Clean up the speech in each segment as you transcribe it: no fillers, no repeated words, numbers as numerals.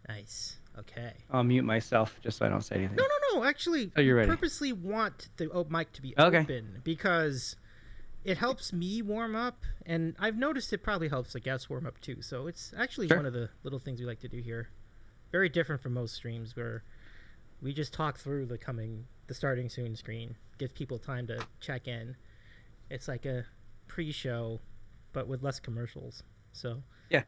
Nice. Okay. I'll mute myself just so I don't say anything. No. Actually, Oh, you're ready. purposely want the mic to be Okay. open because it helps me warm up, and I've noticed it probably helps the guests warm up too. So it's actually one of the little things we like to do here. Very different from most streams where we just talk through the starting soon screen, give people time to check in. It's like a pre-show, but with less commercials. So yeah,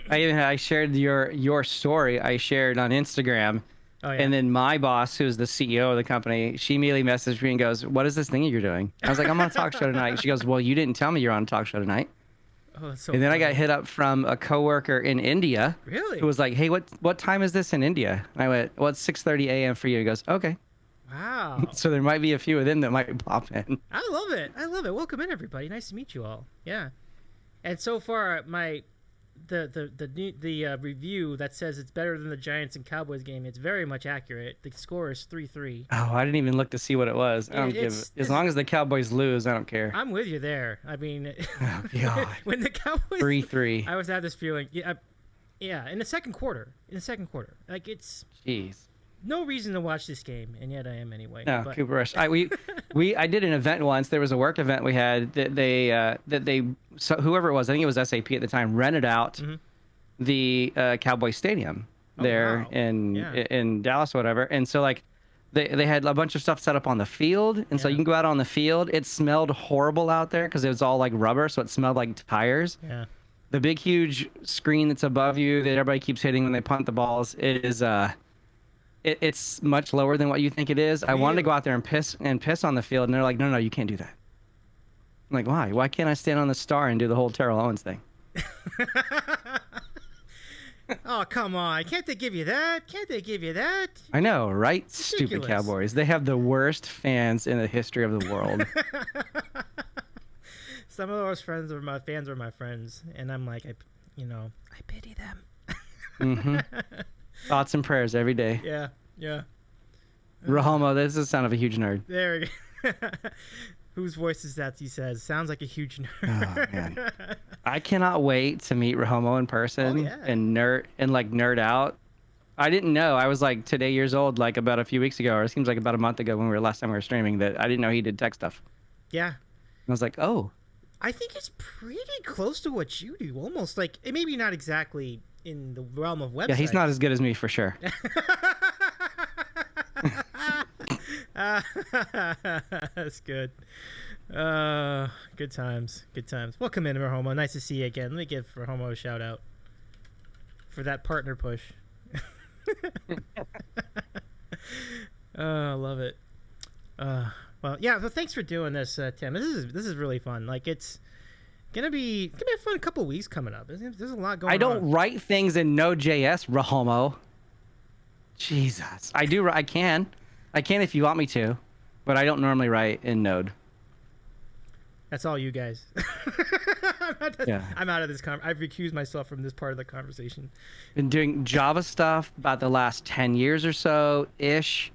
I shared your story. I shared on Instagram. Oh, yeah. And then my boss, who's the CEO of the company, she immediately messaged me and goes, "What is this thing you're doing?" I was like, "I'm on a talk show tonight." She goes, "Well, you didn't tell me you're on a talk show tonight." Oh, that's so. And then funny. I got hit up from a coworker in India. Really? Who was like, "Hey, what time is this in India?" And I went, "Well, it's 6:30 a.m. for you." He goes, "Okay." Wow. So there might be a few of them that might pop in. I love it. Welcome in, everybody. Nice to meet you all. Yeah. And so far, the review that says it's better than the Giants and Cowboys game, it's very much accurate. The score is 3-3. Oh, I didn't even look to see what it was. I don't as long as the Cowboys lose, I don't care. I'm with you there. I mean, oh, God. When the Cowboys 3-3, I was had this feeling. Yeah, in the second quarter. Like it's. Jeez. No reason to watch this game, and yet I am anyway. No, Cooper Rush. I did an event once. There was a work event we had that so whoever it was, I think it was SAP at the time, rented out the Cowboy Stadium there in Dallas or whatever. And so like they had a bunch of stuff set up on the field, and so you can go out on the field. It smelled horrible out there because it was all like rubber, so it smelled like tires. Yeah. The big huge screen that's above you that everybody keeps hitting when they punt the balls. It is it's much lower than what you think it is. I wanted to go out there and piss on the field, and they're like, no, you can't do that. I'm like, why? Why can't I stand on the star and do the whole Terrell Owens thing? Oh, come on. Can't they give you that? I know, right? Ridiculous. Stupid Cowboys. They have the worst fans in the history of the world. Some of those fans are my friends, and I'm like, I pity them. Mm-hmm. Thoughts and prayers every day. Yeah. Rahomo, this is the sound of a huge nerd. There we go. Whose voice is that? He says, sounds like a huge nerd. Oh, man. I cannot wait to meet Rahomo in person and nerd out. I didn't know. I was like today years old, like about a few weeks ago, or it seems like about a month ago when last time we were streaming, that I didn't know he did tech stuff. Yeah. And I was like, oh. I think it's pretty close to what you do. Almost like, maybe not exactly in the realm of websites. Yeah, he's not as good as me for sure. That's good. Good times. Welcome in, Rahomo. Nice to see you again. Let me give Rahomo a shout out for that partner push. I love it. Well, yeah. So thanks for doing this, Tim. This is really fun. Like it's gonna be a fun couple weeks coming up. There's a lot going on. I don't write things in Node.js, Rahomo. Jesus, I do. I can if you want me to, but I don't normally write in Node. That's all you guys. I'm out of this. I've recused myself from this part of the conversation. Been doing Java stuff about the last 10 years or so ish.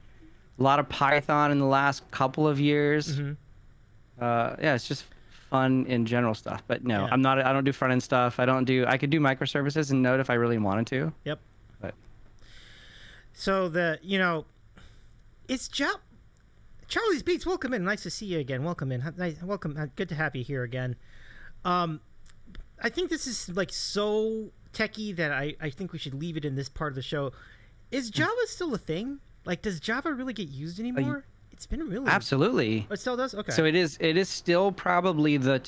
A lot of Python in the last couple of years. Mm-hmm. It's just fun in general stuff. But no, I don't do front end stuff. I could do microservices in Node if I really wanted to. Yep. But so it's Charlie's Beats. Welcome in. Nice to see you again. Welcome in. Welcome. Good to have you here again. I think this is like so techie that I think we should leave it in this part of the show. Is Java still a thing? Like, does Java really get used anymore? It's been really absolutely. It still does. Okay. So it is still probably the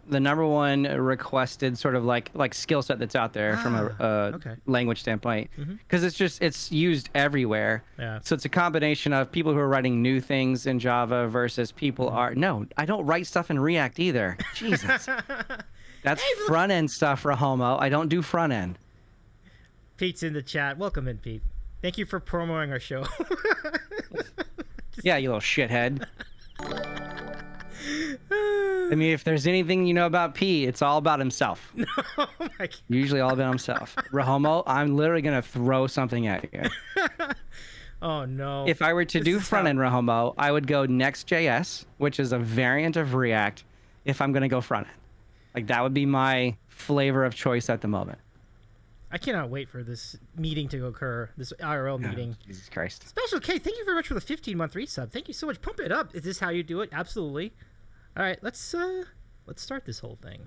number one requested sort of like skill set that's out there from a language standpoint, because it's used everywhere. Yeah. So it's a combination of people who are writing new things in Java versus people I don't write stuff in React either. Jesus. That's front end stuff, Rahomo. I don't do front end. Pete's in the chat. Welcome in, Pete. Thank you for promoting our show. Yeah, you little shithead. I mean, if there's anything you know about P, it's all about himself. No, my God. Usually all about himself. Rahomo, I'm literally going to throw something at you. Oh, no. If I were to do front-end Rahomo, I would go Next.js, which is a variant of React, if I'm going to go front-end. Like, that would be my flavor of choice at the moment. I cannot wait for this meeting to occur, this IRL meeting. Jesus Christ. Special K, thank you very much for the 15-month resub. Thank you so much. Pump it up. Is this how you do it? Absolutely. All right, let's start this whole thing.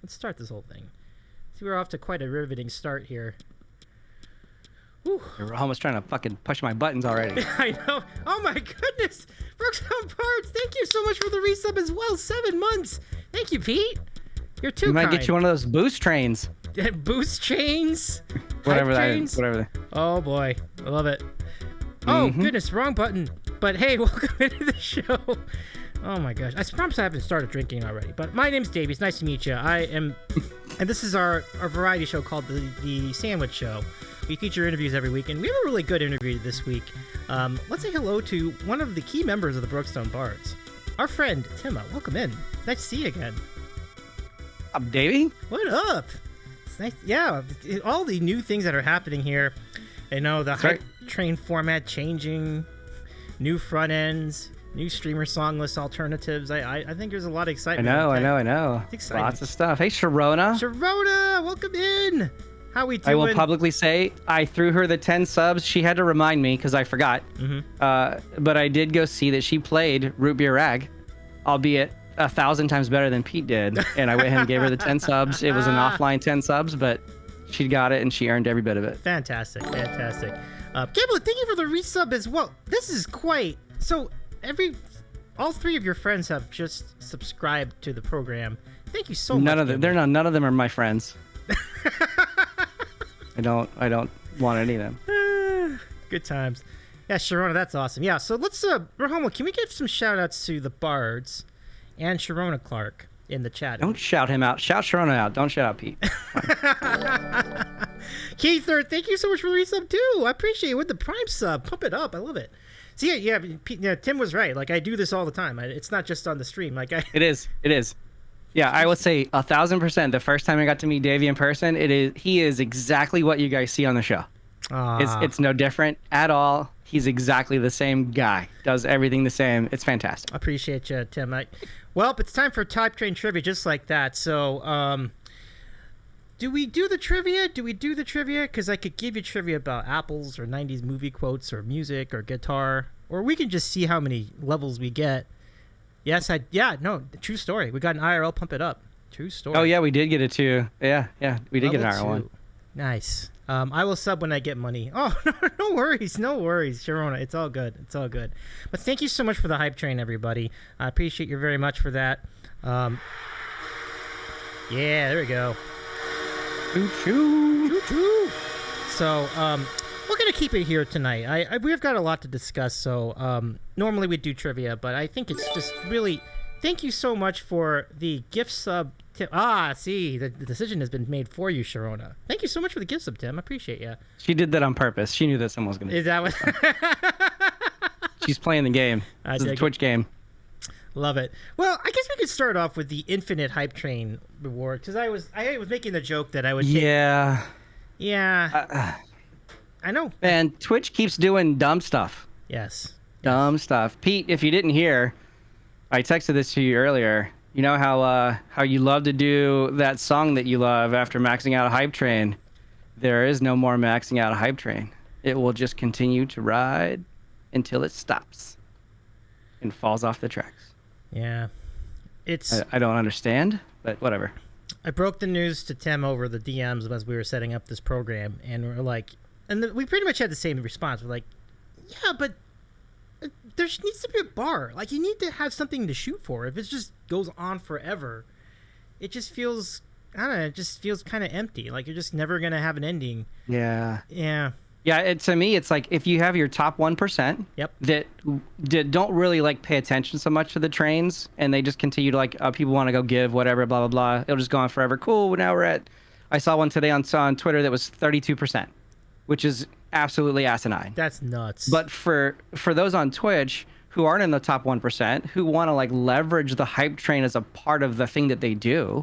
See, we're off to quite a riveting start here. Whew. You're almost trying to fucking push my buttons already. I know. Oh my goodness. Brookstone Bards, thank you so much for the resub as well. 7 months. Thank you, Pete. You're too kind. We might get you one of those boost trains. Boost chains? Whatever Hype that is. Whatever. Oh boy. I love it. Oh goodness, wrong button. But hey, welcome into the show. Oh my gosh. I promise I haven't started drinking already. But my name's Davey. It's nice to meet you. I am, and this is our variety show called the Sandwich Show. We feature interviews every week, and we have a really good interview this week. Let's say hello to one of the key members of the Brookstone Bards, our friend ttiimmaahh. Welcome in. Nice to see you again. Up, Davey? What up? It's nice. Yeah, all the new things that are happening here. I know the hype train format changing, new front ends, new streamer song list alternatives. I think there's a lot of excitement. I know. It's exciting. Lots of stuff. Hey, Sharona. Sharona, welcome in. How we doing? I will publicly say I threw her the 10 subs. She had to remind me because I forgot. But I did go see that she played Root Beer Rag, albeit 1,000 times better than Pete did. And I went ahead and gave her the 10 subs. It was an offline 10 subs, but she got it and she earned every bit of it. Fantastic. Gambler, thank you for the resub as well. This is quite... So all three of your friends have just subscribed to the program. Thank you so much. None of them are my friends. I don't want any of them. Good times. Yeah, Sharona, that's awesome. Yeah, so let's Rahoma, can we give some shout outs to the Bards and Sharona Clark in the chat? Don't shout him out. Shout Sharona out. Don't shout out Pete. Keither, thank you so much for the resub too. I appreciate it with the Prime sub. Pump it up. I love it. So yeah, Tim was right. Like I do this all the time. It's not just on the stream. It is. Yeah, I would say 1,000%. The first time I got to meet Davey in person, he is exactly what you guys see on the show. It's no different at all. He's exactly the same guy. Does everything the same. It's fantastic. I appreciate you, Tim. Well, it's time for Type Train Trivia just like that. So, do we do the trivia? Because I could give you trivia about apples or 90s movie quotes or music or guitar. Or we can just see how many levels we get. Yes, true story. We got an IRL, pump it up. True story. Oh, yeah, we did get it too. Yeah, we did get an IRL one. Nice. I will sub when I get money. Oh, no worries, Sharona. It's all good. But thank you so much for the hype train, everybody. I appreciate you very much for that. Yeah, there we go. Choo-choo. So, we're going to keep it here tonight. We've got a lot to discuss, so normally we do trivia, but I think it's just really... Thank you so much for the gift sub. See, the decision has been made for you, Sharona. Thank you so much for the gift sub, Tim. I appreciate you. She did that on purpose. She knew that someone was going to... Is that what... She's playing the game. This is a Twitch game. Love it. Well, I guess we could start off with the infinite hype train reward, because I was making the joke that I would... Yeah. I know. Man, Twitch keeps doing dumb stuff. Yes. Dumb stuff. Pete, if you didn't hear, I texted this to you earlier. You know how you love to do that song that you love after maxing out a hype train? There is no more maxing out a hype train. It will just continue to ride until it stops and falls off the tracks. Yeah. I don't understand, but whatever. I broke the news to Tim over the DMs as we were setting up this program, and we're like... And we pretty much had the same response. We're like, yeah, but there needs to be a bar. Like, you need to have something to shoot for. If it just goes on forever, it just feels, I don't know, it just feels kind of empty. Like, you're just never going to have an ending. Yeah. Yeah. Yeah, to me, it's like if you have your top 1% that don't really, like, pay attention so much to the trains, and they just continue to, like, people want to go give, whatever, blah, blah, blah. It'll just go on forever. Cool, now we're at... I saw one today on Twitter that was 32%. Which is absolutely asinine. That's nuts. But for those on Twitch who aren't in the top 1%, who want to like leverage the hype train as a part of the thing that they do,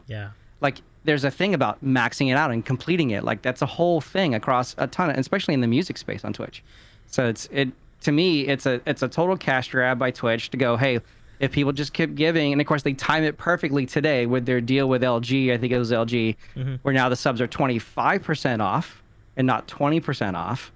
like there's a thing about maxing it out and completing it. Like that's a whole thing across a ton of, especially in the music space on Twitch. So to me, it's a total cash grab by Twitch to go, hey, if people just keep giving, and of course they time it perfectly today with their deal with LG. I think it was LG, where now the subs are 25% off and not 20% off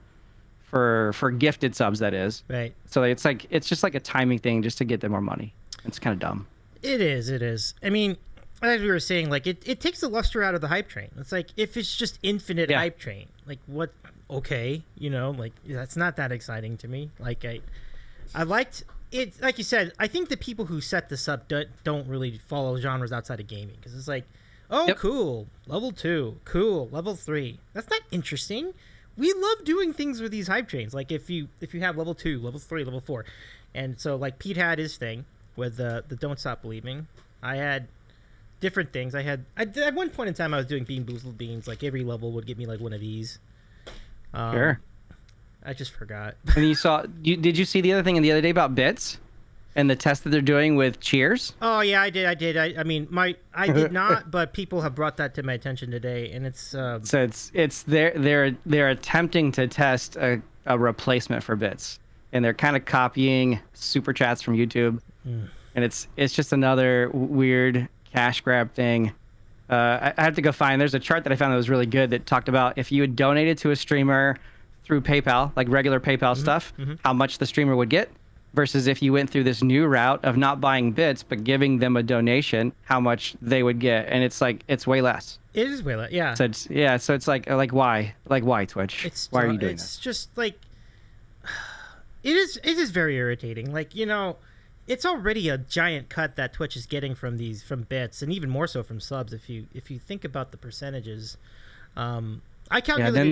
for gifted subs. That is right. So it's just like a timing thing, just to get them more money. It's kind of dumb. It is. I mean, as we were saying, like it takes the luster out of the hype train. It's like if it's just infinite hype train, like what? Okay, like that's not that exciting to me. Like I liked it. Like you said, I think the people who set this up don't really follow genres outside of gaming, because it's like, oh, cool, level 2, cool, level 3. That's not interesting. We love doing things with these hype trains. Like if you have level 2, level 3, level 4, and so like Pete had his thing with the Don't Stop Believing. I had different things. At one point in time I was doing Bean Boozled Beans. Like every level would give me like one of these. Sure. I just forgot. And did you see the other thing the other day about bits and the test that they're doing with cheers? Oh yeah, I did. I mean, I did not, but people have brought that to my attention today, and it's so it's they're attempting to test a replacement for bits, and they're kind of copying super chats from YouTube, and it's just another weird cash grab thing. I have to go find. There's a chart that I found that was really good that talked about if you had donated to a streamer through PayPal, like regular PayPal stuff, how much the streamer would get, versus if you went through this new route of not buying bits but giving them a donation, how much they would get. And it's like it's way less. It is way less, yeah. So it's like why Twitch? Why are you doing It's this? just like it is very irritating. Like, it's already a giant cut that Twitch is getting from bits, and even more so from subs. If you think about the percentages, I calculated. Then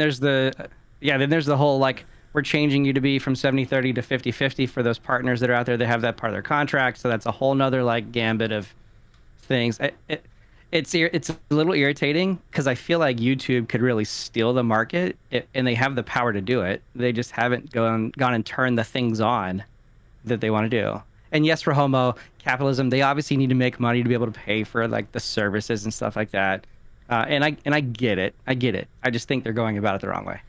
there's the whole like we're changing you to be from 70-30 to 50-50 for those partners that are out there that have that part of their contract. So that's a whole nother like gambit of things. It's a little irritating because I feel like YouTube could really steal the market, and they have the power to do it. They just haven't gone and turned the things on that they want to do. And yes, for homo capitalism, they obviously need to make money to be able to pay for like the services and stuff like that. And I get it. I just think they're going about it the wrong way.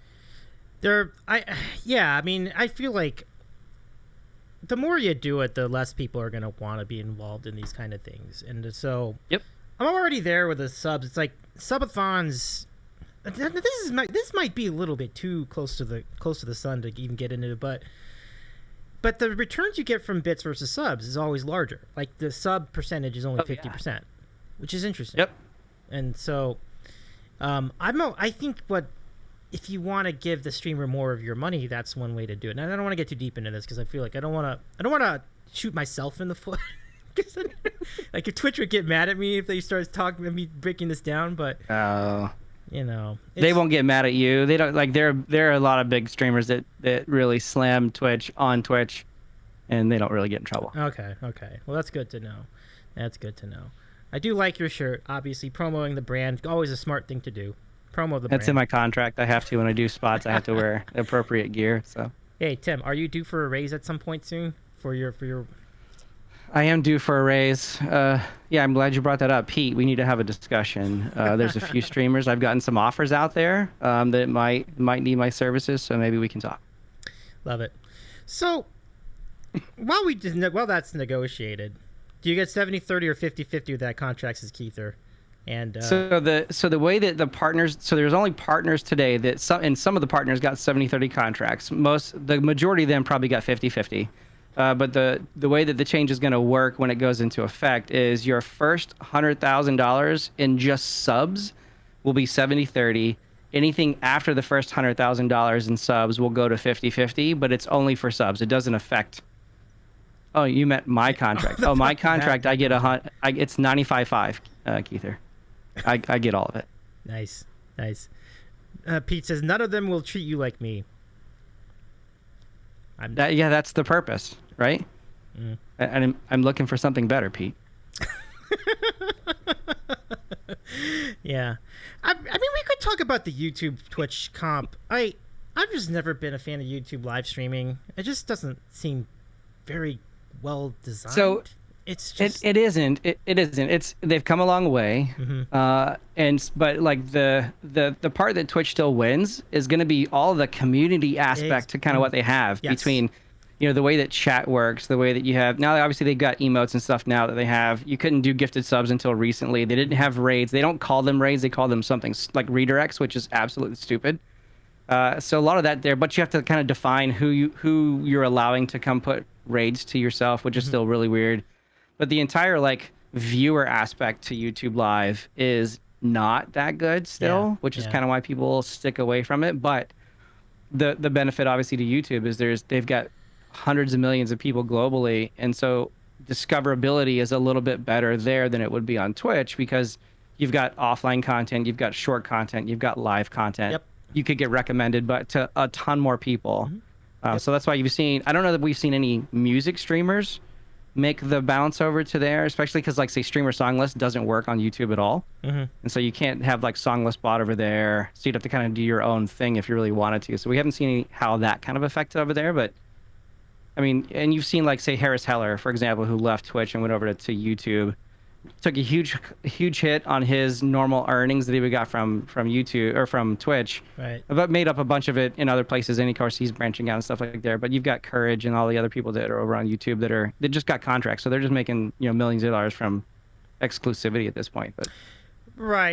I mean, I feel like the more you do it, the less people are going to want to be involved in these kind of things. And so I'm already there with the subs. It's like subathons. This might be a little bit too close to the sun to even get into it, but the returns you get from bits versus subs is always larger. Like the sub percentage is only 50%, which is interesting. Yep. And so, I think if you want to give the streamer more of your money, that's one way to do it. And I don't want to get too deep into this because I feel like I don't want to shoot myself in the foot. Like if Twitch would get mad at me if they start talking about me breaking this down, but they won't get mad at you. They don't like there are a lot of big streamers that really slam Twitch on Twitch, and they don't really get in trouble. Okay. Well, that's good to know. I do like your shirt. Obviously, promoting the brand, always a smart thing to do. Promo the brand. That's in my contract. I have to when I do spots. I have to wear appropriate gear. So. Hey Tim, are you due for a raise at some point soon for your? I am due for a raise. I'm glad you brought that up, Pete. We need to have a discussion. There's a few streamers. I've gotten some offers out there that might need my services, so maybe we can talk. Love it. So while that's negotiated, do you get 70-30 or 50-50 with that contract, says Keither? And so the way that the partners, so there's only partners today that some of the partners got 70-30 contracts. The majority of them probably got 50-50. But the way that the change is going to work when it goes into effect is your first $100,000 in just subs will be 70-30. Anything after the first $100,000 in subs will go to 50-50, but it's only for subs. It doesn't affect. Oh, you meant my contract. My contract, I get it's 95.5, Keither. I get all of it. Nice. Pete says none of them will treat you like me. That's the purpose, right? And I'm looking for something better, Pete. Yeah, I mean, we could talk about the YouTube Twitch comp. I've just never been a fan of YouTube live streaming. It just doesn't seem very well designed. So it's just it isn't. They've come a long way. But like the part that Twitch still wins is going to be all the community aspect to kind of what they have between you know, the way that chat works, the way that you have now, obviously they've got emotes and stuff now that they have. You couldn't do gifted subs until recently. They didn't have raids. They don't call them raids. They call them something like redirects, which is absolutely stupid. So a lot of that there, but you have to kind of define who you're allowing to come put raids to yourself, which is still really weird. But the entire like viewer aspect to YouTube Live is not that good still, which is kind of why people stick away from it. But the benefit obviously to YouTube is they've got hundreds of millions of people globally, and so discoverability is a little bit better there than it would be on Twitch, because you've got offline content, you've got short content, you've got live content. You could get recommended, but to a ton more people. So that's why you've seen, I don't know that we've seen any music streamers make the bounce over to there, especially because like say Streamersonglist doesn't work on YouTube at all. And so you can't have like Songlist bot over there. So you'd have to kind of do your own thing if you really wanted to. So we haven't seen how that kind of affected over there, but I mean, and you've seen like say Harris Heller, for example, who left Twitch and went over to YouTube, took a huge hit on his normal earnings that he would got from YouTube or from Twitch, but made up a bunch of it in other places. And of course he's branching out and stuff like there. But you've got Courage and all the other people that are over on YouTube that just got contracts, so they're just making, you know, millions of dollars from exclusivity at this point. But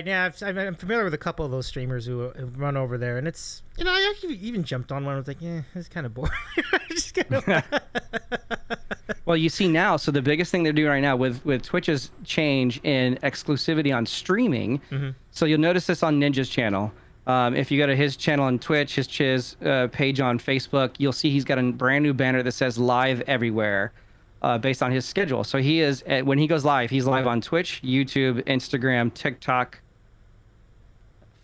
yeah, I'm familiar with a couple of those streamers who have run over there, and it's, you know, I actually even jumped on one. I was like, yeah, it's kind of boring. Just kind of Well, you see now, so the biggest thing they're doing right now with Twitch's change in exclusivity on streaming, so you'll notice this on Ninja's channel. If you go to his channel on Twitch, his page on Facebook, you'll see he's got a brand new banner that says Live Everywhere, based on his schedule. So he is, when he goes live, he's live on Twitch, YouTube, Instagram, TikTok,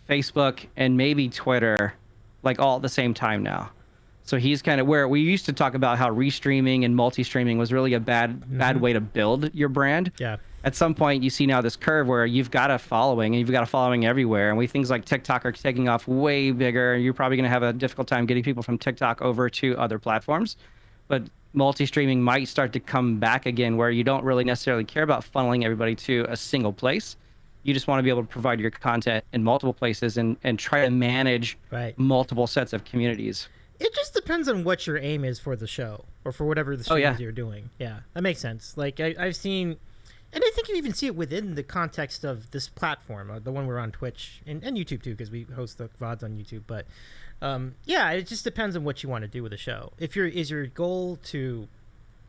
Facebook, and maybe Twitter, like all at the same time now. So he's kind of where we used to talk about how restreaming and multi-streaming was really a bad way to build your brand. At some point, you see now this curve where you've got a following, and you've got a following everywhere. And things like TikTok are taking off way bigger. You're probably going to have a difficult time getting people from TikTok over to other platforms. But multi-streaming might start to come back again, where you don't really necessarily care about funneling everybody to a single place. You just want to be able to provide your content in multiple places and try to manage multiple sets of communities. It just depends on what your aim is for the show or for whatever the streams you're doing. Yeah, that makes sense. Like I've seen, and I think you even see it within the context of this platform, the one we're on Twitch and YouTube too, because we host the VODs on YouTube. But yeah, it just depends on what you want to do with a show. Is your goal to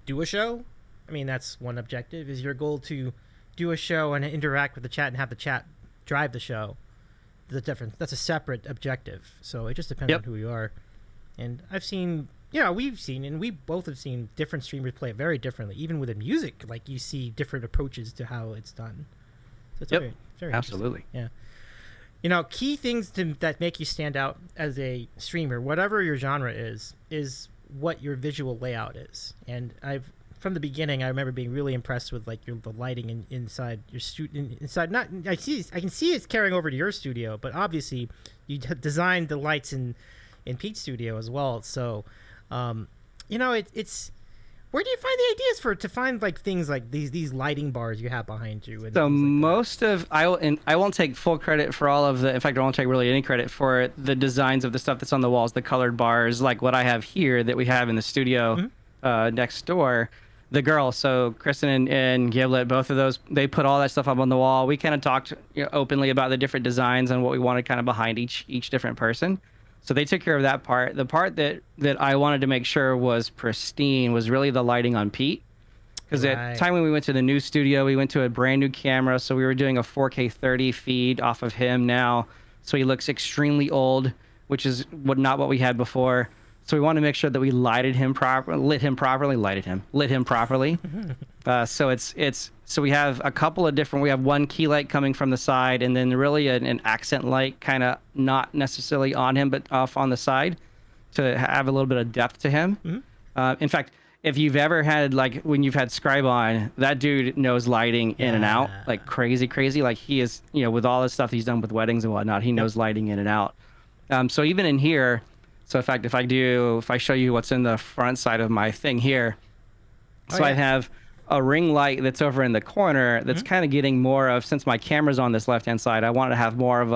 do a show? I mean, that's one objective. Is your goal to do a show and interact with the chat and have the chat drive the show? That's a separate objective. So it just depends on who you are. And I've seen, we've seen, and we both have seen different streamers play it very differently. Even with the music, like you see different approaches to how it's done. So it's very absolutely. Yeah. You know, key things that make you stand out as a streamer, whatever your genre is what your visual layout is. And from the beginning, I remember being really impressed with like the lighting inside your studio. I can see it's carrying over to your studio, but obviously you designed the lights in Pete's studio as well. So, you know, it's where do you find the ideas to find like things like these lighting bars you have behind you? And so most of I won't take full credit for all of the. In fact, I won't take really any credit for the designs of the stuff that's on the walls, the colored bars, like what I have here that we have in the studio next door. The girls, so Kristen and Giblet, both of those, they put all that stuff up on the wall. We kind of talked openly about the different designs and what we wanted kind of behind each different person. So they took care of that part. The part that I wanted to make sure was pristine was really the lighting on Pete. Because at the time when we went to the new studio, we went to a brand new camera. So we were doing a 4K 30 feed off of him now. So he looks extremely old, which is not what we had before. So we wanted to make sure that we lit him properly. So we have a couple of different, we have one key light coming from the side, and then really an accent light kind of not necessarily on him, but off on the side to have a little bit of depth to him. In fact, if you've ever had, like when you've had Scribe on, that dude knows lighting in and out, like crazy. Like he is, with all the stuff he's done with weddings and whatnot, he knows lighting in and out. So even in here, so in fact, if I show you what's in the front side of my thing here, I have a ring light that's over in the corner that's kind of getting more of, since my camera's on this left-hand side, I wanted to have more of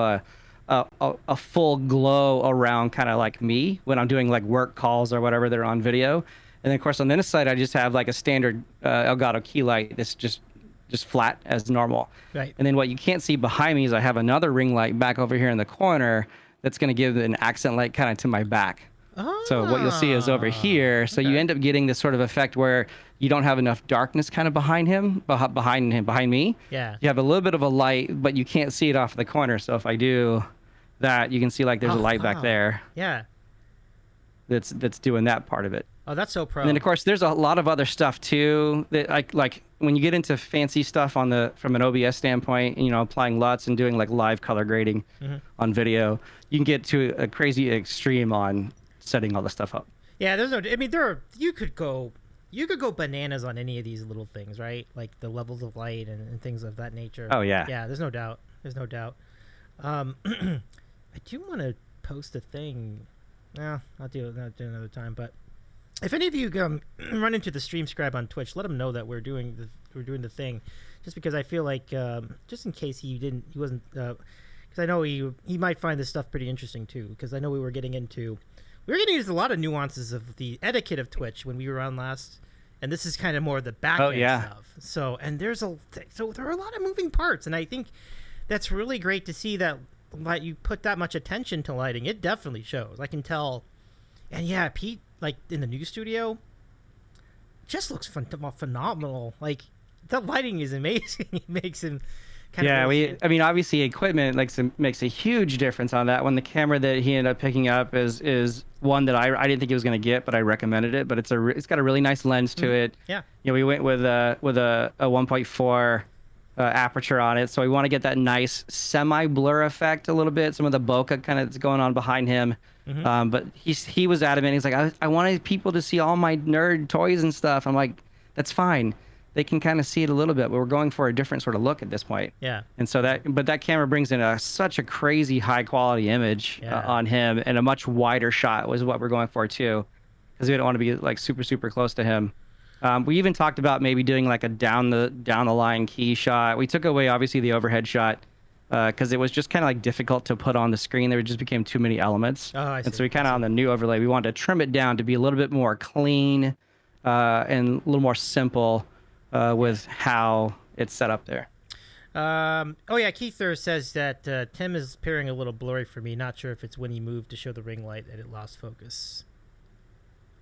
a full glow around kind of like me when I'm doing like work calls or whatever that are on video. And then of course on this side I just have like a standard Elgato key light that's just flat as normal. Right. And then what you can't see behind me is I have another ring light back over here in the corner that's going to give an accent light kind of to my back. So what you'll see is over here. So you end up getting this sort of effect where you don't have enough darkness kind of behind me. Yeah. You have a little bit of a light, but you can't see it off the corner. So if I do that, you can see like there's a light back there. Yeah. That's doing that part of it. Oh, that's so pro. And then of course there's a lot of other stuff too that like when you get into fancy stuff from an OBS standpoint, you know, applying LUTs and doing like live color grading on video, you can get to a crazy extreme on setting all the stuff up. Yeah, you could go bananas on any of these little things, right? Like the levels of light and things of that nature. Oh yeah. Yeah, there's no doubt. I do want to post a thing. No, I'll do it another time. But if any of you run into the Stream Scribe on Twitch, let him know that we're doing the thing. Just because I feel like, just in case he wasn't, because I know he might find this stuff pretty interesting too. Because I know we were getting into a lot of nuances of the etiquette of Twitch when we were on last, and this is kind of more the back end stuff. So there are a lot of moving parts, and I think that's really great to see that you put that much attention to lighting. It definitely shows. I can tell. And yeah, Pete, like in the new studio, just looks phenomenal. Like the lighting is amazing. It makes him kind of. I mean, obviously, equipment makes a huge difference on that. When the camera that he ended up picking up is one that I didn't think he was going to get, but I recommended it. But it's got a really nice lens to it. Yeah. You know, we went with a 1.4 aperture on it, so we want to get that nice semi-blur effect a little bit. Some of the bokeh kind of that's going on behind him. But he was adamant. He's like, I wanted people to see all my nerd toys and stuff. I'm like, that's fine. They can kind of see it a little bit, but we're going for a different sort of look at this point. Yeah. And so that camera brings in such a crazy high quality image on him, and a much wider shot was what we're going for too, because we don't want to be like super, super close to him. We even talked about maybe doing like a down the line key shot. We took away obviously the overhead shot because it was just kind of like difficult to put on the screen. There just became too many elements. Oh, I see. And so we kind of on the new overlay, we wanted to trim it down to be a little bit more clean and a little more simple with how it's set up there. Keither says that Tim is appearing a little blurry for me. Not sure if it's when he moved to show the ring light that it lost focus.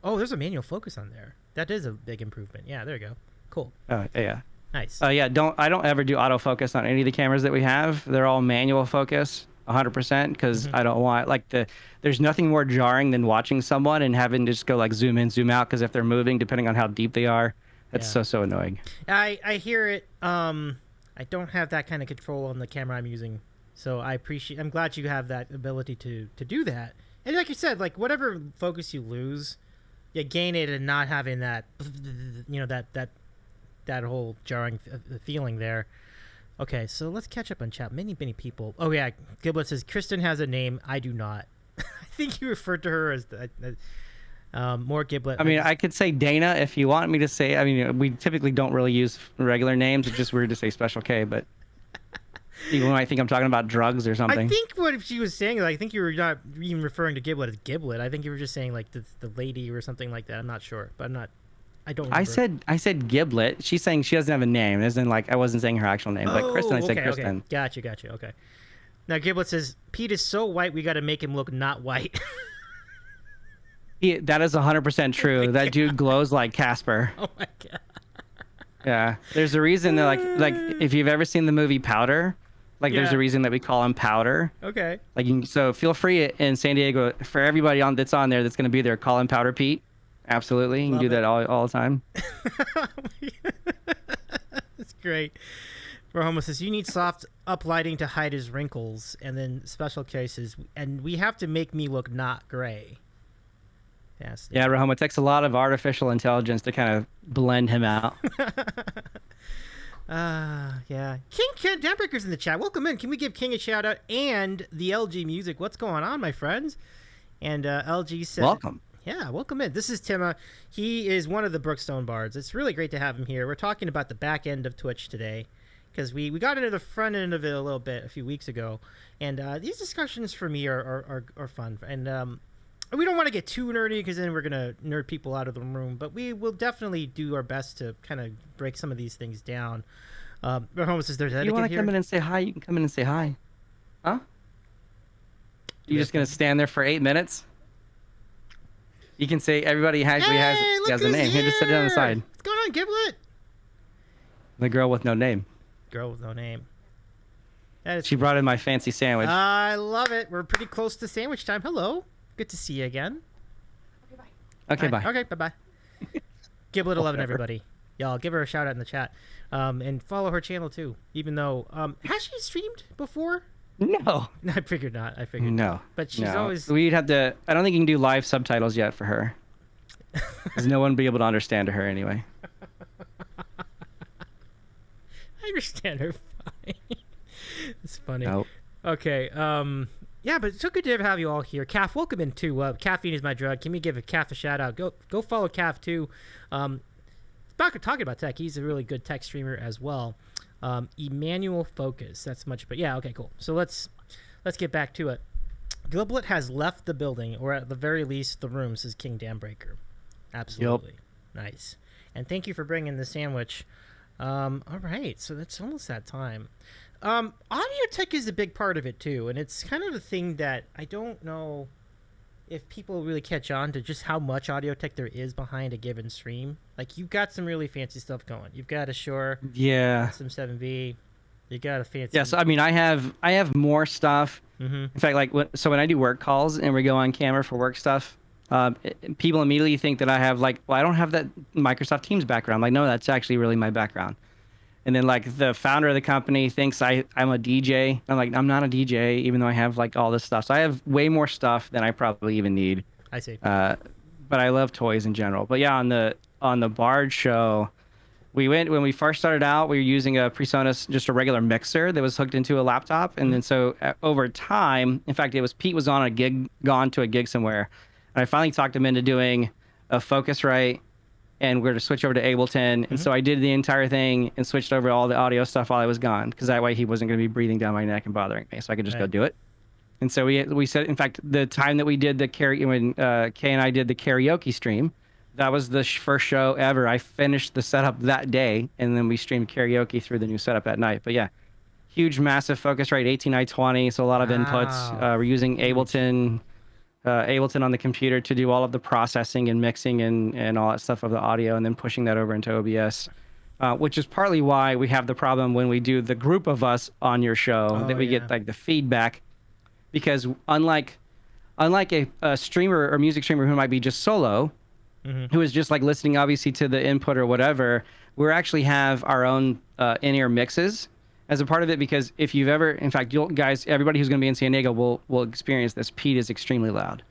Oh, there's a manual focus on there. That is a big improvement. Yeah, there you go. Cool. Yeah. Nice. I don't ever do autofocus on any of the cameras that we have. They're all manual focus 100% because I don't want there's nothing more jarring than watching someone and having to just go like zoom in, zoom out, because if they're moving, depending on how deep they are, it's so annoying. I hear it. I don't have that kind of control on the camera I'm using, so I'm glad you have that ability to do that. And like you said, like whatever focus you lose, you gain it, and not having that, that whole jarring feeling there. Okay, so let's catch up on chat. Many people. Oh yeah, Giblet says Kristen has a name. I do not. I think you referred to her as more Giblet. I mean, I could say Dana if you want me to say. I mean, we typically don't really use regular names. It's just weird to say Special K, but you might think I'm talking about drugs or something. I think what she was saying, I think you were not even referring to Giblet as Giblet. I think you were just saying like the lady or something like that. I'm not sure, but I don't remember. I said Giblet. She's saying she doesn't have a name. As in, like, I wasn't saying her actual name. But Kristen, I said Kristen. Okay. Gotcha. Okay. Now, Giblet says, Pete is so white, we got to make him look not white. That is 100% true. That dude glows like Casper. Oh, my God. Yeah. There's a reason that, like if you've ever seen the movie Powder, there's a reason that we call him Powder. Okay. So feel free in San Diego, for everybody that's on there that's going to be there, call him Powder Pete. Absolutely. You can do that all the time. That's great. Rohomo says, you need soft up lighting to hide his wrinkles, and then special cases, and we have to make me look not gray. Yes. Yeah, Rohomo, it takes a lot of artificial intelligence to kind of blend him out. Yeah. King Dampbreaker's in the chat. Welcome in. Can we give King a shout out and the LG Music? What's going on, my friends? And LG said, welcome. Yeah, welcome in. This is Timma. He is one of the Brookstone Bards. It's really great to have him here. We're talking about the back end of Twitch today because we got into the front end of it a little bit a few weeks ago. And these discussions for me are fun. And we don't want to get too nerdy because then we're gonna nerd people out of the room. But we will definitely do our best to kind of break some of these things down. Homeless says there's etiquette here. You want to come in and say hi? You can come in and say hi. Huh? You just gonna stand there for 8 minutes? You can say everybody actually has a name. Here, just sit down on the side. What's going on, Giblet? The girl with no name. Girl with no name. She brought in my fancy sandwich. I love it. We're pretty close to sandwich time. Hello. Good to see you again. Okay, bye. Okay, bye. Giblet11, everybody. Y'all, give her a shout out in the chat. And follow her channel too. Even though, has she streamed before? No. I figured not. No. But she's always... We'd have to... I don't think you can do live subtitles yet for her. Because no one would be able to understand her anyway. I understand her fine. It's funny. Nope. Okay. Yeah, but it's so good to have you all here. Calf, welcome in too. Caffeine is my drug. Can we give a Calf a shout out? Go follow Calf too. Talking about tech, he's a really good tech streamer as well. Emmanuel Focus. That's much, but yeah, okay, cool. So let's get back to it. Giblet has left the building, or at the very least, the room, says King Dambreaker. Absolutely. Yep. Nice. And thank you for bringing the sandwich. All right, so that's almost that time. Audio tech is a big part of it too, and it's kind of a thing that I don't know if people really catch on to just how much audio tech there is behind a given stream. Like, you've got some really fancy stuff going. You've got a Shure, some 7B. You got a fancy. Yeah, so I mean, I have more stuff. Mm-hmm. In fact, like when I do work calls and we go on camera for work stuff, people immediately think that I have I don't have that Microsoft Teams background. I'm like, no, that's actually really my background. And then the founder of the company thinks I'm a DJ. I'm like, I'm not a DJ, even though I have all this stuff. So I have way more stuff than I probably even need. I see. But I love toys in general. But yeah, on the Bard show, when we first started out, we were using a PreSonus, just a regular mixer that was hooked into a laptop. And then so over time, in fact, Pete was gone to a gig somewhere. And I finally talked him into doing a Focusrite, and we're to switch over to Ableton. And so I did the entire thing and switched over all the audio stuff while I was gone, because that way he wasn't going to be breathing down my neck and bothering me, so I could just go do it. And so we said, in fact, the time that we did when Kay and I did the karaoke stream, that was the first show ever. I finished the setup that day, and then we streamed karaoke through the new setup at night. But yeah, huge, massive Focusrite 18i20, so a lot of inputs. We're using Ableton on the computer to do all of the processing and mixing and all that stuff of the audio, and then pushing that over into OBS, which is partly why we have the problem when we do the group of us on your show that we get the feedback, because unlike a streamer or music streamer who might be just solo, who is just listening obviously to the input or whatever, we actually have our own in-ear mixes as a part of it, because if you've ever, in fact, everybody who's going to be in San Diego will experience this. Pete is extremely loud.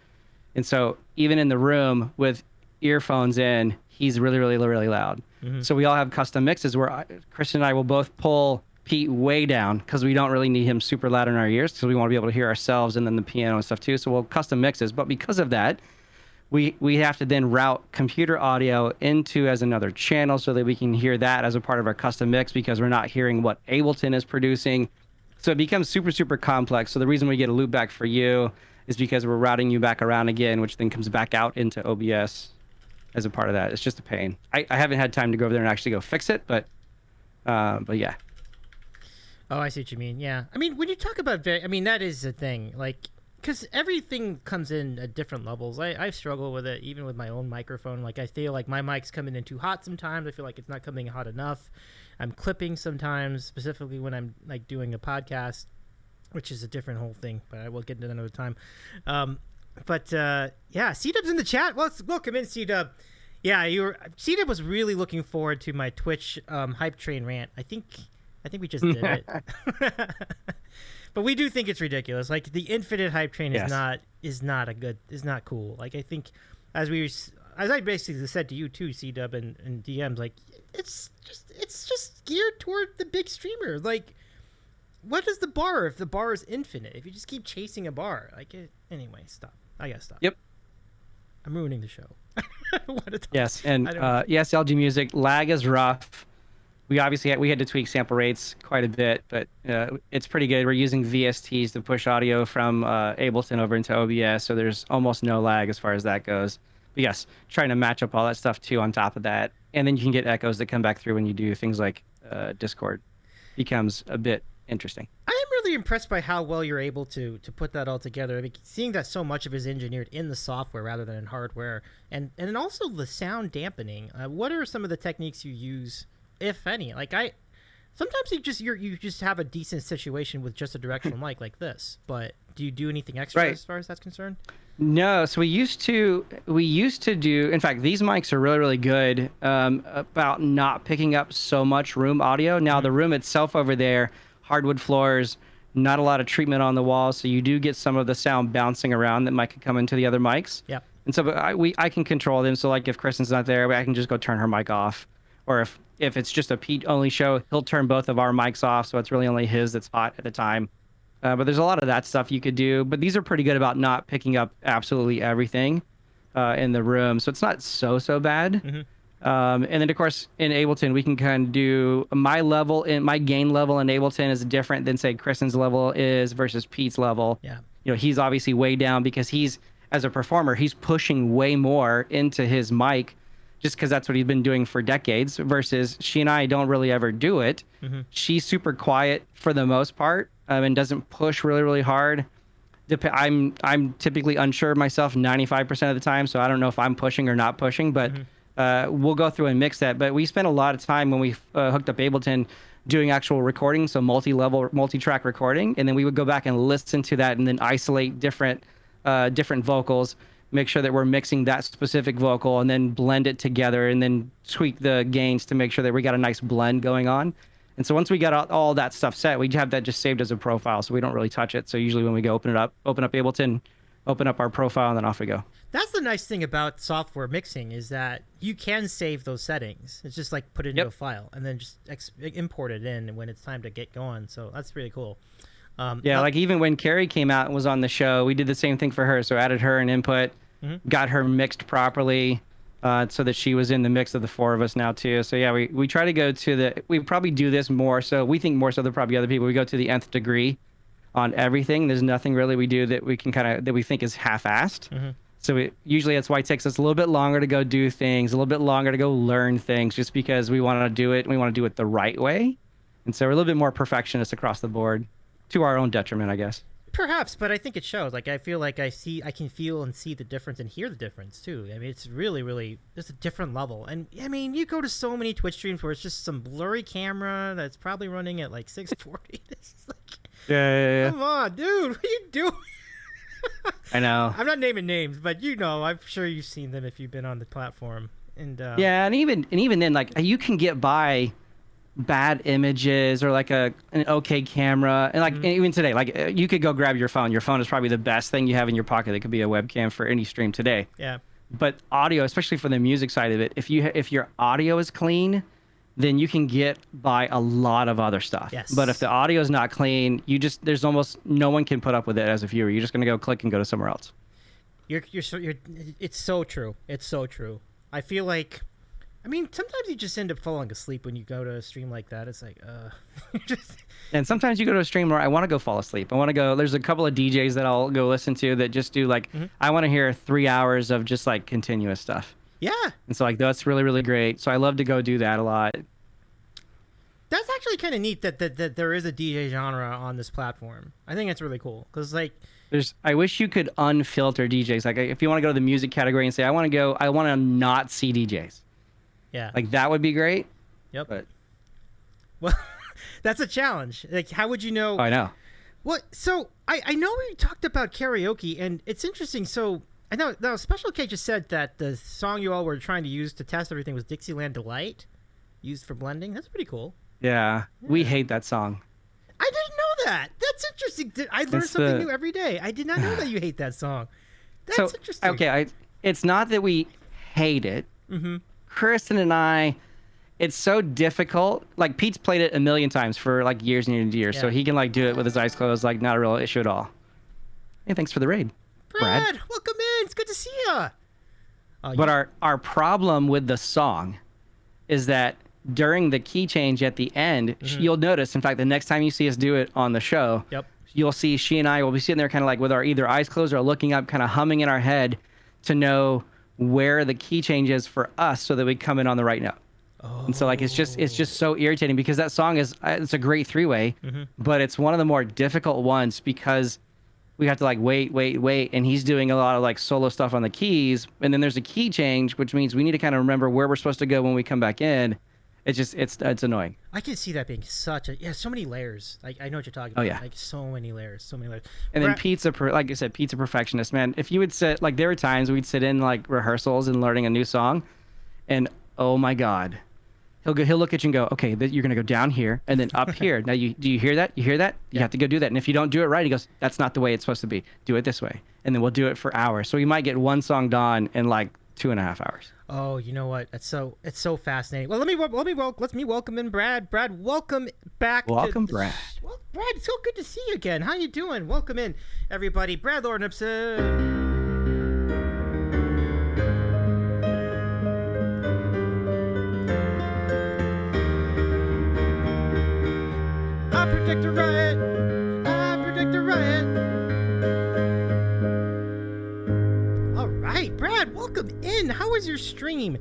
And so even in the room with earphones in, he's really, really, really loud. So we all have custom mixes where Christian and I will both pull Pete way down, because we don't really need him super loud in our ears, because we want to be able to hear ourselves and then the piano and stuff too. So we'll custom mixes. But because of that, we have to then route computer audio into as another channel so that we can hear that as a part of our custom mix, because we're not hearing what Ableton is producing. So it becomes super, super complex. So the reason we get a loop back for you is because we're routing you back around again, which then comes back out into OBS as a part of that. It's just a pain. I haven't had time to go over there and actually go fix it, but yeah. Oh, I see what you mean. Yeah. I mean, when you talk about that is the thing. Because everything comes in at different levels. I struggle with it, even with my own microphone. I feel like my mic's coming in too hot sometimes. I feel like it's not coming hot enough. I'm clipping sometimes, specifically when I'm doing a podcast, which is a different whole thing, but I will get into that another time. Yeah, C-Dub's in the chat. Welcome in, C-Dub. Yeah, C-Dub was really looking forward to my Twitch hype train rant. I think we just did it. But we do think it's ridiculous. The infinite hype train is not cool. I think as I basically said to you too, C-Dub and DMs, it's just geared toward the big streamer. What is the bar if the bar is infinite? If you just keep chasing a bar, anyway, stop. I gotta stop. Yep. I'm ruining the show. Yes, and yes, LG Music lag is rough. we obviously we had to tweak sample rates quite a bit, but it's pretty good. We're using VSTs to push audio from Ableton over into OBS, so there's almost no lag as far as that goes. But yes, trying to match up all that stuff too on top of that, and then you can get echoes that come back through when you do things like Discord. Becomes a bit interesting. I am really impressed by how well you're able to put that all together. I mean, seeing that so much of it is engineered in the software rather than in hardware, and also the sound dampening. What are some of the techniques you use, if any? Like sometimes you just have a decent situation with just a directional mic like this, but do you do anything extra as far as that's concerned? No, so we used to do, in fact, these mics are really, really good about not picking up so much room audio. Now, the room itself over there, hardwood floors, not a lot of treatment on the walls, so you do get some of the sound bouncing around that might come into the other mics. Yep. And so I can control them, so like if Kristen's not there, I can just go turn her mic off. Or if it's just a Pete-only show, he'll turn both of our mics off, so it's really only his that's hot at the time. But there's a lot of that stuff you could do. But these are pretty good about not picking up absolutely everything in the room. So it's not so bad. Mm-hmm. And then, of course, in Ableton, we can kind of do my gain level in Ableton is different than, say, Kristen's level is versus Pete's level. Yeah. You know, he's obviously way down because he's, as a performer, he's pushing way more into his mic just because that's what he's been doing for decades, versus she and I don't really ever do it. Mm-hmm. She's super quiet for the most part and doesn't push really, really hard. I'm typically unsure of myself 95% of the time, so I don't know if I'm pushing or not pushing, but we'll go through and mix that. But we spent a lot of time when we hooked up Ableton doing actual recording, so multi-level, multi-track recording, and then we would go back and listen to that and then isolate different vocals, make sure that we're mixing that specific vocal, and then blend it together, and then tweak the gains to make sure that we got a nice blend going on. And so once we got all that stuff set, we have that just saved as a profile, so we don't really touch it. So usually when we go open up Ableton, open up our profile, and then off we go. That's the nice thing about software mixing, is that you can save those settings. It's just like put it into a file and then just import it in when it's time to get going. So that's really cool. Like even when Carrie came out and was on the show, we did the same thing for her. So added her an input, got her mixed properly, so that she was in the mix of the four of us now too. So yeah, we try to go to we probably do this more. So we think more so than probably other people. We go to the nth degree on everything. There's nothing really we do that we can that we think is half-assed. So usually that's why it takes us a little bit longer to go do things, a little bit longer to go learn things, just because we want to do it and we want to do it the right way. And so we're a little bit more perfectionist across the board, to our own detriment, I guess. Perhaps, but I think it shows. Like, I feel like I can feel and see the difference and hear the difference too. I mean, it's really, really just a different level. And I mean, you go to so many Twitch streams where it's just some blurry camera that's probably running at like 640. It's like, yeah. Come on, dude, what are you doing? I know. I'm not naming names, but you know, I'm sure you've seen them if you've been on the platform. And yeah, and even then, like, you can get by bad images or like an okay camera, and like even today, like you could go grab your phone. Your phone is probably the best thing you have in your pocket. It could be a webcam for any stream today. Yeah. But audio, especially for the music side of it, if your audio is clean, then you can get by a lot of other stuff. Yes. But if the audio is not clean, there's almost no one can put up with it as a viewer. You're just gonna go click and go to somewhere else. It's so true. It's so true. I feel like, I mean, sometimes you just end up falling asleep when you go to a stream like that. It's like, And sometimes you go to a stream where I want to go fall asleep. There's a couple of DJs that I'll go listen to that just do like, I want to hear 3 hours of just like continuous stuff. Yeah. And so like, that's really, really great. So I love to go do that a lot. That's actually kind of neat that there is a DJ genre on this platform. I think it's really cool because like, I wish you could unfilter DJs. Like if you want to go to the music category and say, I want to not see DJs. Yeah. Like that would be great. Yep. But well, that's a challenge. Like, how would you know? Oh, I know. What? So I know we talked about karaoke, and it's interesting. So I know now Special K just said that the song you all were trying to use to test everything was Dixieland Delight, used for blending. That's pretty cool. Yeah. We hate that song. I didn't know that. That's interesting. I learn something new every day. I did not know that you hate that song. That's interesting. Okay, it's not that we hate it. Kristen and I, it's so difficult. Like Pete's played it a million times for like years and years, so he can like do it with his eyes closed, like not a real issue at all. Hey, thanks for the raid, Brad. Welcome in. It's good to see you. But our problem with the song is that during the key change at the end, you'll notice, in fact, the next time you see us do it on the show, you'll see she and I will be sitting there kind of like with our either eyes closed or looking up, kind of humming in our head to know where the key change is for us so that we come in on the right note. And so like it's just so irritating because that song it's a great three-way, but it's one of the more difficult ones because we have to like wait, and he's doing a lot of like solo stuff on the keys, and then there's a key change, which means we need to kind of remember where we're supposed to go when we come back in. It's annoying. I can see that being so many layers. I know what you're talking about. Oh yeah, like so many layers. And then like I said, pizza perfectionist, man. If you would sit, like there were times we'd sit in like rehearsals and learning a new song, and oh my God, he'll look at you and go, okay, you're gonna go down here and then up here. Now do you hear that? You hear that? You have to go do that. And if you don't do it right, he goes, that's not the way it's supposed to be. Do it this way. And then we'll do it for hours. So we might get one song done in like 2.5 hours. Oh, you know what? It's so fascinating. Well, let me welcome in Brad. Brad, welcome back. Welcome, Brad. Well, Brad, it's so good to see you again. How you doing? Welcome in, everybody. Brad Lornipson. I predict a riot. I predict a riot. All right, Brad, welcome in. How was your stream?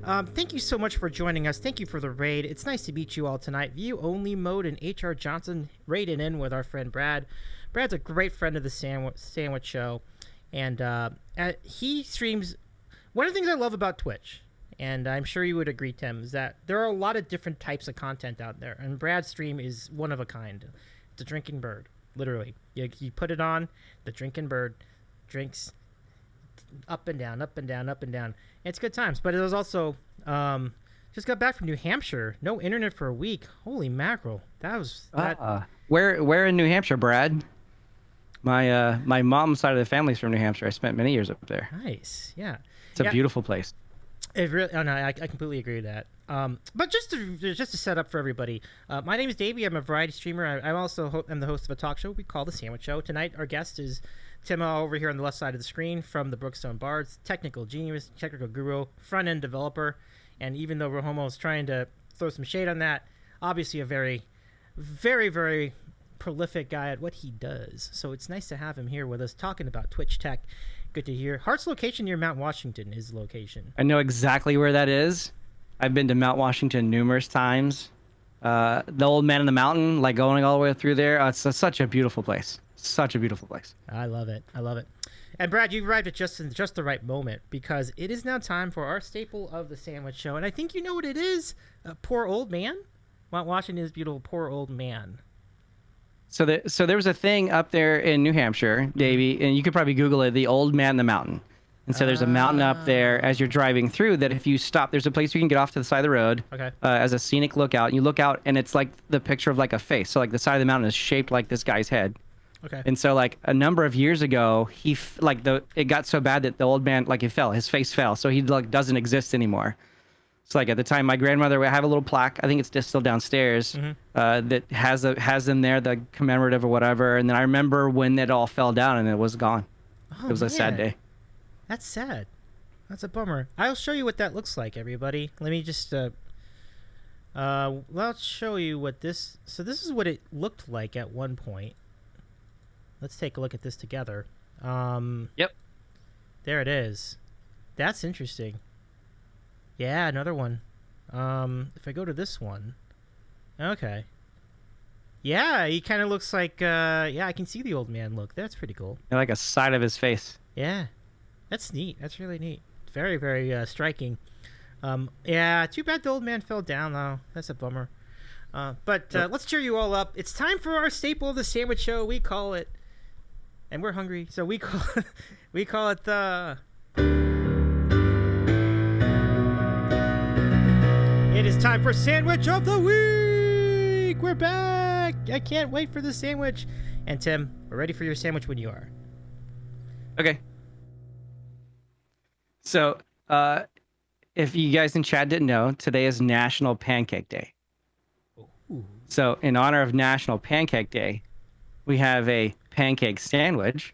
Thank you so much for joining us. Thank you for the raid. It's nice to meet you all tonight. View only mode and HR Johnson raiding in with our friend Brad. Brad's a great friend of the Sandwich Show, and he streams. One of the things I love about Twitch, and I'm sure you would agree, Tim, is that there are a lot of different types of content out there, and Brad's stream is one of a kind. It's a drinking bird, literally. You put it on, the drinking bird drinks up and down, up and down, up and down. It's good times, but it was also just got back from New Hampshire. No internet for a week. Holy mackerel! That was where in New Hampshire, Brad? My mom's side of the family's from New Hampshire. I spent many years up there. Nice, yeah. It's a beautiful place. It really. Oh no, I completely agree with that. But just to set up for everybody, my name is Davey. I'm a variety streamer. I'm also I'm the host of a talk show we call The Sandwich Show. Tonight, our guest is Tim over here on the left side of the screen from the Brookstone Bards, technical genius, technical guru, front end developer, and even though Rohomo is trying to throw some shade on that, obviously a very, very, very prolific guy at what he does. So it's nice to have him here with us talking about Twitch tech. Good to hear. Hart's location near Mount Washington is location. I know exactly where that is. I've been to Mount Washington numerous times. The Old Man in the Mountain, like going all the way through there. It's such a beautiful place. Such a beautiful place. I love it. I love it. And Brad, you arrived at just the right moment because it is now time for our staple of the Sandwich Show. And I think you know what it is. Poor old man. Mount Washington is beautiful. Poor old man. So there was a thing up there in New Hampshire, Davey, and you could probably Google it, the Old Man in the Mountain. And so there's a mountain up there as you're driving through that if you stop, there's a place you can get off to the side of the road as a scenic lookout. And you look out and it's like the picture of like a face. So like the side of the mountain is shaped like this guy's head. Okay. And so like a number of years ago, it got so bad that the old man, like his face fell. So he like doesn't exist anymore. So like at the time, my grandmother would have a little plaque. I think it's just still downstairs that has them there, the commemorative or whatever. And then I remember when it all fell down and it was gone. It was a sad day. That's sad. That's a bummer. I'll show you what that looks like, everybody. Let me just I'll show you what this. So this is what it looked like at one point. Let's take a look at this together. Yep. There it is. That's interesting. Yeah, another one. If I go to this one. Okay. Yeah, he kind of looks like, I can see the old man look. That's pretty cool. Like a side of his face. Yeah. That's neat. That's really neat. Very, very striking. Yeah, too bad the old man fell down, though. That's a bummer. But let's cheer you all up. It's time for our staple of the Sandwich Show. We call it, and we're hungry, so we call it the... It is time for Sandwich of the Week! We're back! I can't wait for the sandwich. And Tim, we're ready for your sandwich when you are. Okay. So, if you guys in chat didn't know, today is National Pancake Day. Ooh. So, in honor of National Pancake Day, we have a pancake sandwich.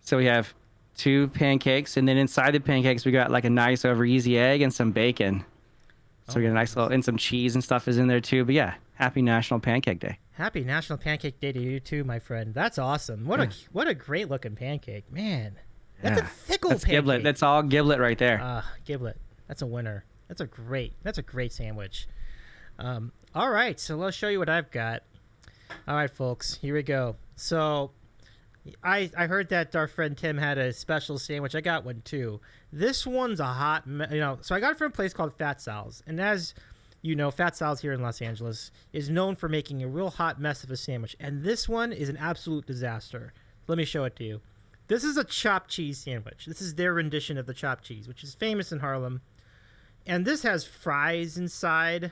So, we have 2 pancakes, and then inside the pancakes, we got like a nice over easy egg and some bacon. So we get a nice little, and some cheese and stuff is in there too. But yeah, happy National Pancake Day. Happy National Pancake Day to you too, my friend. That's awesome. What a great looking pancake, man. That's a thick old pancake. Giblet. That's all giblet right there. Giblet. That's a winner. That's a great sandwich. All right, so let's show you what I've got. All right, folks, here we go. So I heard that our friend Tim had a special sandwich. I got one too. This one's a hot, so I got it from a place called Fat Sal's. And as you know, Fat Sal's here in Los Angeles is known for making a real hot mess of a sandwich. And this one is an absolute disaster. Let me show it to you. This is a chopped cheese sandwich. This is their rendition of the chopped cheese, which is famous in Harlem. And this has fries inside.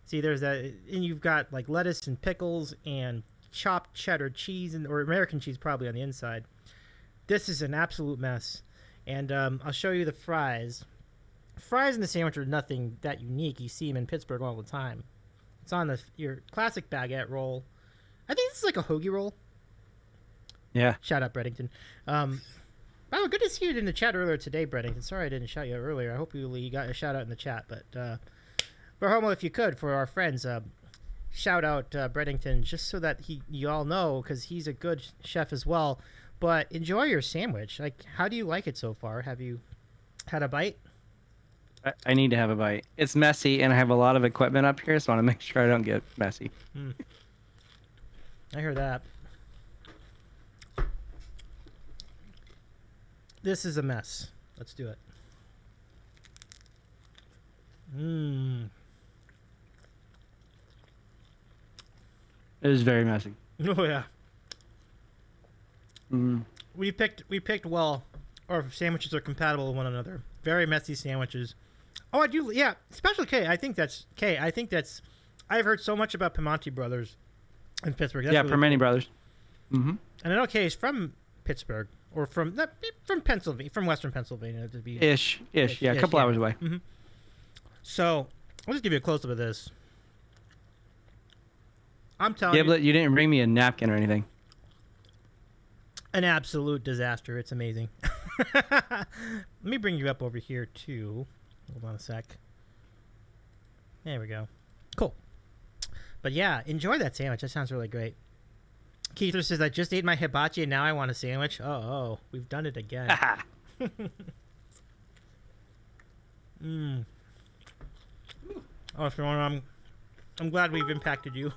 See, there's that, and you've got like lettuce and pickles and chopped cheddar cheese or American cheese probably on the inside. This is an absolute mess. And I'll show you the fries. Fries in the sandwich are nothing that unique. You see them in Pittsburgh all the time. It's on your classic baguette roll. I think this is like a hoagie roll. Yeah. Shout out, Breddington. Oh, good to see you in the chat earlier today, Breddington. Sorry I didn't shout you out earlier. I hope you got a shout out in the chat. But Homo, if you could, for our friends, shout out Breddington just so that you all know, because he's a good chef as well. But enjoy your sandwich. Like, how do you like it so far? Have you had a bite? I need to have a bite. It's messy, and I have a lot of equipment up here, so I want to make sure I don't get messy. I hear that. This is a mess. Let's do it. It is very messy. Oh yeah. We picked well. Our sandwiches are compatible with one another. Very messy sandwiches. Oh, I do. Yeah, Special K. I think that's. I've heard so much about Piemonte Brothers in Pittsburgh. That's really Piemonte cool. Brothers. And I know Kay is from Pittsburgh or from Pennsylvania, from Western Pennsylvania to be. Ish. Yeah, a couple hours away. So I'll just give you a close up of this. I'm telling you, Giblet, you didn't bring me a napkin or anything. An absolute disaster. It's amazing. Let me bring you up over here too. Hold on a sec. There we go. Cool. But yeah, enjoy that sandwich. That sounds really great. Keither says, I just ate my hibachi and now I want a sandwich. Oh, we've done it again. Oh, if you want, I'm glad we've impacted you.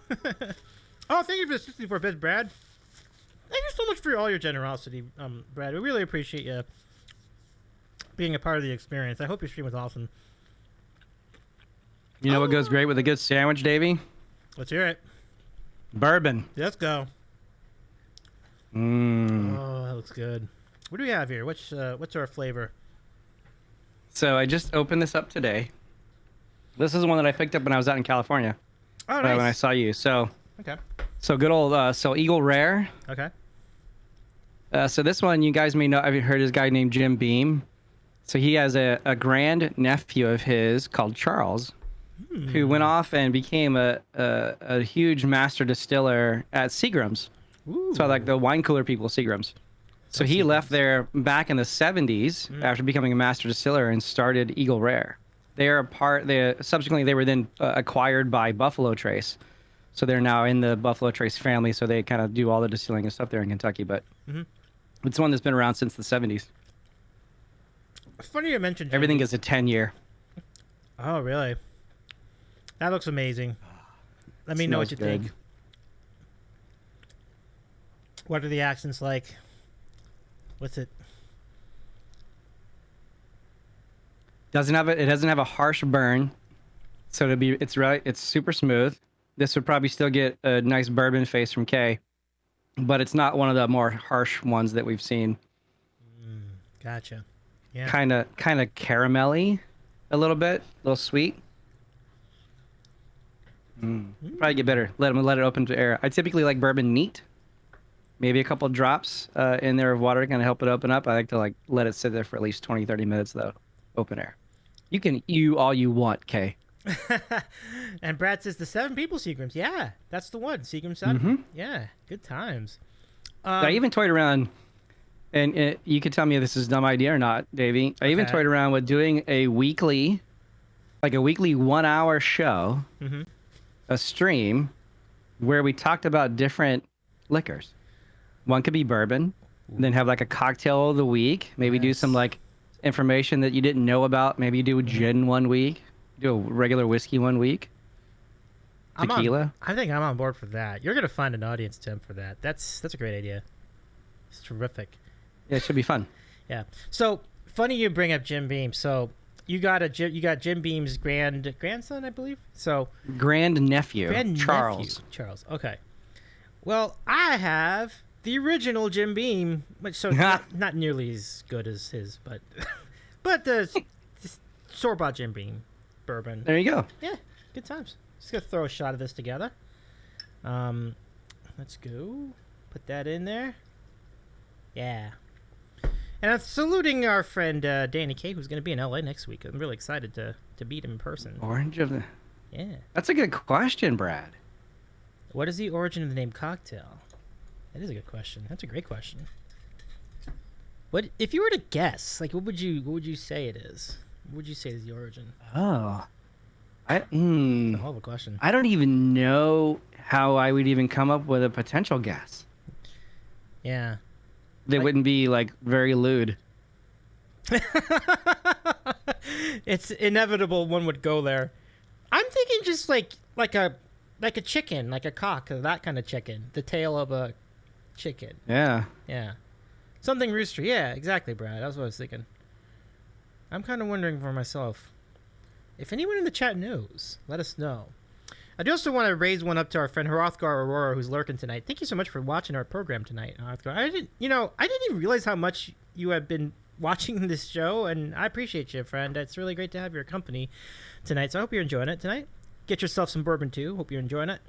Oh, thank you for the 64 bits, Brad. Thank you so much for all your generosity, Brad. We really appreciate you being a part of the experience. I hope your stream was awesome. You know what goes great with a good sandwich, Davey? Let's hear it. Bourbon. Let's go. Oh, that looks good. What do we have here? What's our flavor? So I just opened this up today. This is one that I picked up when I was out in California. Oh, nice. When I saw you. So okay. So good old Eagle Rare. Okay. So this one, you guys may know. I've heard this guy named Jim Beam. So he has a grand nephew of his called Charles, who went off and became a huge master distiller at Seagram's. Ooh. So like the wine cooler people, Seagram's. So he left there back in the 70s after becoming a master distiller and started Eagle Rare. Subsequently they were then acquired by Buffalo Trace. So they're now in the Buffalo Trace family. So they kind of do all the distilling and stuff there in Kentucky. But it's one that's been around since the 70s. It's funny you mentioned Jim. Everything is a 10-year. Oh, really? That looks amazing. Let me know what you think. What are the accents like? What's it? It doesn't have a harsh burn, so it's super smooth. This would probably still get a nice bourbon face from Kay, but it's not one of the more harsh ones that we've seen. Gotcha. Yeah. Kind of caramelly, a little bit, a little sweet. Probably get better. Let it open to air. I typically like bourbon neat. Maybe a couple drops in there of water to kind of help it open up. I like to let it sit there for at least 20, 30 minutes though. Open air. You can all you want, Kay. And Brad says the 7 people Seagrams. Yeah, that's the one. Seagram 7. Yeah, good times. I even toyed around, and you could tell me if this is a dumb idea or not, Davey. I even toyed around with doing a weekly like a weekly 1-hour show, a stream, where we talked about different liquors. One could be bourbon, and then have like a cocktail of the week. Maybe do some like information that you didn't know about. Maybe you do a gin one week, do a regular whiskey one week. Tequila. I think I'm on board for that. You're gonna find an audience, Tim, for that. That's a great idea. It's terrific. Yeah, it should be fun. Yeah. So funny you bring up Jim Beam. So you got Jim Beam's grandson, I believe. So grandnephew, Charles. Charles. Okay. Well, I have the original Jim Beam, which not nearly as good as his, but the store-bought Jim Beam bourbon. There you go. Yeah, good times. Just gonna throw a shot of this together. Let's go. Put that in there. Yeah. And I'm saluting our friend Danny K, who's gonna be in LA next week. I'm really excited to meet him in person. Orange of the. Yeah. That's a good question, Brad. What is the origin of the name cocktail? That is a good question. That's a great question. What if you were to guess? Like, what would you say it is? What would you say is the origin? Oh. That's a hell of a question. I don't even know how I would even come up with a potential guess. Yeah. They wouldn't be like very lewd. It's inevitable one would go there. I'm thinking just like a chicken, like a cock, that kind of chicken. The tail of a chicken. Yeah. Yeah. Something rooster. Yeah, exactly, Brad. That's what I was thinking. I'm kind of wondering for myself. If anyone in the chat knows, let us know. I do also want to raise one up to our friend Hrothgar Aurora, who's lurking tonight. Thank you so much for watching our program tonight, Hrothgar. I didn't even realize how much you have been watching this show, and I appreciate you, friend. It's really great to have your company tonight. So I hope you're enjoying it tonight. Get yourself some bourbon too. Hope you're enjoying it.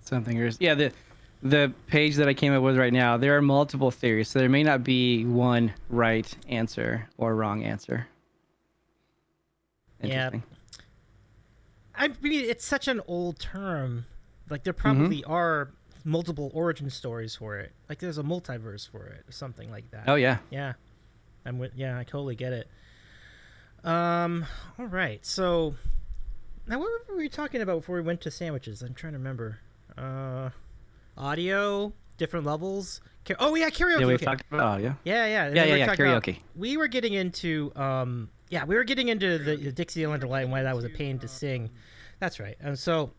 Something. Yeah, the page that I came up with right now, there are multiple theories, so there may not be one right answer or wrong answer. Interesting. Yeah. I mean, it's such an old term. Like, there probably are multiple origin stories for it. Like, there's a multiverse for it or something like that. Oh, yeah. Yeah. I totally get it. All right. So, now what were we talking about before we went to sandwiches? I'm trying to remember. Audio, different levels. Oh, yeah, karaoke. Yeah, we talked about, Yeah. Karaoke. We were getting into, the Dixieland Delight and why that was a pain to sing. That's right. And so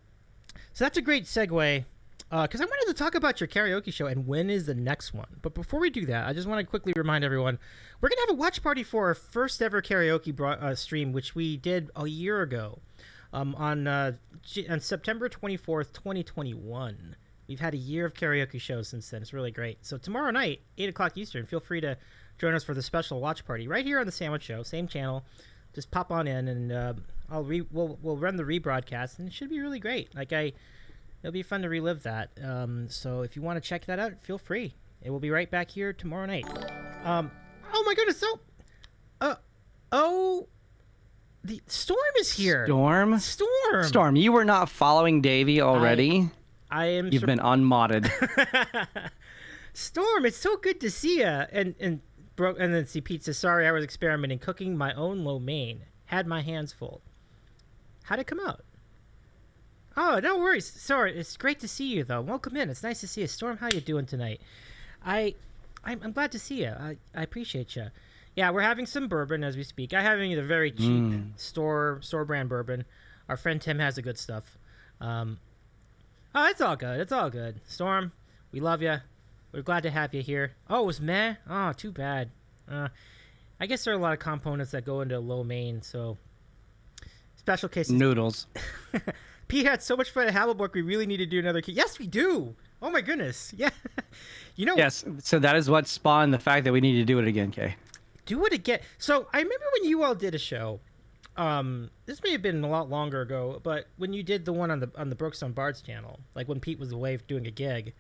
that's a great segue, because I wanted to talk about your karaoke show and when is the next one. But before we do that, I just want to quickly remind everyone, we're going to have a watch party for our first ever karaoke stream, which we did a year ago on September 24th, 2021. We've had a year of karaoke shows since then. It's really great. So tomorrow night, 8 o'clock Eastern, feel free to join us for the special watch party right here on the Sandwich Show, same channel. Just pop on in, and we'll run the rebroadcast, and it should be really great. It'll be fun to relive that. So if you want to check that out, feel free. It will be right back here tomorrow night. Oh my goodness! The storm is here. Storm. You were not following Davey already. I am. You've been unmodded. Storm, it's so good to see you. And then see Pete says, sorry, I was experimenting, cooking my own lo mein. Had my hands full. How'd it come out? Oh, no worries. Sorry, it's great to see you, though. Welcome in. It's nice to see you. Storm, how you doing tonight? I'm glad to see you. I appreciate you. Yeah, we're having some bourbon as we speak. I'm having the very cheap store brand bourbon. Our friend Tim has the good stuff. Oh, it's all good. It's all good. Storm, we love you. We're glad to have you here. Oh, it was meh? Oh, too bad. I guess there are a lot of components that go into lo mein, so special cases. Noodles. Pete had so much fun at Havelborg, we really need to do another key. Yes, we do. Oh my goodness. Yeah. Yes, so that is what spawned the fact that we need to do it again, Kay. Do it again. So I remember when you all did a show. This may have been a lot longer ago, but when you did the one on the Brookstone Bards channel, like when Pete was away doing a gig.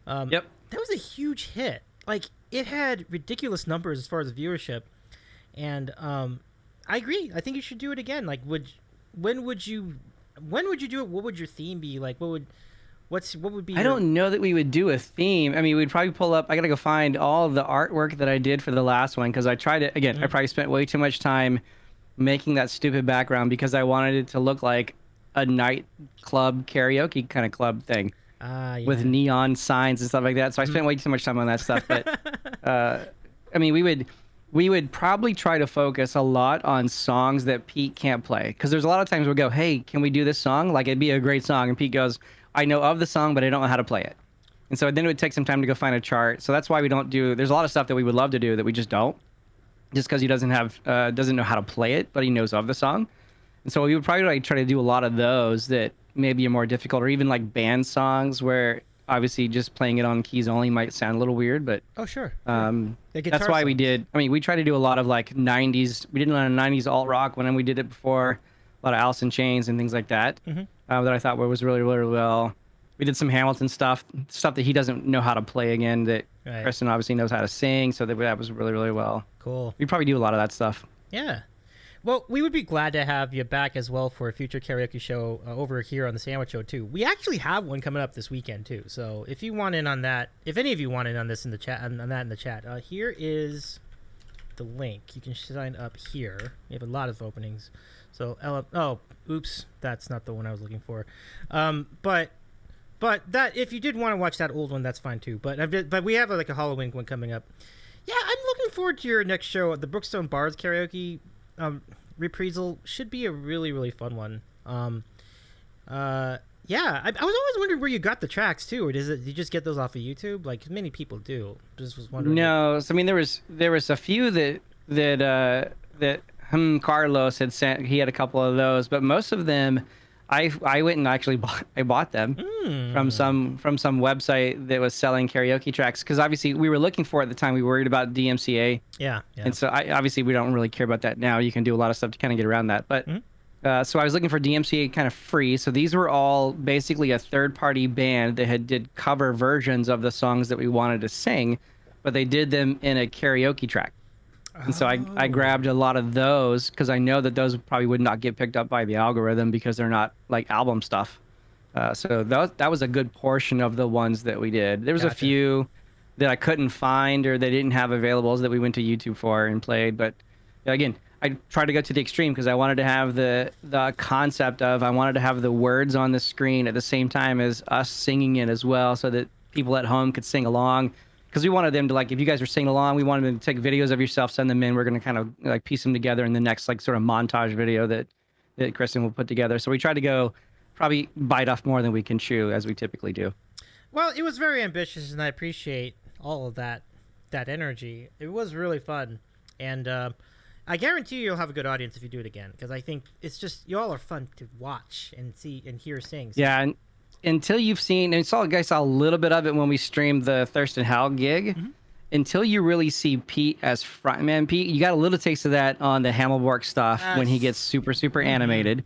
Yep. That was a huge hit. Like, it had ridiculous numbers as far as viewership, and I agree. I think you should do it again. Like, when would you do it? What would your theme be? Like, what would be? I don't know that we would do a theme. I mean, we'd probably pull up. I gotta go find all of the artwork that I did for the last one because I tried it again. I probably spent way too much time making that stupid background because I wanted it to look like a nightclub karaoke kind of club thing with neon signs and stuff like that. So I spent way too much time on that stuff. But I mean, we would probably try to focus a lot on songs that Pete can't play, because there's a lot of times we'll go, hey, can we do this song? Like, it'd be a great song, and Pete goes, I know of the song, but I don't know how to play it. And so then it would take some time to go find a chart. So that's why we don't do, there's a lot of stuff that we would love to do that we just don't, just because he doesn't know how to play it, but he knows of the song. And so we would probably like try to do a lot of those that maybe are more difficult, or even like band songs where obviously just playing it on keys only might sound a little weird, but oh sure. That's why we did. I mean, we try to do a lot of like 90s. We did a lot of 90s alt rock when we did it before, a lot of Alice in Chains and things like that. That I thought was really, really well. We did some Hamilton stuff that he doesn't know how to play again, that Kristen obviously knows how to sing, so that was really, really well. Cool. We probably do a lot of that stuff. Yeah. Well, we would be glad to have you back as well for a future karaoke show over here on the Sandwich Show too. We actually have one coming up this weekend too. So if you want in on that, if any of you want in on this in the chat, on that in the chat, here is the link. You can sign up here. We have a lot of openings. So oh, oops, that's not the one I was looking for. But that, if you did want to watch that old one, that's fine too. But we have like a Halloween one coming up. Yeah, I'm looking forward to your next show. The Brookstone Bards karaoke reprisal should be a really, really fun one. Yeah, I was always wondering where you got the tracks too, or did you just get those off of YouTube, like many people do? Just was wondering. No, so I mean there was a few that Carlos had sent. He had a couple of those, but most of them, I went and actually bought them from some website that was selling karaoke tracks, because obviously we were looking for at the time. We were worried about DMCA. Yeah. And so obviously we don't really care about that now. You can do a lot of stuff to kind of get around that. But so I was looking for DMCA kind of free. So these were all basically a third-party band that did cover versions of the songs that we wanted to sing, but they did them in a karaoke track. And so I grabbed a lot of those, because I know that those probably would not get picked up by the algorithm because they're not like album stuff. So that was a good portion of the ones that we did. There was a few that I couldn't find or they didn't have available that we went to YouTube for and played. But again, I tried to go to the extreme because I wanted to have the concept of, I wanted to have the words on the screen at the same time as us singing it as well, so that people at home could sing along. Because we wanted them to, like, if you guys are singing along, we wanted them to take videos of yourself, send them in. We're going to kind of like piece them together in the next like sort of montage video that Kristen will put together. So we tried to go probably bite off more than we can chew, as we typically do. Well, it was very ambitious, and I appreciate all of that energy. It was really fun, and I guarantee you'll have a good audience if you do it again, because I think it's just, you all are fun to watch and see and hear sing. So. Yeah. Until you've seen, and you guys saw a little bit of it when we streamed the Thirst and Hell gig, until you really see Pete as frontman Pete, you got a little taste of that on the Hammelborg stuff when he gets super, super animated.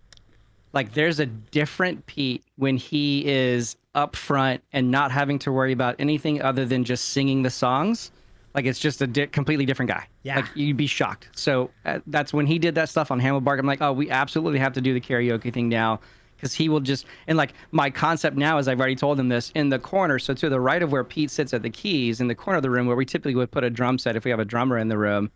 Like, there's a different Pete when he is up front and not having to worry about anything other than just singing the songs. Like, it's just a completely different guy. Yeah. Like, you'd be shocked. So that's when he did that stuff on Hammelborg. I'm like, oh, we absolutely have to do the karaoke thing now. Because he will just, and like my concept now is, I've already told him this, in the corner, so to the right of where Pete sits at the keys, in the corner of the room where we typically would put a drum set if we have a drummer in the room,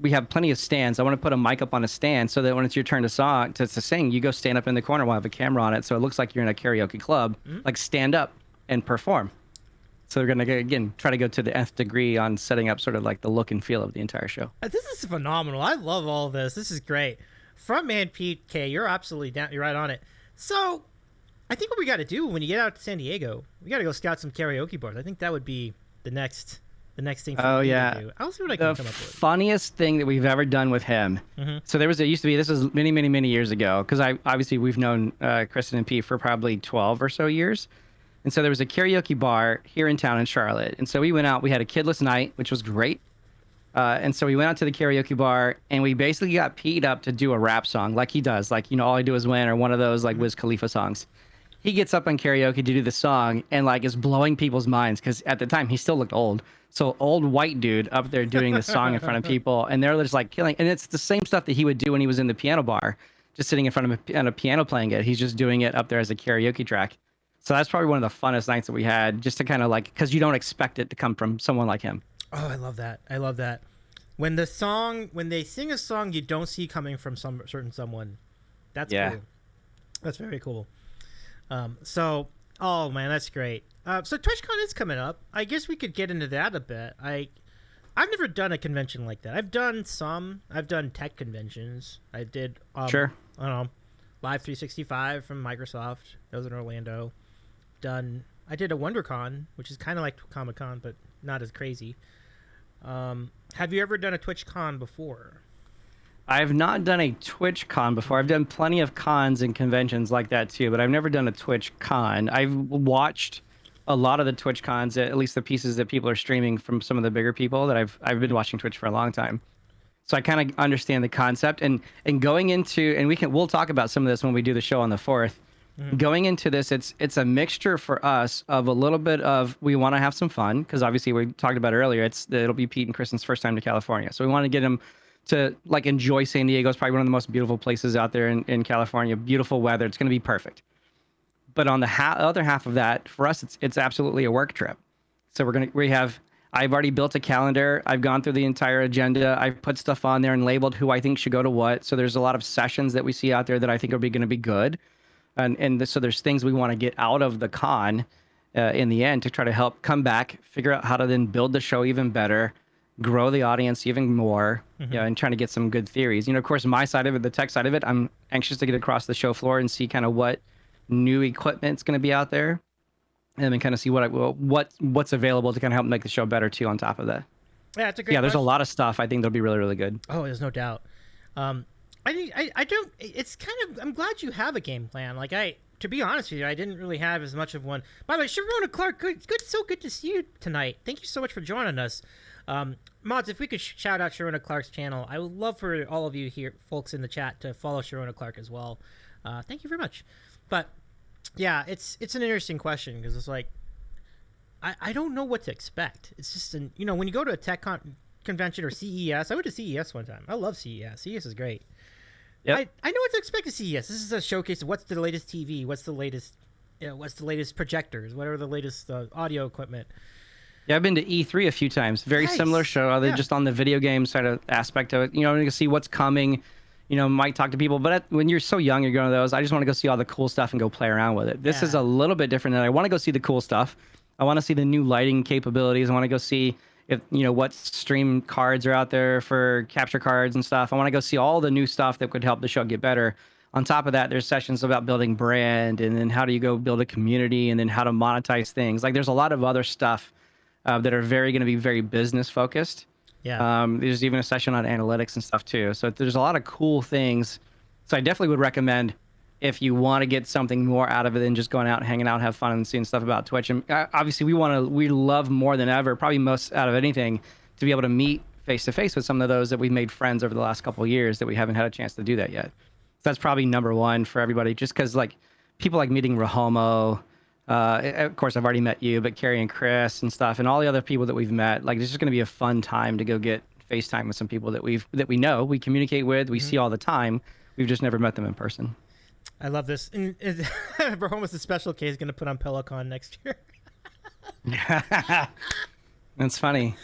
we have plenty of stands. I want to put a mic up on a stand so that when it's your turn to sing, you go stand up in the corner, we'll have a camera on it, so it looks like you're in a karaoke club, like stand up and perform. So we're going to, again, try to go to the nth degree on setting up sort of like the look and feel of the entire show. This is phenomenal. I love all this. This is great. Frontman Pete K, you're absolutely down. You're right on it. So, I think what we got to do when you get out to San Diego, we got to go scout some karaoke bars. I think that would be the next thing. For me to do. I'll see what I can come up with. The funniest thing that we've ever done with him. So this was many, many, many years ago, because obviously we've known Kristen and Pete for probably 12 or so years, and so there was a karaoke bar here in town in Charlotte, and so we went out. We had a kidless night, which was great. And so we went out to the karaoke bar, and we basically got Pete up to do a rap song like he does. Like, All I Do Is Win, or one of those like Wiz Khalifa songs. He gets up on karaoke to do the song and like is blowing people's minds, because at the time he still looked old. So old white dude up there doing the song in front of people, and they're just like killing. And it's the same stuff that he would do when he was in the piano bar, just sitting in front of a piano playing it. He's just doing it up there as a karaoke track. So that's probably one of the funnest nights that we had, just to kind of like, because you don't expect it to come from someone like him. Oh, I love that. when they sing a song you don't see coming from some certain someone. That's cool. That's very cool. Oh man, that's great. So TwitchCon is coming up. I guess we could get into that a bit. I've never done a convention like that. I've done tech conventions. I did sure. I don't know, Live 365 from Microsoft. That was in Orlando. I did a WonderCon, which is kind of like Comic-Con, but not as crazy. Have you ever done a TwitchCon before? I've not done a TwitchCon before. I've done plenty of cons and conventions like that too, but I've never done a TwitchCon. I've watched a lot of the TwitchCons, at least the pieces that people are streaming from some of the bigger people that I've been watching Twitch for a long time. So I kind of understand the concept and going into, and we'll talk about some of this when we do the show on the 4th. Mm-hmm. Going into this, it's a mixture for us of a little bit of, we want to have some fun because obviously we talked about earlier, it'll be Pete and Kristen's first time to California. So we want to get them to like enjoy San Diego. It's probably one of the most beautiful places out there in California. Beautiful weather. It's going to be perfect. But on the other half of that, for us, it's absolutely a work trip. So I've already built a calendar. I've gone through the entire agenda. I've put stuff on there and labeled who I think should go to what. So there's a lot of sessions that we see out there that I think are going to be good. So there's things we want to get out of the con in the end to try to help come back, figure out how to then build the show even better, grow the audience even more, and trying to get some good theories. Of course, my side of it, the tech side of it, I'm anxious to get across the show floor and see kind of what new equipment's going to be out there, and then kind of see what's available to kind of help make the show better too. On top of that, it's a great. There's a lot of stuff I think that'll be really, really good. Oh, there's no doubt. I don't. It's kind of. I'm glad you have a game plan. To be honest with you, I didn't really have as much of one. By the way, Sharona Clark, so good to see you tonight. Thank you so much for joining us. Mods, if we could shout out Sharona Clark's channel, I would love for all of you here, folks in the chat, to follow Sharona Clark as well. Thank you very much. But yeah, it's an interesting question because it's like I don't know what to expect. It's just when you go to a tech convention or CES. I went to CES one time. I love CES. CES is great. Yep. I know what to expect at CES. This is a showcase of what's the latest TV, what's the latest projectors, what are the latest audio equipment. Yeah, I've been to E3 a few times. Very similar show, other just on the video game side of aspect of it. You can see what's coming. Might talk to people, but when you're so young, you're going to those. I just want to go see all the cool stuff and go play around with it. This is a little bit different. I want to go see the cool stuff. I want to see the new lighting capabilities. I want to go see if what stream cards are out there for capture cards and stuff. I want to go see all the new stuff that could help the show get better. On top of that, there's sessions about building brand, and then how do you go build a community, and then how to monetize things. There's a lot of other stuff that are going to be very business focused. Yeah. There's even a session on analytics and stuff too. So there's a lot of cool things. So I definitely would recommend, if you want to get something more out of it than just going out and hanging out, have fun and seeing stuff about Twitch. And obviously we love more than ever, probably most out of anything, to be able to meet face to face with some of those that we've made friends over the last couple of years that we haven't had a chance to do that yet. So that's probably number one for everybody, just because people like meeting Rahomo. Of course, I've already met you, but Carrie and Chris and stuff, and all the other people that we've met. This is going to be a fun time to go get FaceTime with some people that we know, we communicate with, we see all the time. We've just never met them in person. I love this. And Rahoma's a special case going to put on Pelicon next year. That's funny.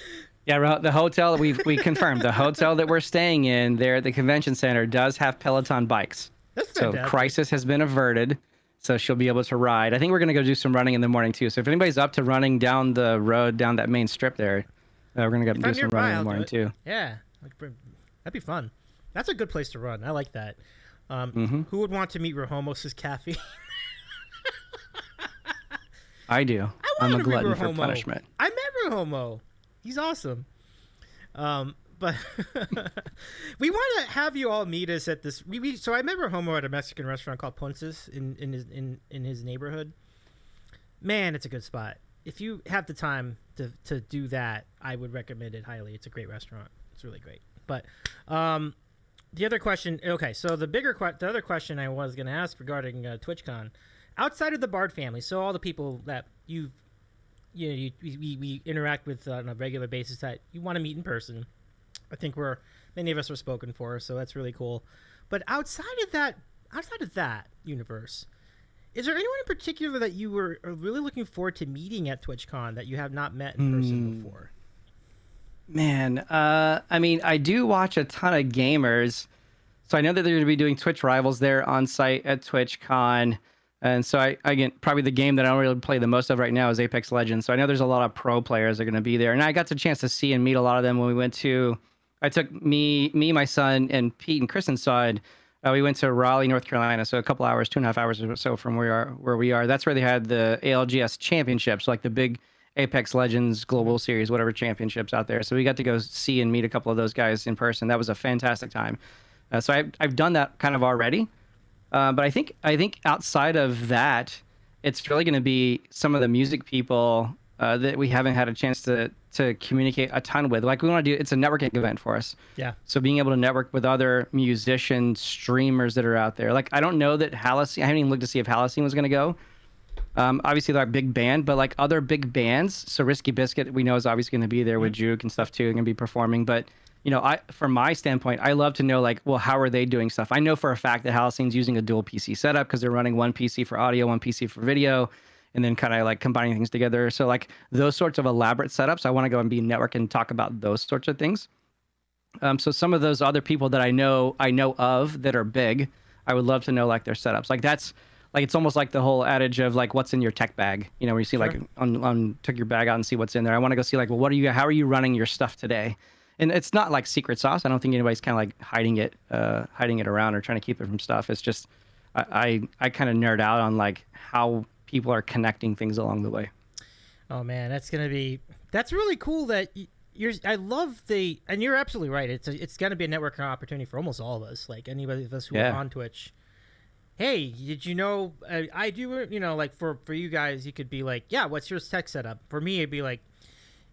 Yeah, the hotel we confirmed, the hotel that we're staying in there at the convention center does have Peloton bikes. That's fantastic. So crisis has been averted. So she'll be able to ride. I think we're going to go do some running in the morning too. So if anybody's up to running down the road, down that main strip there, we're going to go do some running in the morning too. Yeah, that'd be fun. That's a good place to run. I like that. Who would want to meet Rahomos' cafe? I do. I'm a glutton for punishment. I met Rahomo. He's awesome. But we want to have you all meet us at this. So I met Rahomo at a Mexican restaurant called Ponce's in his neighborhood. Man, it's a good spot. If you have the time to do that, I would recommend it highly. It's a great restaurant. It's really great. But the other question. Okay, so the other question I was going to ask regarding TwitchCon, outside of the Bard family, so all the people that we interact with on a regular basis that you want to meet in person. I think many of us are spoken for, so that's really cool. But outside of that universe, is there anyone in particular that you are really looking forward to meeting at TwitchCon that you have not met in person before? Man, I mean, I do watch a ton of gamers, so I know that they're going to be doing Twitch rivals there on site at TwitchCon. And so again, probably the game that I don't really play the most of right now is Apex Legends. So I know there's a lot of pro players that are going to be there, and I got the chance to see and meet a lot of them when we went to. I took me, my son, and Pete and Kristen side. We went to Raleigh, North Carolina, so a couple hours, 2.5 hours or so from where we are. That's where they had the ALGS championships, like the big Apex Legends Global Series, whatever championships out there. So we got to go see and meet a couple of those guys in person. That was a fantastic time. So I've done that kind of already. But I think outside of that, it's really going to be some of the music people that we haven't had a chance to communicate a ton with. Like we want to do, it's a networking event for us. Yeah. So being able to network with other musicians, streamers that are out there. Like I don't know that Halocene, I haven't even looked to see if Halocene was going to go. Obviously they're a big band, but like other big bands. So Risky Biscuit, we know is obviously going to be there with Juke and stuff too. They're going to be performing, but you know, from my standpoint, I love to know like, well, how are they doing stuff? I know for a fact that Halocene's using a dual PC setup because they're running one PC for audio, one PC for video, and then kind of like combining things together. So like those sorts of elaborate setups, I want to go and be network and talk about those sorts of things. So some of those other people that I know of that are big, I would love to know like their setups. Like that's like it's almost like the whole adage of like what's in your tech bag. You know, where you see like on took your bag out and see what's in there. I want to go see like, well, how are you running your stuff today? And it's not like secret sauce. I don't think anybody's kind of like hiding it around or trying to keep it from stuff. It's just I kind of nerd out on like how people are connecting things along the way. Oh man, that's really cool that I love and you're absolutely right. It's going to be a networking opportunity for almost all of us. Like anybody of us who are on Twitch. Hey, did you know I do? You know, like for you guys, you could be like, yeah, what's your tech setup? For me, it'd be like,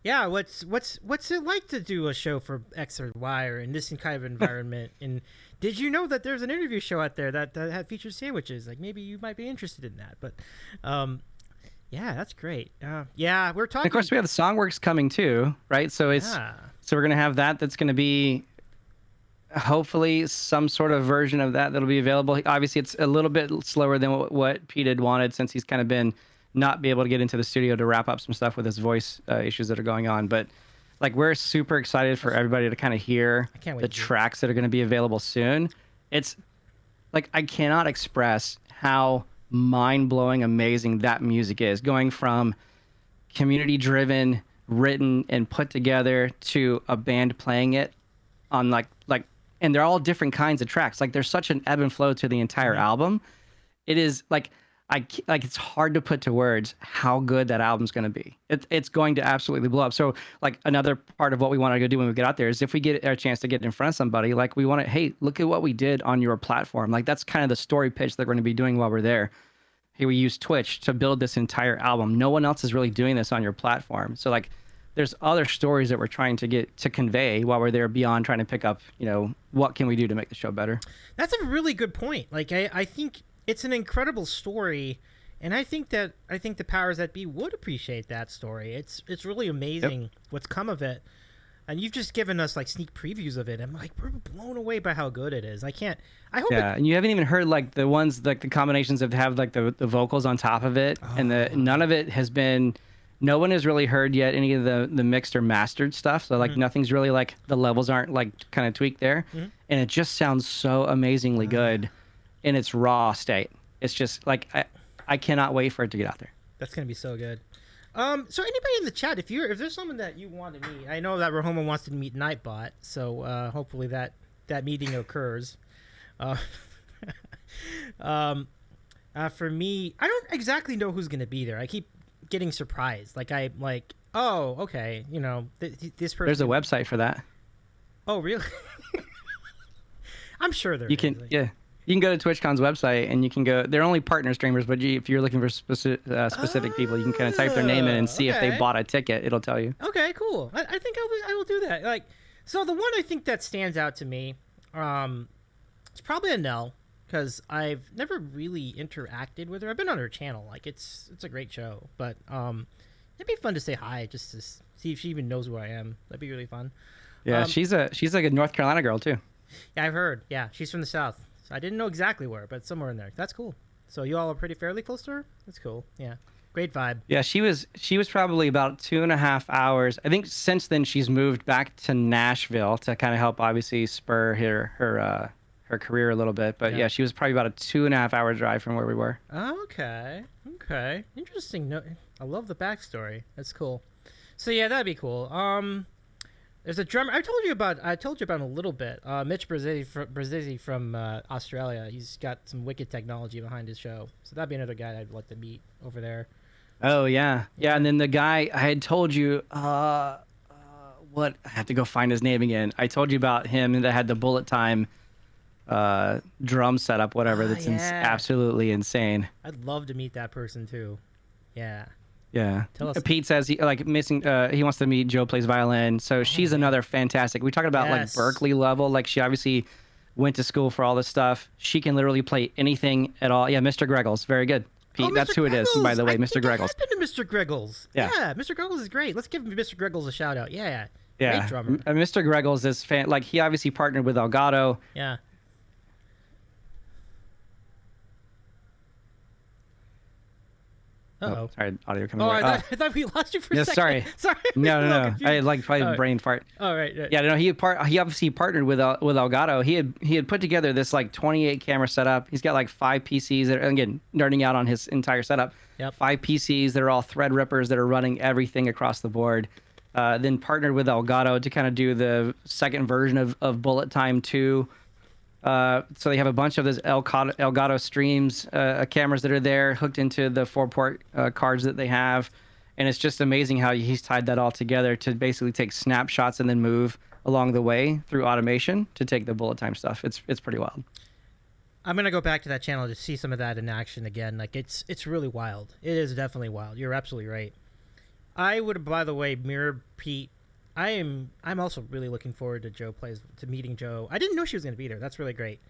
yeah, what's it like to do a show for X or Y or in this kind of environment? And did you know that there's an interview show out there that features sandwiches? Like maybe you might be interested in that. But yeah, that's great. Yeah, we're talking. And of course, we have the Songworks coming too, right? So so we're gonna have that. That's gonna be hopefully some sort of version of that'll be available. Obviously, it's a little bit slower than what Pete had wanted since he's kind of been not be able to get into the studio to wrap up some stuff with his voice issues that are going on. But like we're super excited for everybody to kind of hear the tracks that are going to be available soon. It's like I cannot express how mind-blowing amazing that music is, going from community driven, written and put together to a band playing it on like and they're all different kinds of tracks. Like there's such an ebb and flow to the entire album. It is like it's hard to put to words how good that album's going to be. It's going to absolutely blow up. So like another part of what we want to go do when we get out there is if we get our chance to get in front of somebody, like we want to, hey, look at what we did on your platform. Like that's kind of the story pitch that we're going to be doing while we're there. Hey, we used Twitch to build this entire album. No one else is really doing this on your platform. So like there's other stories that we're trying to get to convey while we're there beyond trying to pick up, you know, what can we do to make the show better? That's a really good point. Like I think it's an incredible story, and I think the powers that be would appreciate that story. It's really amazing what's come of it, and you've just given us like sneak previews of it. I'm like, we're blown away by how good it is. I hope. Yeah, and you haven't even heard like the ones like the combinations that have like the vocals on top of it, and none of it has been. No one has really heard yet any of the mixed or mastered stuff. So like nothing's really like the levels aren't like kind of tweaked there, and it just sounds so amazingly good. In its raw state. It's just like I cannot wait for it to get out there. That's gonna be so good. So anybody in the chat, if there's someone that you want to meet, I know that Rahoma wants to meet Nightbot, so hopefully that meeting occurs. For me, I don't exactly know who's gonna be there. I keep getting surprised. Like I'm like, oh, okay, you know, this person. There's a website for that. Oh, really? I'm sure there. You can, yeah. You can go to TwitchCon's website and you can go. They're only partner streamers, but if you're looking for specific people, you can kind of type their name in and see if they bought a ticket. It'll tell you. Okay, cool. I think I will do that. Like, so the one I think that stands out to me, it's probably Anel, because I've never really interacted with her. I've been on her channel. Like, it's a great show, but it'd be fun to say hi, just to see if she even knows who I am. That'd be really fun. Yeah, she's like a North Carolina girl too. Yeah, I've heard. Yeah, she's from the South. I didn't know exactly where, but somewhere in there. That's cool. So you all are pretty fairly close to her? That's cool. Yeah. Great vibe. Yeah, she was probably about 2.5 hours. I think since then she's moved back to Nashville to kind of help obviously spur her career a little bit. But yeah, she was probably about a 2.5 hour drive from where we were. Okay. Interesting. No, I love the backstory. That's cool. So yeah, that'd be cool. There's a drummer. I told you about him a little bit. Mitch Brzezzi from Australia. He's got some wicked technology behind his show. So that'd be another guy I'd like to meet over there. Oh yeah. And then the guy I had told you, what I have to go find his name again. I told you about him that had the bullet time drum setup, whatever. That's absolutely insane. I'd love to meet that person too. Yeah. Yeah. Pete says he wants to meet Joe Plays Violin. So she's another fantastic. We talking about like Berkeley level. Like she obviously went to school for all this stuff. She can literally play anything at all. Yeah, Mr. Greggles. Very good. Pete, that's who it is, by the way, Mr. Greggles. I've been to Mr. Greggles. Yeah, Mr. Greggles is great. Let's give Mr. Greggles a shout out. Yeah. Great drummer. Mr. Greggles is like he obviously partnered with Elgato. Yeah. Uh-oh. Sorry, audio coming back. I thought we lost you for a second. Sorry. No. I had like a brain fart. All right. Yeah, no, he obviously partnered with Elgato. He had put together this like 28 camera setup. He's got like 5 PCs that are, again, nerding out on his entire setup. Yep. 5 PCs that are all Threadrippers that are running everything across the board. Then partnered with Elgato to kind of do the second version of Bullet Time 2. So they have a bunch of those Elgato streams cameras that are there hooked into the 4-port cards that they have, and it's just amazing how he's tied that all together to basically take snapshots and then move along the way through automation to take the bullet time stuff. It's pretty wild. I'm gonna go back to that channel to see some of that in action again. Like it's really wild. It is definitely wild. You're absolutely right. I would, by the way, mirror Pete. I'm also really looking forward to meeting Joe. I didn't know she was going to be there. That's really great.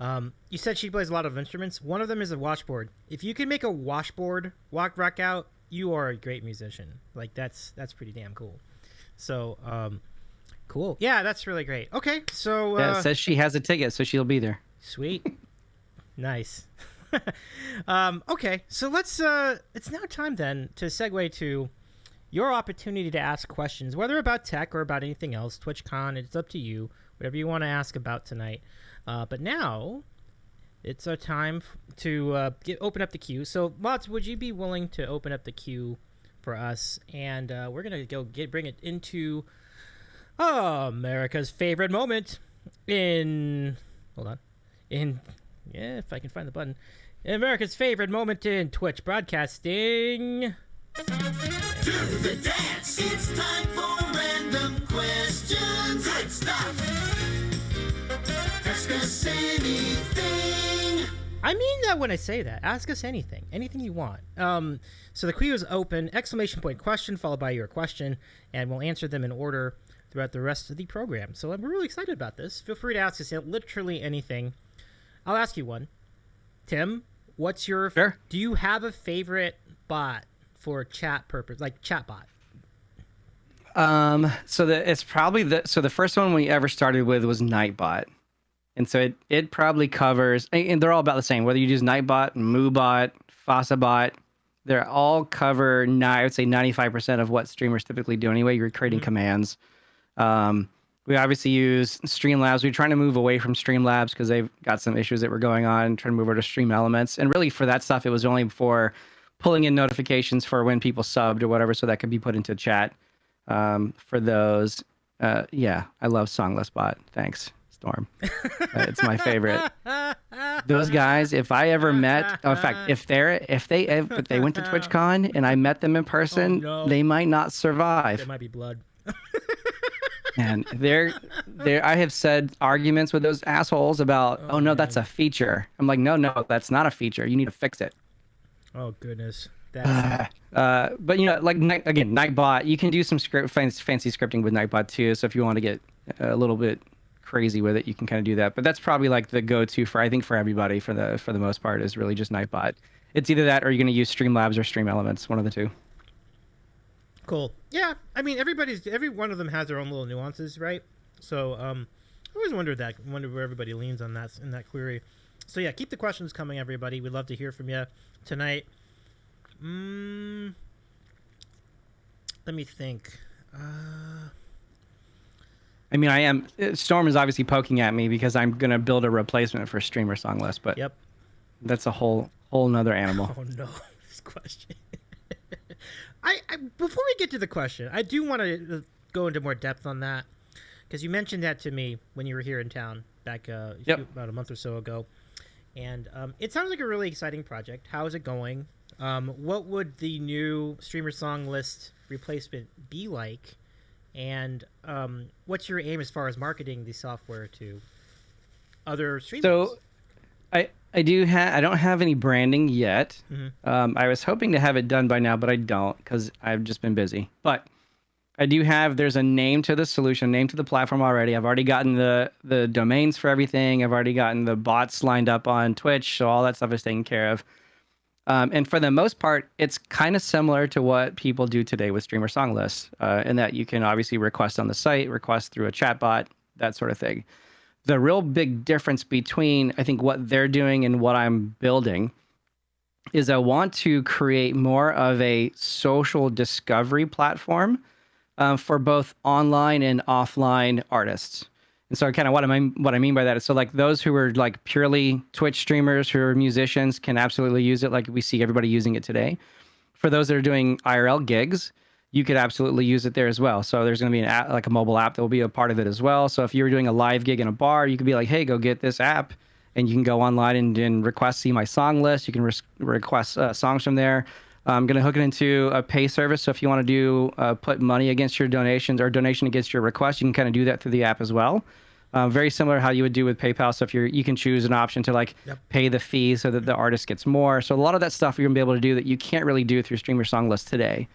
You said she plays a lot of instruments. One of them is a washboard. If you can make a washboard rock out, you are a great musician. Like that's pretty damn cool. So cool. Yeah, that's really great. Okay, so it says she has a ticket, so she'll be there. Sweet. Nice. Okay, so let's it's now time then to segue to your opportunity to ask questions, whether about tech or about anything else. TwitchCon, it's up to you. Whatever you want to ask about tonight. But now, it's our time to open up the queue. So, Mods, would you be willing to open up the queue for us? And we're going to bring it into America's favorite moment Hold on. If I can find the button. America's favorite moment in Twitch broadcasting. Do the dance. It's time for random questions. Good stuff. Ask us anything. I mean that when I say that. Ask us anything. Anything you want. So the queue is open. ! Question followed by your question, and we'll answer them in order throughout the rest of the program. So we're really excited about this. Feel free to ask us literally anything. I'll ask you one. Tim, what's your... Sure. Do you have a favorite bot for chat purpose, like chatbot? It's probably the first one we ever started with was Nightbot, and so it probably covers, and they're all about the same. Whether you use Nightbot, MooBot, FossaBot, they all cover. I would say 95% of what streamers typically do anyway. You're creating commands. We obviously use Streamlabs. We're trying to move away from Streamlabs because they've got some issues that were going on. Trying to move over to Stream Elements, and really for that stuff, it was only for pulling in notifications for when people subbed or whatever, so that could be put into chat. For those, I love Songlist Bot. Thanks, Storm. It's my favorite. Those guys, if I ever met, in fact, if they went to TwitchCon and I met them in person, they might not survive. There might be blood. And I have said arguments with those assholes about, that's a feature. I'm like, no, that's not a feature. You need to fix it. Oh goodness. But like Nightbot, you can do some fancy scripting with Nightbot too. So if you want to get a little bit crazy with it, you can kind of do that. But that's probably like the go-to for everybody for the most part is really just Nightbot. It's either that or you're going to use Streamlabs or Stream Elements, one of the two. Cool. Yeah, I mean every one of them has their own little nuances, right? So I always wonder where everybody leans on that in that query. So yeah, keep the questions coming, everybody. We'd love to hear from you tonight. Let me think. I mean, I am. Storm is obviously poking at me because I'm gonna build a replacement for Streamer Song List, but Yep. that's a whole nother animal. Oh no, this question. I before we get to the question, I do want to go into more depth on that because you mentioned that to me when you were here in town back about a month or so ago, and it sounds like a really exciting project. How is it going? What would the new Streamer Song List replacement be like? And what's your aim as far as marketing the software to other streamers? So, I don't have any branding yet. I was hoping to have it done by now, but I don't because I've just been busy. But I do have. There's a name to the solution, name to the platform already. I've already gotten the domains for everything. I've already gotten the bots lined up on Twitch, so all that stuff is taken care of. And for the most part, it's kind of similar to what people do today with Streamer Song Lists, in that you can obviously request on the site, request through a chatbot, that sort of thing. The real big difference between, I think, what they're doing and what I'm building is I want to create more of a social discovery platform for both online and offline artists. And so kind of what I mean by that is, so like those who are like purely Twitch streamers who are musicians can absolutely use it, like we see everybody using it today. For those that are doing IRL gigs, you could absolutely use it there as well. So there's going to be an app, like a mobile app that will be a part of it as well. So if you're doing a live gig in a bar, you could be like, hey, go get this app, and you can go online and request see my song list. You can request songs from there. I'm going to hook it into a pay service. So if you want to do put money against your donations or donation against your request, you can kind of do that through the app as well. Very similar to how you would do with PayPal. So if you can choose an option to pay the fee so that the artist gets more. So a lot of that stuff you're going to be able to do that you can't really do through Streamer Song List today.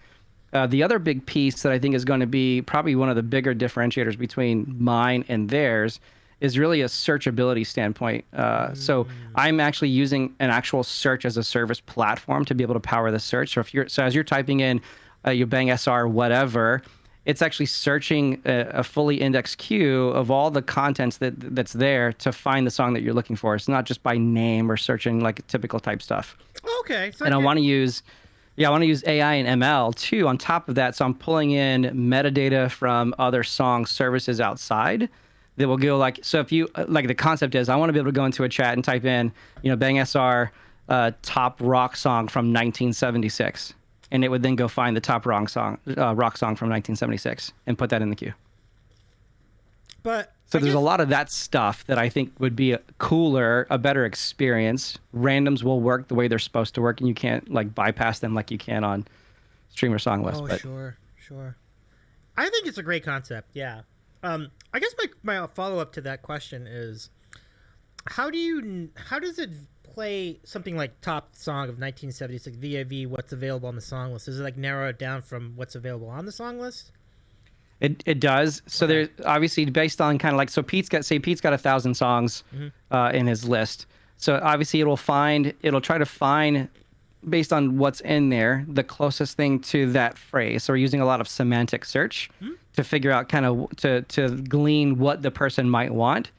The other big piece that I think is going to be probably one of the bigger differentiators between mine and theirs is really a searchability standpoint. So I'm actually using an actual search as a service platform to be able to power the search. So as you're typing in your Bang SR whatever, it's actually searching a fully indexed queue of all the contents that's there to find the song that you're looking for. It's not just by name or searching like typical type stuff. Okay. So and I want to use AI and ML too on top of that. So I'm pulling in metadata from other song services outside that will go so if you, like the concept is I want to be able to go into a chat and type in, Bang SR top rock song from 1976. And it would then go find the top rock song from 1976 and put that in the queue. But so there's a lot of that stuff that I think would be a better experience. Randoms will work the way they're supposed to work, and you can't bypass them like you can on Streamer Song List. Oh, sure. I think it's a great concept. Yeah. I guess my follow up to that question is, how does it play something like top song of 1976 vis-a-vis what's available on the song list? Does it narrow it down from what's available on the song list? It does. So there's obviously based on kind of so Pete's got 1,000 songs in his list. So obviously it'll try to find based on what's in there the closest thing to that phrase. So we're using a lot of semantic search to figure out kind of to glean what the person might want,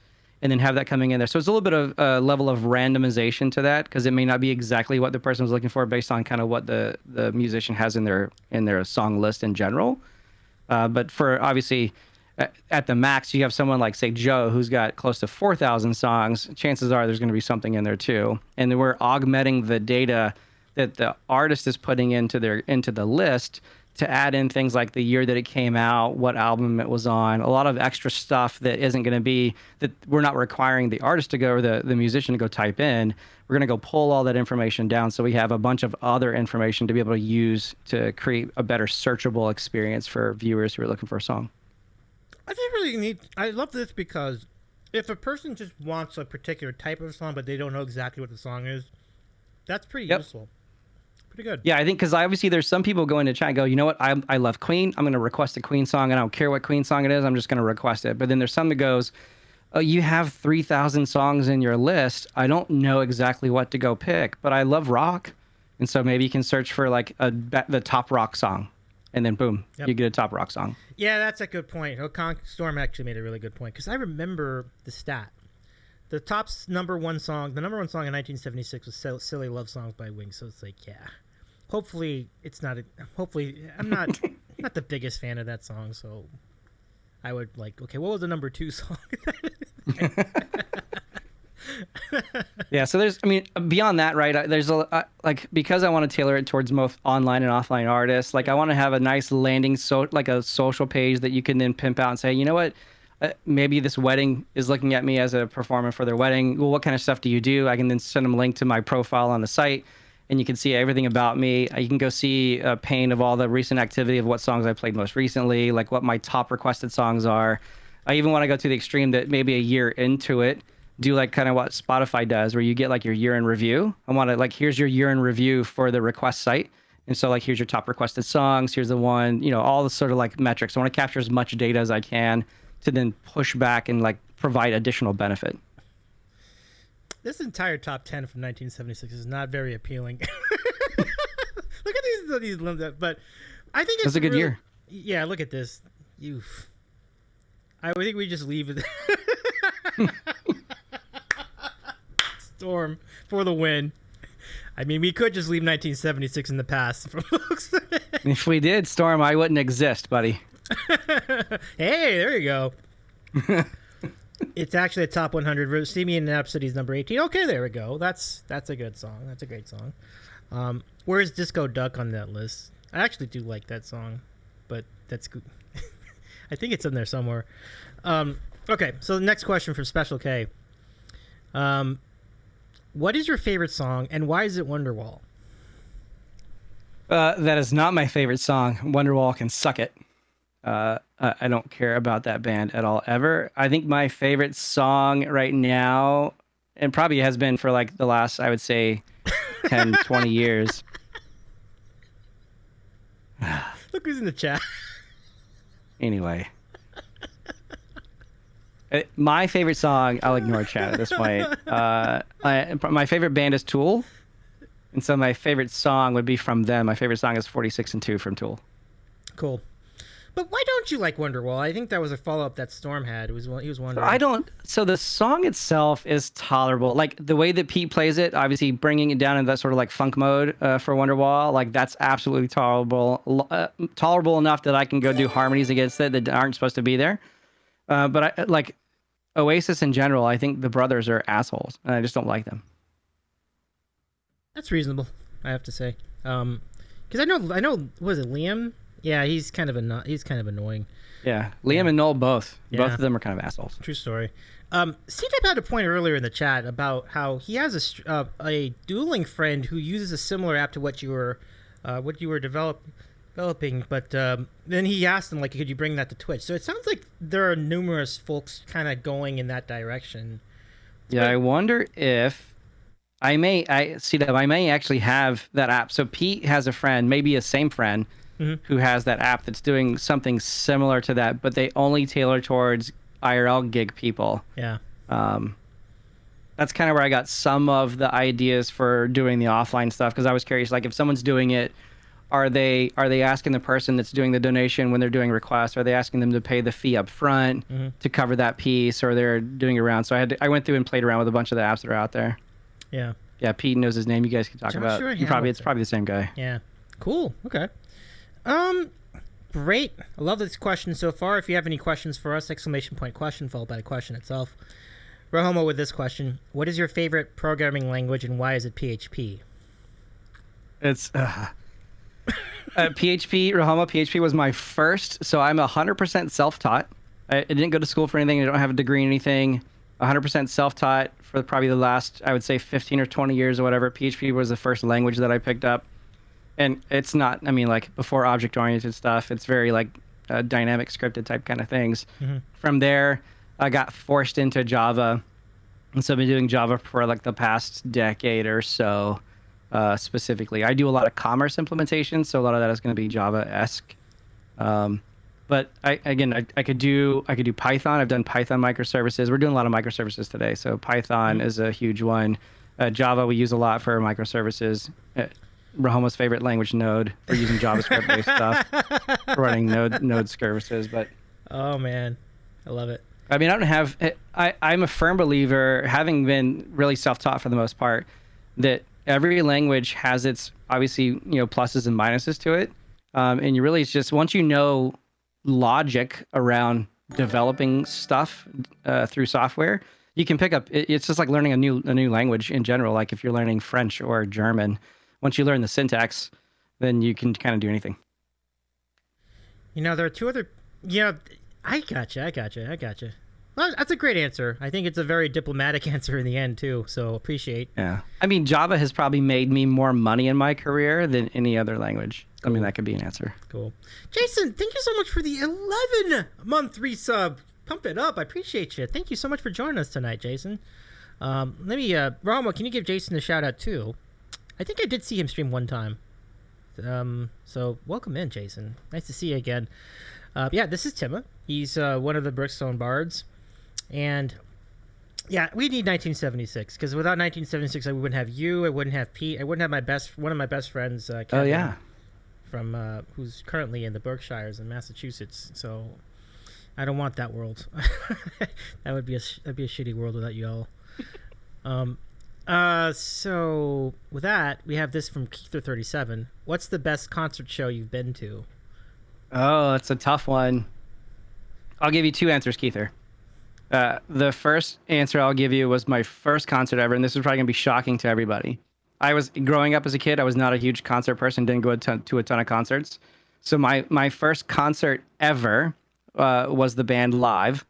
and then have that coming in there. So it's a little bit of a level of randomization to that, because it may not be exactly what the person was looking for based on kind of what the musician has in their song list in general. But for obviously at the max, you have someone like say Joe, who's got close to 4,000 songs. Chances are there's going to be something in there too. And then we're augmenting the data that the artist is putting into the list to add in things like the year that it came out, what album it was on, a lot of extra stuff that isn't going to be, that we're not requiring the artist to go or the musician to go type in. We're going to go pull all that information down so we have a bunch of other information to be able to use to create a better searchable experience for viewers who are looking for a song. I think really neat. I love this because if a person just wants a particular type of song but they don't know exactly what the song is, that's pretty useful. Pretty good. Yeah, I think because obviously there's some people go into chat and go, you know what, I love Queen. I'm going to request a Queen song. I don't care what Queen song it is. I'm just going to request it. But then there's some that goes, oh, you have 3,000 songs in your list. I don't know exactly what to go pick, but I love rock. And so maybe you can search for the top rock song. And then boom, you get a top rock song. Yeah, that's a good point. Storm actually made a really good point, because I remember the stat. The number one song in 1976 was Silly Love Songs by Wings. So it's hopefully it's not. Hopefully I'm not not the biggest fan of that song, so I would like. Okay, what was the number 2 song? Yeah, so there's, I mean, beyond that, right? There's a like, because I want to tailor it towards both online and offline artists. Like, I want to have a nice landing, like a social page that you can then pimp out and say, you know what, maybe this wedding is looking at me as a performer for their wedding. Well, what kind of stuff do you do? I can then send them a link to my profile on the site, and you can see everything about me. You can go see a pane of all the recent activity of what songs I played most recently, like what my top requested songs are. I even want to go to the extreme that maybe a year into it, do like kind of what Spotify does, where you get like your year in review. I want to like, here's your year in review for the request site. And so like, here's your top requested songs. Here's the one, you know, all the sort of like metrics. I want to capture as much data as I can to then push back and like provide additional benefit. This entire top 10 from 1976 is not very appealing. Look at these limbs, but I think it's a good year. Yeah, look at this. I think we just leave it. Storm for the win. I mean, we could just leave 1976 in the past. If we did, Storm, I wouldn't exist, buddy. Hey, there you go. It's actually a top 100. Bohemian Rhapsody's number 18. Okay, there we go. That's a good song. That's a great song. Where's Disco Duck on that list? I actually do like that song, but that's good. I think it's in there somewhere. Okay, so the next question from Special K. What is your favorite song, and why is it Wonderwall? That is not my favorite song. Wonderwall can suck it. I don't care about that band at all, ever. I think my favorite song right now, and probably has been for like the last, I would say, 10, 20 years. Look who's in the chat. Anyway. My favorite song, I'll ignore chat at this point. My favorite band is Tool. And so my favorite song would be from them. My favorite song is 46 and 2 from Tool. Cool. But why don't you like Wonderwall? I think that was a follow-up that Storm had. He was wondering. So the song itself is tolerable. Like the way that Pete plays it, obviously bringing it down in that sort of like funk mode for Wonderwall, like that's absolutely tolerable enough that I can go do harmonies against it that aren't supposed to be there. But I like Oasis in general, I think the brothers are assholes, and I just don't like them. That's reasonable, I have to say. Because I know, was it Liam? Yeah, he's kind of annoying. Yeah, Liam and Noel both. Yeah. Both of them are kind of assholes. True story. C-Type had a point earlier in the chat about how he has a dueling friend who uses a similar app to what you were developing, but then he asked him, like, could you bring that to Twitch? So it sounds like there are numerous folks kind of going in that direction. Yeah, I wonder if I may actually have that app. So Pete has a friend, maybe a same friend, who has that app that's doing something similar to that, but they only tailor towards IRL gig people. Yeah. That's kind of where I got some of the ideas for doing the offline stuff, because I was curious, like, if someone's doing it, are they asking the person that's doing the donation when they're doing requests? Are they asking them to pay the fee up front to cover that piece, or they're doing it around? So I went through and played around with a bunch of the apps that are out there. Yeah. Yeah, Pete knows his name. You guys can talk about. It's probably the same guy. Yeah. Cool. Okay. Great. I love this question so far. If you have any questions for us, exclamation point question followed by the question itself. Rohomo with this question: what is your favorite programming language, and why is it PHP? It's PHP. Rohomo, PHP was my first, so I'm 100% self-taught. I didn't go to school for anything. I don't have a degree in anything. 100% self-taught for probably the last, I would say, 15 or 20 years or whatever. PHP was the first language that I picked up. And it's not, I mean, like, before object-oriented stuff, it's very, like, dynamic scripted type kind of things. From there, I got forced into Java. And so I've been doing Java for, like, the past decade or so, specifically. I do a lot of commerce implementations, so a lot of that is going to be Java-esque. But I could do Python. I've done Python microservices. We're doing a lot of microservices today, so Python is a huge one. Java we use a lot for microservices. Rahoma's favorite language, Node, for using JavaScript-based stuff, for running Node services. But oh man, I love it. I mean, I'm a firm believer, having been really self-taught for the most part, that every language has its obviously, pluses and minuses to it. And you really, it's just once you know logic around developing stuff through software, you can pick up. It's just like learning a new language in general. Like if you're learning French or German, once you learn the syntax, then you can kind of do anything. There are two other. Yeah, I gotcha. Well, that's a great answer. I think it's a very diplomatic answer in the end too. So appreciate. Yeah, I mean, Java has probably made me more money in my career than any other language. Cool. I mean, that could be an answer. Cool. Jason, thank you so much for the 11-month resub. Pump it up. I appreciate you. Thank you so much for joining us tonight, Jason. Let me, Rama, can you give Jason a shout out too? I think I did see him stream one time. So welcome in, Jason. Nice to see you again. Yeah, this is Timma. He's one of the Brookstone Bards. And yeah, we need 1976 because without 1976, I wouldn't have you. I wouldn't have Pete. I wouldn't have one of my best friends, Kevin, from who's currently in the Berkshires in Massachusetts. So I don't want that world. That'd be a shitty world without you all. So with that, we have this from Keither37. What's the best concert show you've been to? Oh, that's a tough one. I'll give you two answers, Keither. The first answer I'll give you was my first concert ever, and this is probably going to be shocking to everybody. I was growing up as a kid. I was not a huge concert person, didn't go to a ton of concerts. So my first concert ever was the band Live.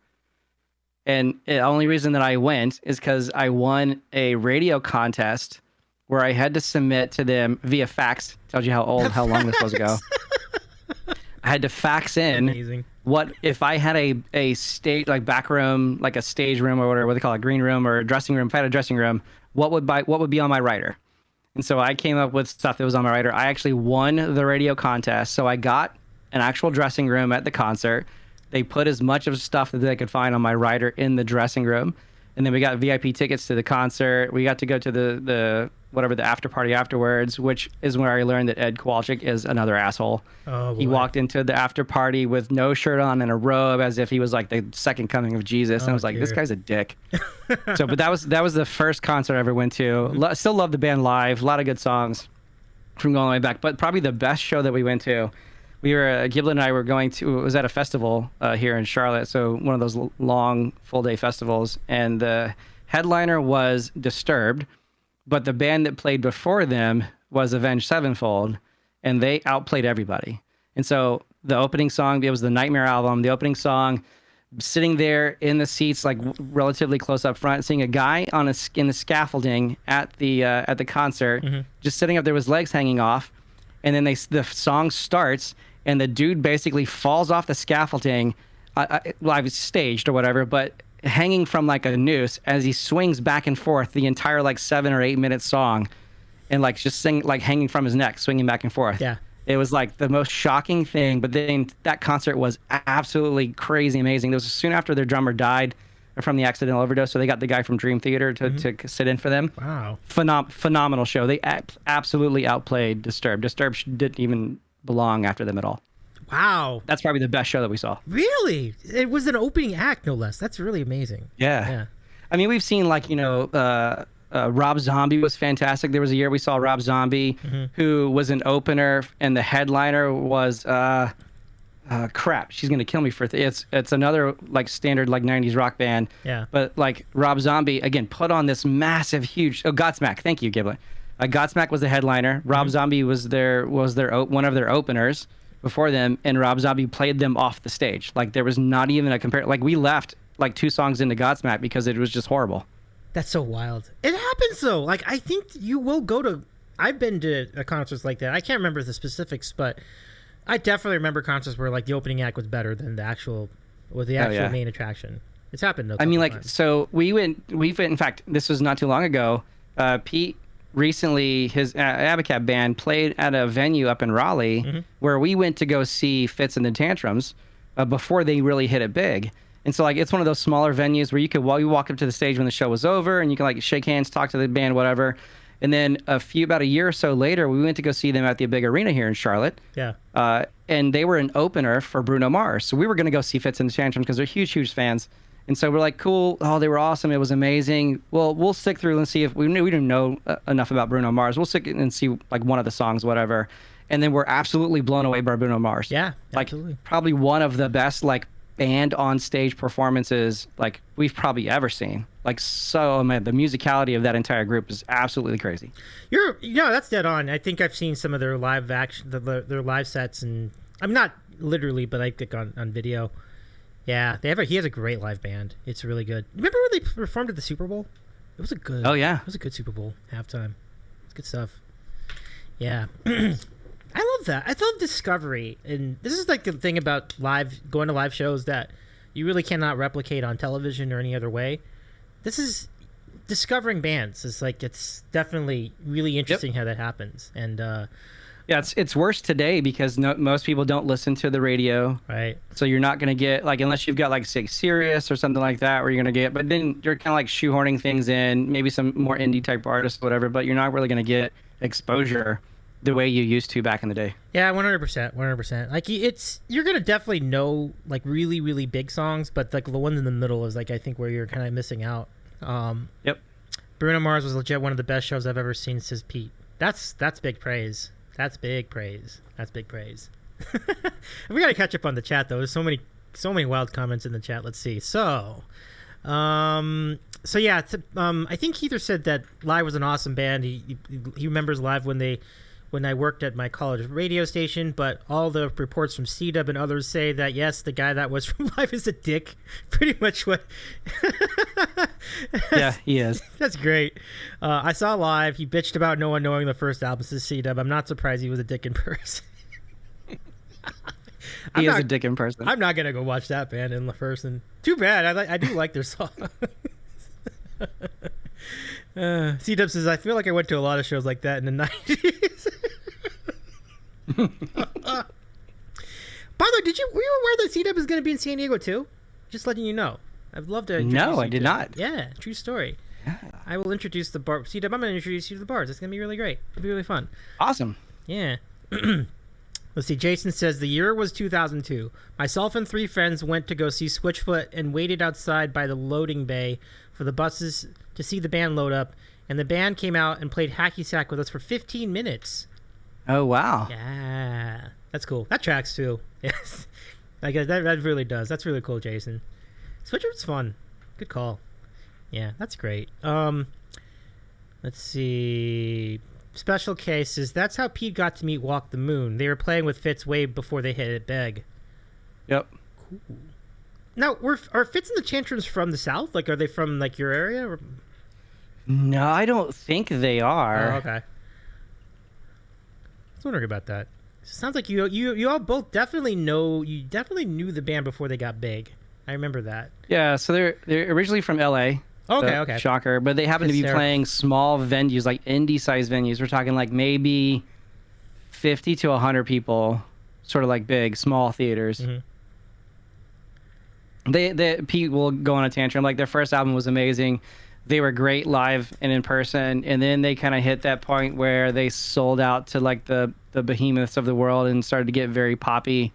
And the only reason that I went is because I won a radio contest where I had to submit to them via fax. Tells you how long this was ago. I had to fax in what if I had a stage, like back room, like a stage room or whatever, what they call it, green room or a dressing room. If I had a dressing room, what would be on my writer? And so I came up with stuff that was on my writer. I actually won the radio contest. So I got an actual dressing room at the concert. They put as much of stuff that they could find on my writer in the dressing room. And then we got VIP tickets to the concert. We got to go to the after party afterwards, which is where I learned that Ed Kowalczyk is another asshole. Oh, boy. He walked into the after party with no shirt on and a robe as if he was like the second coming of Jesus. And I was like, this guy's a dick. But that was the first concert I ever went to. Still love the band Live. A lot of good songs from going all the way back. But probably the best show that we went to, Giblin and I were going to, it was at a festival here in Charlotte. So one of those long full day festivals. And the headliner was Disturbed. But the band that played before them was Avenged Sevenfold, and they outplayed everybody. And so the opening song, it was the Nightmare album, the opening song, sitting there in the seats, like relatively close up front, seeing a guy in the scaffolding at the concert, just sitting up there with his legs hanging off. And then the song starts, and the dude basically falls off the scaffolding, live staged or whatever, but hanging from like a noose as he swings back and forth the entire like 7 or 8 minute song, and like just hanging from his neck, swinging back and forth. Yeah, it was like the most shocking thing. But then that concert was absolutely crazy amazing. It was soon after their drummer died from the accidental overdose, so they got the guy from Dream Theater to sit in for them. Wow, phenomenal show. They absolutely outplayed Disturbed. Disturbed didn't even belong after them at all. Wow. That's probably the best show that we saw. Really? It was an opening act, no less. That's really amazing. Yeah. I mean, we've seen like, Rob Zombie was fantastic. There was a year we saw Rob Zombie, who was an opener, and the headliner was, crap, she's going to kill me for it. It's another like standard like 90s rock band. Yeah. But like Rob Zombie, again, put on this massive, huge, Godsmack. Thank you, Giblet. Godsmack was the headliner. Rob Zombie was one of their openers before them, and Rob Zombie played them off the stage. Like there was not even a compare. Like we left like 2 songs into Godsmack because it was just horrible. That's so wild. It happens though. Like I think you will go to. I've been to concerts like that. I can't remember the specifics, but I definitely remember concerts where like the opening act was better than the actual main attraction. It's happened though. I mean, like times. So we went. In fact, this was not too long ago. Pete. Recently, his Abacab band played at a venue up in Raleigh where we went to go see Fitz and the Tantrums before they really hit it big. And so, like, it's one of those smaller venues where you walk up to the stage when the show was over and you can, like, shake hands, talk to the band, whatever. And then about a year or so later, we went to go see them at the big arena here in Charlotte. Yeah. And they were an opener for Bruno Mars. So we were going to go see Fitz and the Tantrums because they're huge, huge fans. And so we're like, cool. Oh, they were awesome. It was amazing. Well, we'll stick through and see if we didn't know enough about Bruno Mars. We'll stick and see like one of the songs, whatever. And then we're absolutely blown away by Bruno Mars. Yeah, like absolutely. Probably one of the best like band on stage performances like we've probably ever seen. Like so, man, the musicality of that entire group is absolutely crazy. That's dead on. I think I've seen some of their live action, their live sets, and I'm not literally, but I think on video. Yeah, he has a great live band. It's really good. Remember when they performed at the Super Bowl? It was a good. Oh yeah, it was a good Super Bowl halftime. It's good stuff. Yeah, I love that. I love discovery, and this is like the thing about going to live shows that you really cannot replicate on television or any other way. This is discovering bands. It's definitely really interesting how that happens, and. Yeah, it's worse today because most people don't listen to the radio. Right. So you're not going to get, like, unless you've got, like, say, Sirius or something like that, where you're going to get, but then you're kind of, like, shoehorning things in, maybe some more indie-type artists, whatever, but you're not really going to get exposure the way you used to back in the day. Yeah, 100%. Like, you're going to definitely know, like, really, really big songs, but, like, the ones in the middle is, like, I think where you're kind of missing out. Yep. Bruno Mars was legit one of the best shows I've ever seen, says Pete. That's big praise. That's big praise. We got to catch up on the chat though. There's so many wild comments in the chat. Let's see. So yeah, I think Heather said that Live was an awesome band. He remembers Live when I worked at my college radio station, but all the reports from C-Dub and others say that yes, the guy that was from Live is a dick. Pretty much what. Yeah, he is. That's great. I saw Live. He bitched about no one knowing the first album is C-Dub. I'm not surprised he was a dick in person. He is a dick in person. I'm not gonna go watch that band in person. Too bad. I do like their song. C-Dub says, I feel like I went to a lot of shows like that in the 90s. By the way, were you aware that C-Dub is going to be in San Diego too? Just letting you know. I'd love to introduce No, I did not. Yeah, true story. Yeah. I will introduce the bar. C-Dub, I'm going to introduce you to the bars. It's going to be really great. It'll be really fun. Awesome. Yeah. Let's see. Jason says the year was 2002. Myself and 3 friends went to go see Switchfoot and waited outside by the loading bay for the buses to see the band load up. And the band came out and played hacky sack with us for 15 minutes. Oh, wow. Yeah. That's cool. That tracks too. Yes. Like that really does. That's really cool, Jason. Switchfoot's fun. Good call. Yeah, that's great. Let's see. Special cases. That's how Pete got to meet Walk the Moon. They were playing with Fitz way before they hit it big. Yep. Cool. Now, are Fitz and the Tantrums from the South? Like, are they from like your area? Or... No, I don't think they are. Oh, okay. I was wondering about that. Sounds like you all both definitely knew the band before they got big. I remember that. Yeah, so they're originally from LA. Okay. Shocker. But they happen to be playing small venues, like indie-sized venues. We're talking like maybe 50 to 100 people, sort of like big, small theaters. Mm-hmm. Pete will go on a tantrum. Like their first album was amazing. They were great live and in person. And then they kind of hit that point where they sold out to like the behemoths of the world and started to get very poppy.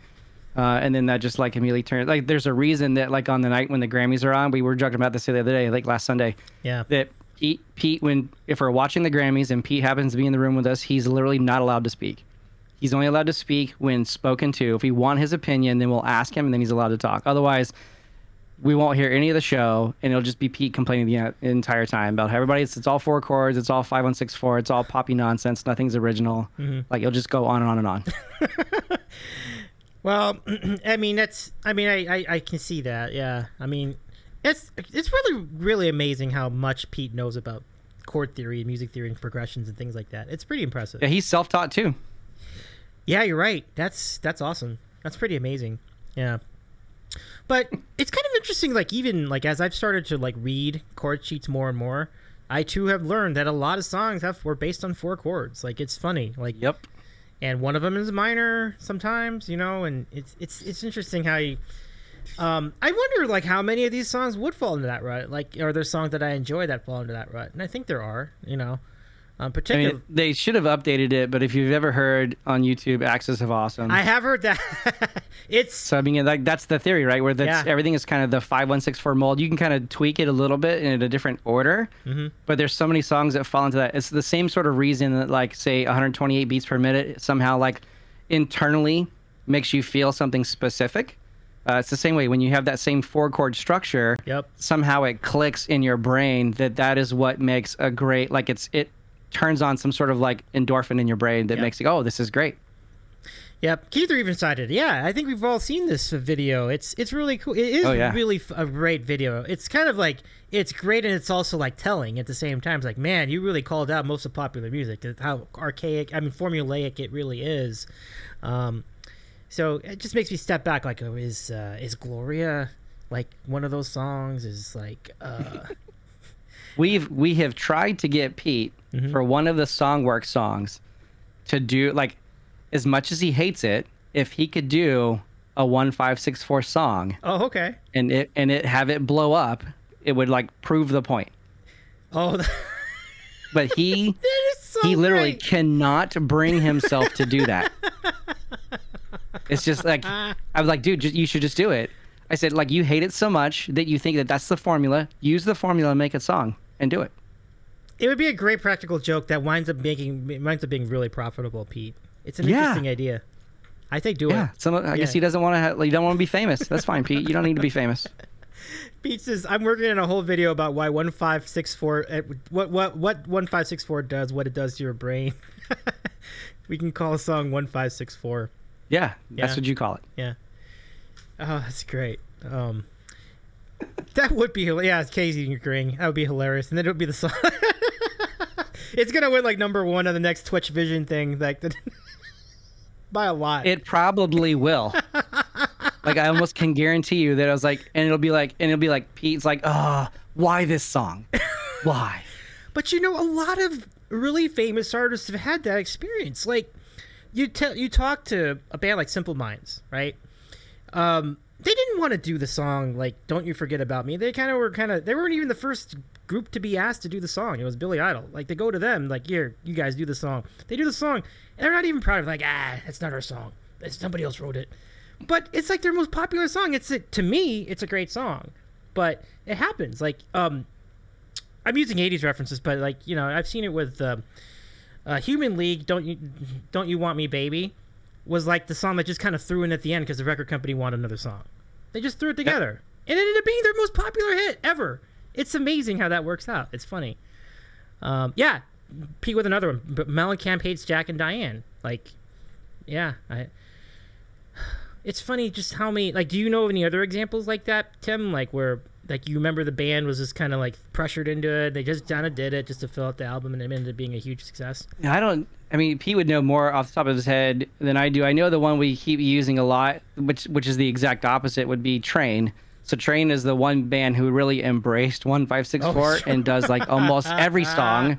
And then that just like immediately turned, like there's a reason that like on the night when the Grammys are on, we were joking about this the other day, like last Sunday. Yeah. That Pete, if we're watching the Grammys and Pete happens to be in the room with us, he's literally not allowed to speak. He's only allowed to speak when spoken to. If we want his opinion, then we'll ask him and then he's allowed to talk. Otherwise, we won't hear any of the show and it'll just be Pete complaining the entire time about how everybody, it's all 4 chords, it's all 5-1-6-4, it's all poppy nonsense, nothing's original. Mm-hmm. Like it'll just go on and on and on. Well, I mean, I can see that. Yeah. I mean, it's really, really amazing how much Pete knows about chord theory and music theory and progressions and things like that. It's pretty impressive. Yeah, he's self-taught too. Yeah, you're right. That's awesome. That's pretty amazing. Yeah. But it's kind of interesting, like even like as I've started to like read chord sheets more and more, I too have learned that a lot of songs were based on 4 chords. Like it's funny. Like yep. And one of them is minor sometimes, and it's interesting how you. I wonder like how many of these songs would fall into that rut. Like, are there songs that I enjoy that fall into that rut? And I think there are. I Particularly, mean, they should have updated it, but if you've ever heard on YouTube, Axis of Awesome. I have heard that. It's So I mean, like that's the theory, right? Where everything is kind of the 5164 mold. You can kind of tweak it a little bit in a different order, but there's so many songs that fall into that. It's the same sort of reason that, like, say 128 beats per minute somehow like internally makes you feel something specific. It's the same way when you have that same 4-chord structure. Yep. Somehow it clicks in your brain that is what makes a great, like it turns on some sort of like endorphin in your brain that makes you go, oh, this is great. Yep, Keith even cited. Yeah, I think we've all seen this video. It's really cool. It is really a great video. It's kind of like, it's great and it's also like telling at the same time. It's like, man, you really called out most of popular music. How archaic, I mean, formulaic it really is. So it just makes me step back. Like, oh, is Gloria like one of those songs? Is like. We have tried to get Pete for one of the Songworks songs to do, like, as much as he hates it, if he could do a 1564 song. Oh, okay. And it have it blow up, it would like prove the point. Oh. But he so he literally great. cannot bring himself to do that. It's just like, I was like, dude, you should just do it. I said, like, you hate it so much that you think that that's the formula. Use the formula and make a song and do it. It would be a great practical joke that winds up being really profitable, Pete. It's an interesting idea. I think do it. I guess he doesn't want to. You don't want to be famous. That's fine, Pete. You don't need to be famous. Pete says, I'm working on a whole video about why 1564, what 1564 does, what it does to your brain. We can call a song 1564. Yeah, that's what you call it. Yeah. Oh, that's great. That would be hilarious. Yeah, it's Casey agreeing. That would be hilarious. And then it would be the song. It's going to win like number 1 on the next Twitch Vision thing. Like by a lot. It probably will. Like, I almost can guarantee you that I was like, and it'll be like Pete's like, why this song? Why? But you know, a lot of really famous artists have had that experience. Like, you talk to a band like Simple Minds, right? They didn't want to do the song like "Don't You Forget About Me." They they weren't even the first group to be asked to do the song. It was Billy Idol. Like, they go to them like, "Here, you guys do the song." They do the song, and they're not even proud of it. Like, that's not our song. Somebody else wrote it. But it's like their most popular song. To me, it's a great song. But it happens. Like, I'm using 80s references, but like, you know, I've seen it with Human League. Don't you want me, baby? Was like the song that just kind of threw in at the end because the record company wanted another song. They just threw it together. And it ended up being their most popular hit ever. It's amazing how that works out. It's funny. Yeah, Pete with another one. But Mellencamp hates Jack and Diane. Like, yeah. It's funny just how many, like, do you know of any other examples like that, Tim? Like, where, like, you remember the band was just kind of like pressured into it. They just kind of did it just to fill out the album, and it ended up being a huge success. I mean, Pete would know more off the top of his head than I do. I know the one we keep using a lot, which is the exact opposite, would be Train. So Train is the one band who really embraced 1564 and does like almost every song.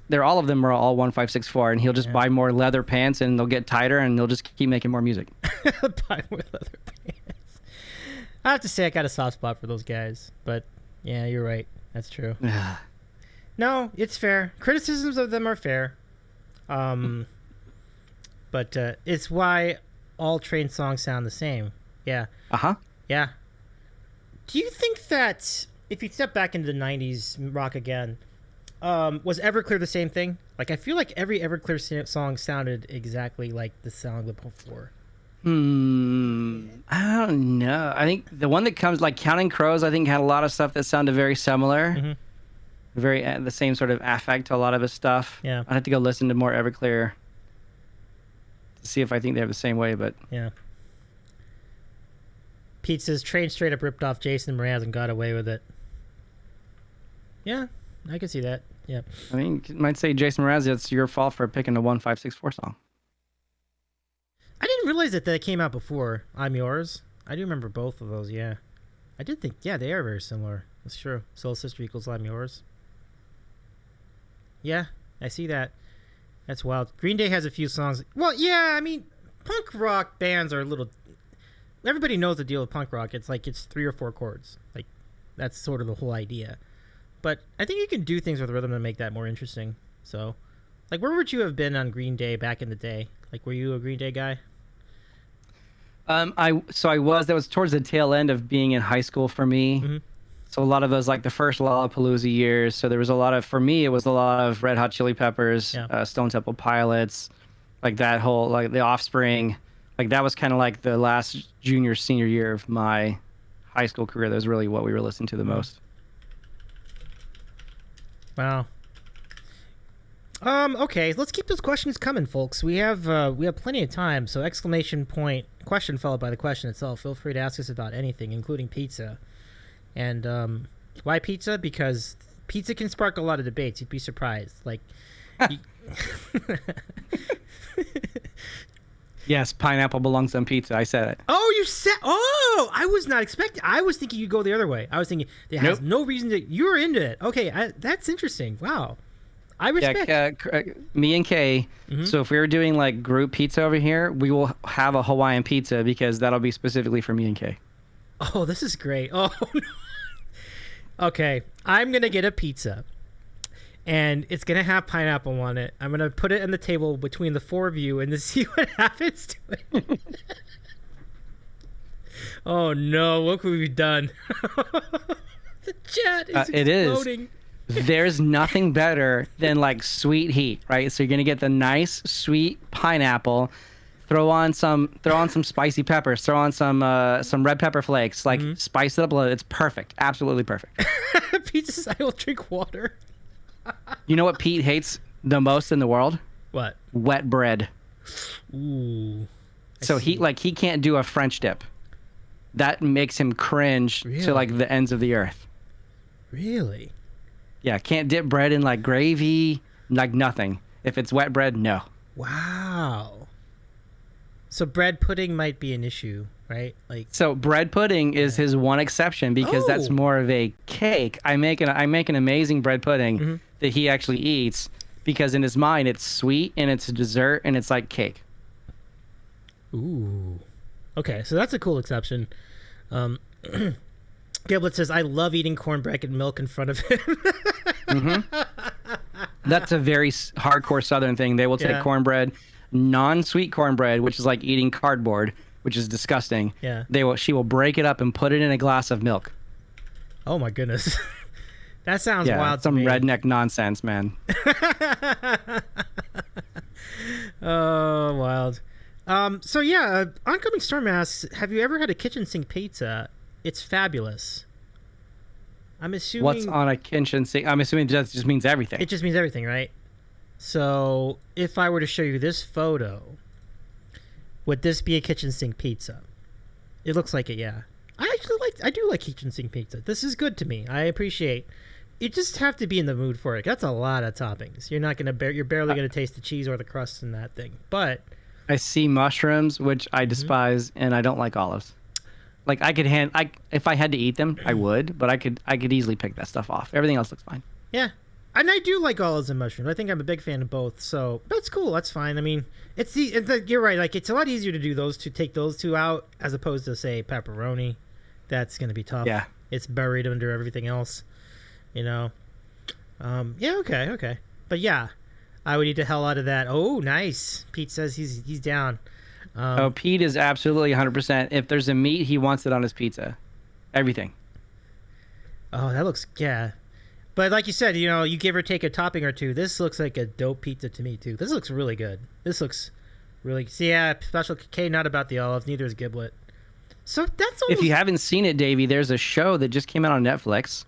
They're all of them are all 1564, and he'll just buy more leather pants and they'll get tighter and they'll just keep making more music. Buy more leather pants. I have to say I got a soft spot for those guys, but yeah, you're right. That's true. No, it's fair. Criticisms of them are fair. But it's why all Train songs sound the same. Yeah. Yeah. Do you think that if you step back into the 90s rock again, was Everclear the same thing? Like, I feel like every Everclear song sounded exactly like the sound before. I don't know. I think the one that comes, like Counting Crows, I think had a lot of stuff that sounded very similar. Very the same sort of affect to a lot of his stuff. Yeah. I'd have to go listen to more Everclear to see if I think they have the same way, but yeah. Pete says Train straight up ripped off Jason Mraz and got away with it. Yeah, I can see that. Yeah. I mean, you might say, Jason Mraz, it's your fault for picking a 1564 song. I didn't realize that came out before I'm Yours. I do remember both of those, yeah. I did think, yeah, they are very similar. That's true. Soul Sister equals I'm Yours. Yeah, I see that. That's wild. Green Day has a few songs. Well, yeah, I mean, punk rock bands are a little... Everybody knows the deal with punk rock. It's like it's 3 or 4 chords. Like, that's sort of the whole idea. But I think you can do things with rhythm to make that more interesting. So, like, where would you have been on Green Day back in the day? Like, were you a Green Day guy? I was. That was towards the tail end of being in high school for me. Mm-hmm. So a lot of those, like the first Lollapalooza years. So there was a lot of, for me, it was a lot of Red Hot Chili Peppers, Stone Temple Pilots, like that whole, like the Offspring. Like that was kind of like the last junior, senior year of my high school career. That was really what we were listening to the most. Wow. Okay, let's keep those questions coming, folks. We have plenty of time, so exclamation point, question followed by the question itself. Feel free to ask us about anything, including pizza. And why pizza? Because pizza can spark a lot of debates. You'd be surprised. Like, yes, pineapple belongs on pizza. I said it. Oh, you said. Oh, I was not expecting. I was thinking you'd go the other way. I was thinking it has no reason to. You're into it. Okay, that's interesting. Wow. I respect. Yeah, me and Kay. Mm-hmm. So if we were doing like group pizza over here, we will have a Hawaiian pizza because that'll be specifically for me and Kay. Oh, this is great. Oh, no. Okay. I'm going to get a pizza, and it's going to have pineapple on it. I'm going to put it on the table between the four of you and to see what happens to it. Oh, no. What could we have done? The chat is exploding. It is. There's nothing better than like sweet heat, right? So you're going to get the nice, sweet pineapple. Throw on some spicy peppers. Throw on some red pepper flakes. Like spice it up a little. It's perfect. Absolutely perfect. Pete says, I will drink water. You know what Pete hates the most in the world? What? Wet bread. Ooh. So he can't do a French dip. That makes him cringe to like the ends of the earth. Really? Yeah, can't dip bread in like gravy, like nothing. If it's wet bread, no. Wow. So bread pudding might be an issue, right? Like, so bread pudding is his one exception because that's more of a cake. I make an amazing bread pudding that he actually eats because in his mind it's sweet and it's a dessert and it's like cake. Ooh. Okay, so that's a cool exception. Giblet says, I love eating cornbread and milk in front of him. That's a very hardcore Southern thing. They will take cornbread, non-sweet cornbread, which is like eating cardboard, which is disgusting. Yeah. She will break it up and put it in a glass of milk. Oh my goodness. That sounds wild to me. Some redneck nonsense, man. Oh, wild. So yeah, Oncoming Storm asks, have you ever had a kitchen sink pizza? It's fabulous. I'm assuming... What's on a kitchen sink? I'm assuming that just means everything. It just means everything, right? So if I were to show you this photo, would this be a kitchen sink pizza? It looks like it, yeah. I do like kitchen sink pizza. This is good to me. I appreciate. You just have to be in the mood for it. That's a lot of toppings. You're barely gonna taste the cheese or the crust in that thing. But I see mushrooms, which I despise, and I don't like olives. Like if I had to eat them, I would, but I could easily pick that stuff off. Everything else looks fine. Yeah. And I do like olives and mushrooms. I think I'm a big fan of both. So that's cool. That's fine. I mean, you're right. Like, it's a lot easier to do take those two out as opposed to, say, pepperoni. That's going to be tough. Yeah. It's buried under everything else, you know? Yeah, okay. But yeah, I would eat the hell out of that. Oh, nice. Pete says he's down. Pete is absolutely 100%. If there's a meat, he wants it on his pizza. Everything. Oh, that looks, yeah. But like you said, you give or take a topping or two. This looks like a dope pizza to me, too. This looks really good. This looks really... See, yeah, Special K, not about the olives. Neither is Giblet. So that's almost... If you haven't seen it, Davey, there's a show that just came out on Netflix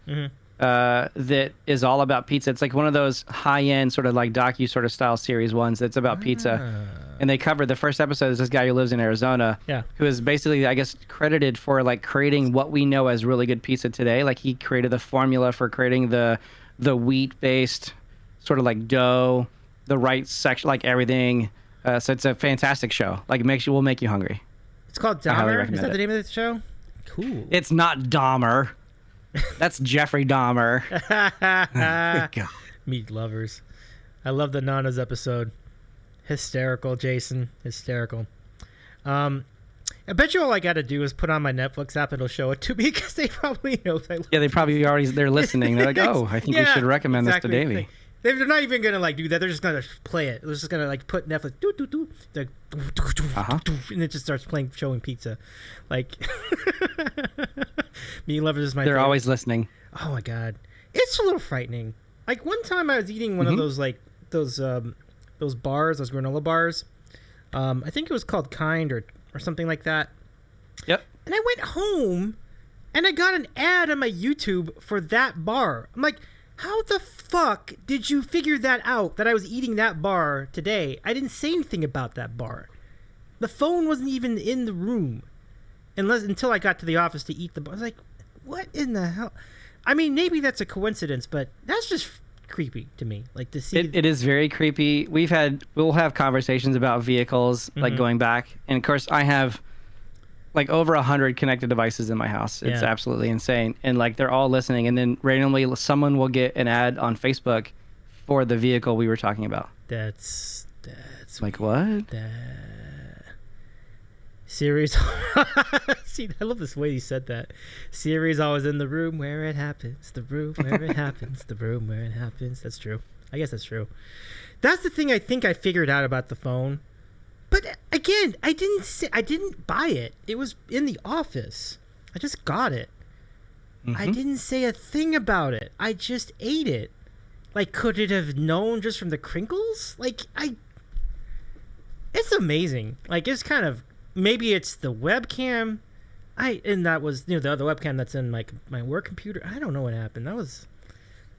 that is all about pizza. It's like one of those high-end sort of like docu sort of style series ones that's about pizza. And they covered the first episode is this guy who lives in Arizona, who is basically, I guess, credited for like creating what we know as really good pizza today. Like he created the formula for creating the wheat-based sort of like dough, the right section, like everything. So it's a fantastic show. Like will make you hungry. It's called Dahmer. Is that the name of the show? Cool. It's not Dahmer. That's Jeffrey Dahmer. God. Meat lovers. I love the Nanas episode. Hysterical, Jason. Hysterical. I bet you all I got to do is put on my Netflix app and it'll show it to me because they probably know. They're listening. They're like, oh, I think we should recommend this to Davey. They're not even gonna like do that. They're just gonna play it. They're just gonna like put Netflix, like, and it just starts playing, showing pizza. Like, Me Lovers is my. They're favorite. always listening. Oh my god, it's a little frightening. Like one time I was eating one of those like those bars, those granola bars. I think it was called Kind or something like that. Yep. And I went home, and I got an ad on my YouTube for that bar. I'm like, how the fuck did you figure that out, that I was eating that bar today? I didn't say anything about that bar. The phone wasn't even in the room until I got to the office to eat the bar. I was like, what in the hell? I mean, maybe that's a coincidence, but that's just creepy to me. Like to see it is very creepy. We'll have conversations about vehicles, like going back. And of course, I have like over 100 connected devices in my house. It's absolutely insane. And like they're all listening, and then randomly someone will get an ad on Facebook for the vehicle we were talking about. That's like what? Siri's see, I love this way he said that. Siri's always in the room where it happens, the room where it happens, the room where it happens. That's true. I guess that's true. That's the thing I think I figured out about the phone. But again, I didn't buy it. It was in the office. I just got it. I didn't say a thing about it. I just ate it. Like, could it have known just from the crinkles? Like, it's amazing. Like, it's kind of, maybe it's the webcam. And that was, the other webcam that's in like my work computer. I don't know what happened. That was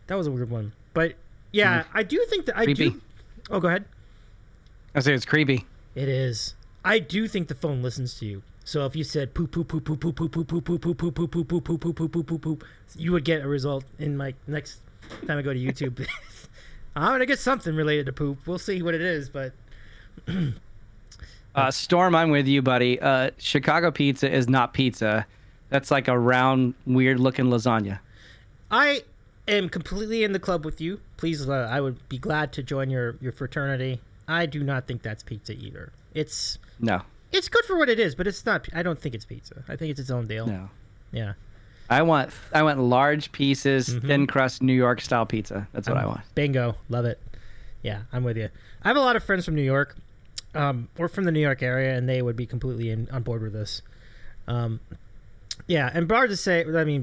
a weird one. But yeah, I do think that creepy. Oh, go ahead. I say it's creepy. It is. I do think the phone listens to you. So if you said poop poop poop poop poop poop poop poop poop poop poop poop poop poop poop poop poop poop poop, you would get a result in my next time I go to YouTube. I'm gonna get something related to poop. We'll see what it is, but Storm, I'm with you, buddy. Chicago pizza is not pizza. That's like a round, weird-looking lasagna. I am completely in the club with you. Please, I would be glad to join your fraternity. I do not think that's pizza either. It's good for what it is, but it's not. I don't think it's pizza. I think it's its own deal. No. Yeah. I want large pieces, thin crust, New York style pizza. That's what I want. Bingo. Love it. Yeah, I'm with you. I have a lot of friends from New York. Or from the New York area, and they would be completely on board with this. Yeah, and Bards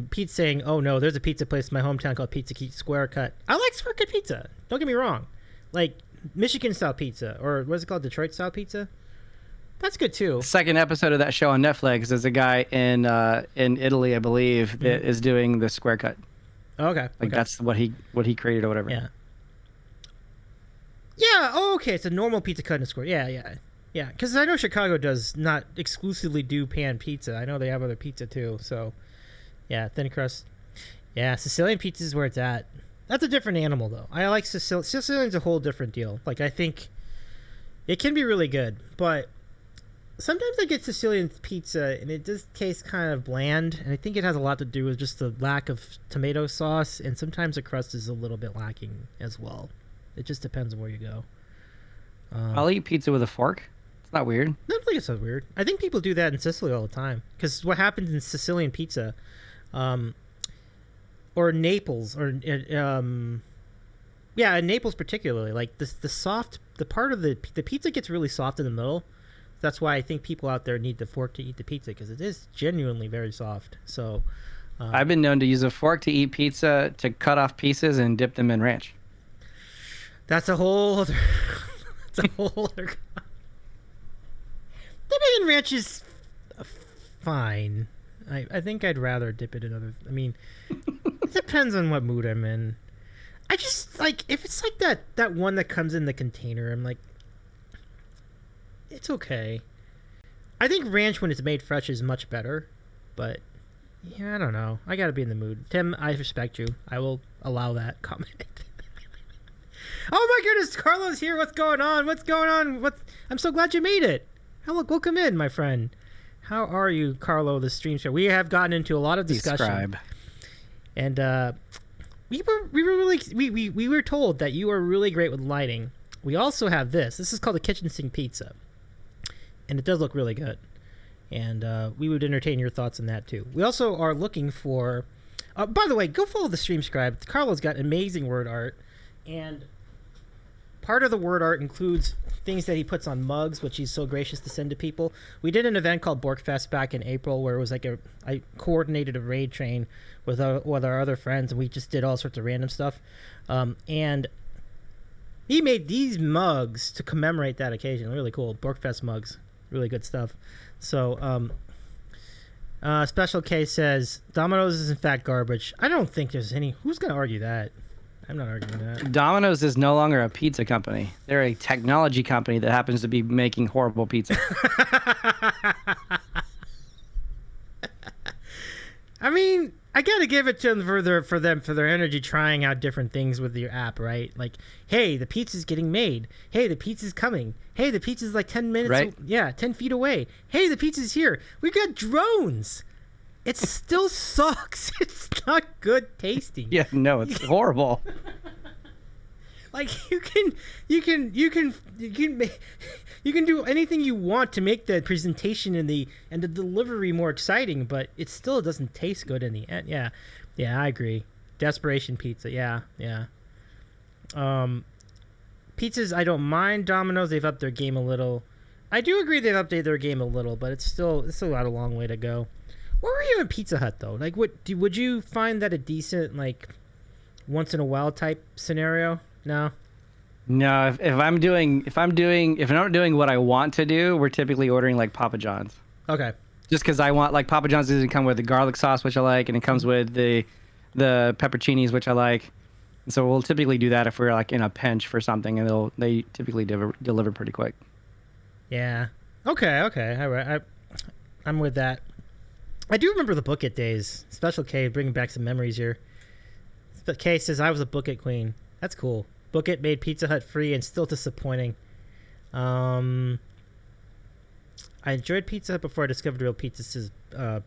Pete's saying, oh no, there's a pizza place in my hometown called Pizza Square Cut. I like Square Cut pizza. Don't get me wrong. Like Michigan style pizza, or what's it called, Detroit style pizza? That's good too. Second episode of that show on Netflix, there's a guy in Italy, I believe, that is doing the Square Cut. Okay. That's what he created or whatever. Yeah. Yeah. Oh, okay. It's a normal pizza cut in a square. Yeah. Because I know Chicago does not exclusively do pan pizza. I know they have other pizza too. So, yeah, thin crust. Yeah, Sicilian pizza is where it's at. That's a different animal though. I like Sicilian. Sicilian's a whole different deal. Like I think it can be really good, but sometimes I get Sicilian pizza and it does taste kind of bland. And I think it has a lot to do with just the lack of tomato sauce, and sometimes the crust is a little bit lacking as well. It just depends on where you go. I'll eat pizza with a fork. It's not weird. I don't think it's so weird. I think people do that in Sicily all the time. Because what happens in Sicilian pizza, or Naples, or in Naples particularly, like the part of the pizza gets really soft in the middle. That's why I think people out there need the fork to eat the pizza, because it is genuinely very soft. So I've been known to use a fork to eat pizza, to cut off pieces and dip them in ranch. That's a whole other. Dipping in ranch is fine. I think I'd rather dip it in other. I mean, it depends on what mood I'm in. I just like, if it's like that one that comes in the container, I'm like, it's okay. I think ranch when it's made fresh is much better, but yeah, I don't know. I gotta be in the mood. Tim, I respect you. I will allow that comment. Oh my goodness, Carlo's here. What's going on? I'm so glad you made it. Welcome in, my friend. How are you, Carlo, the stream show? We have gotten into a lot of discussion. Describe. And we were told that you are really great with lighting. We also have this. This is called a kitchen sink pizza. And it does look really good. And we would entertain your thoughts on that too. We also are looking for by the way, go follow the Stream Scribe. Carlo's got amazing word art. And part of the word art includes things that he puts on mugs, which he's so gracious to send to people. We did an event called Borkfest back in April where it was like I coordinated a raid train with our other friends, and we just did all sorts of random stuff. And he made these mugs to commemorate that occasion. Really cool. Borkfest mugs. Really good stuff. So, Special K says, Domino's is in fact garbage. I don't think there's any... Who's going to argue that? I'm not arguing that. Domino's is no longer a pizza company. They're a technology company that happens to be making horrible pizza. I mean, I gotta give it to them for their energy trying out different things with your app, right? Like, hey, the pizza's getting made. Hey, the pizza's coming. Hey, the pizza's like 10 minutes. Right. 10 feet away. Hey, the pizza's here. We got drones. It still sucks. It's not good tasting. Yeah, no, it's horrible. Like you can do anything you want to make the presentation and the delivery more exciting, but it still doesn't taste good in the end. Yeah, I agree. Desperation pizza. Yeah. Pizzas, I don't mind. Domino's, they've upped their game a little. I do agree they've updated their game a little, but it's still got a long way to go. Where were you in Pizza Hut though? Like, would you find that a decent like once in a while type scenario? No. If I'm not doing what I want to do, we're typically ordering like Papa John's. Okay. Just because I want, like, Papa John's doesn't come with the garlic sauce, which I like, and it comes with the pepperoncinis, which I like. And so we'll typically do that if we're like in a pinch for something, and they typically deliver pretty quick. Yeah. Okay. All right. I'm with that. I do remember the Book It days. Special K bringing back some memories here. K says I was a Book It queen. That's cool. Book It made Pizza Hut free and still disappointing. I enjoyed Pizza Hut before I discovered real pizza, says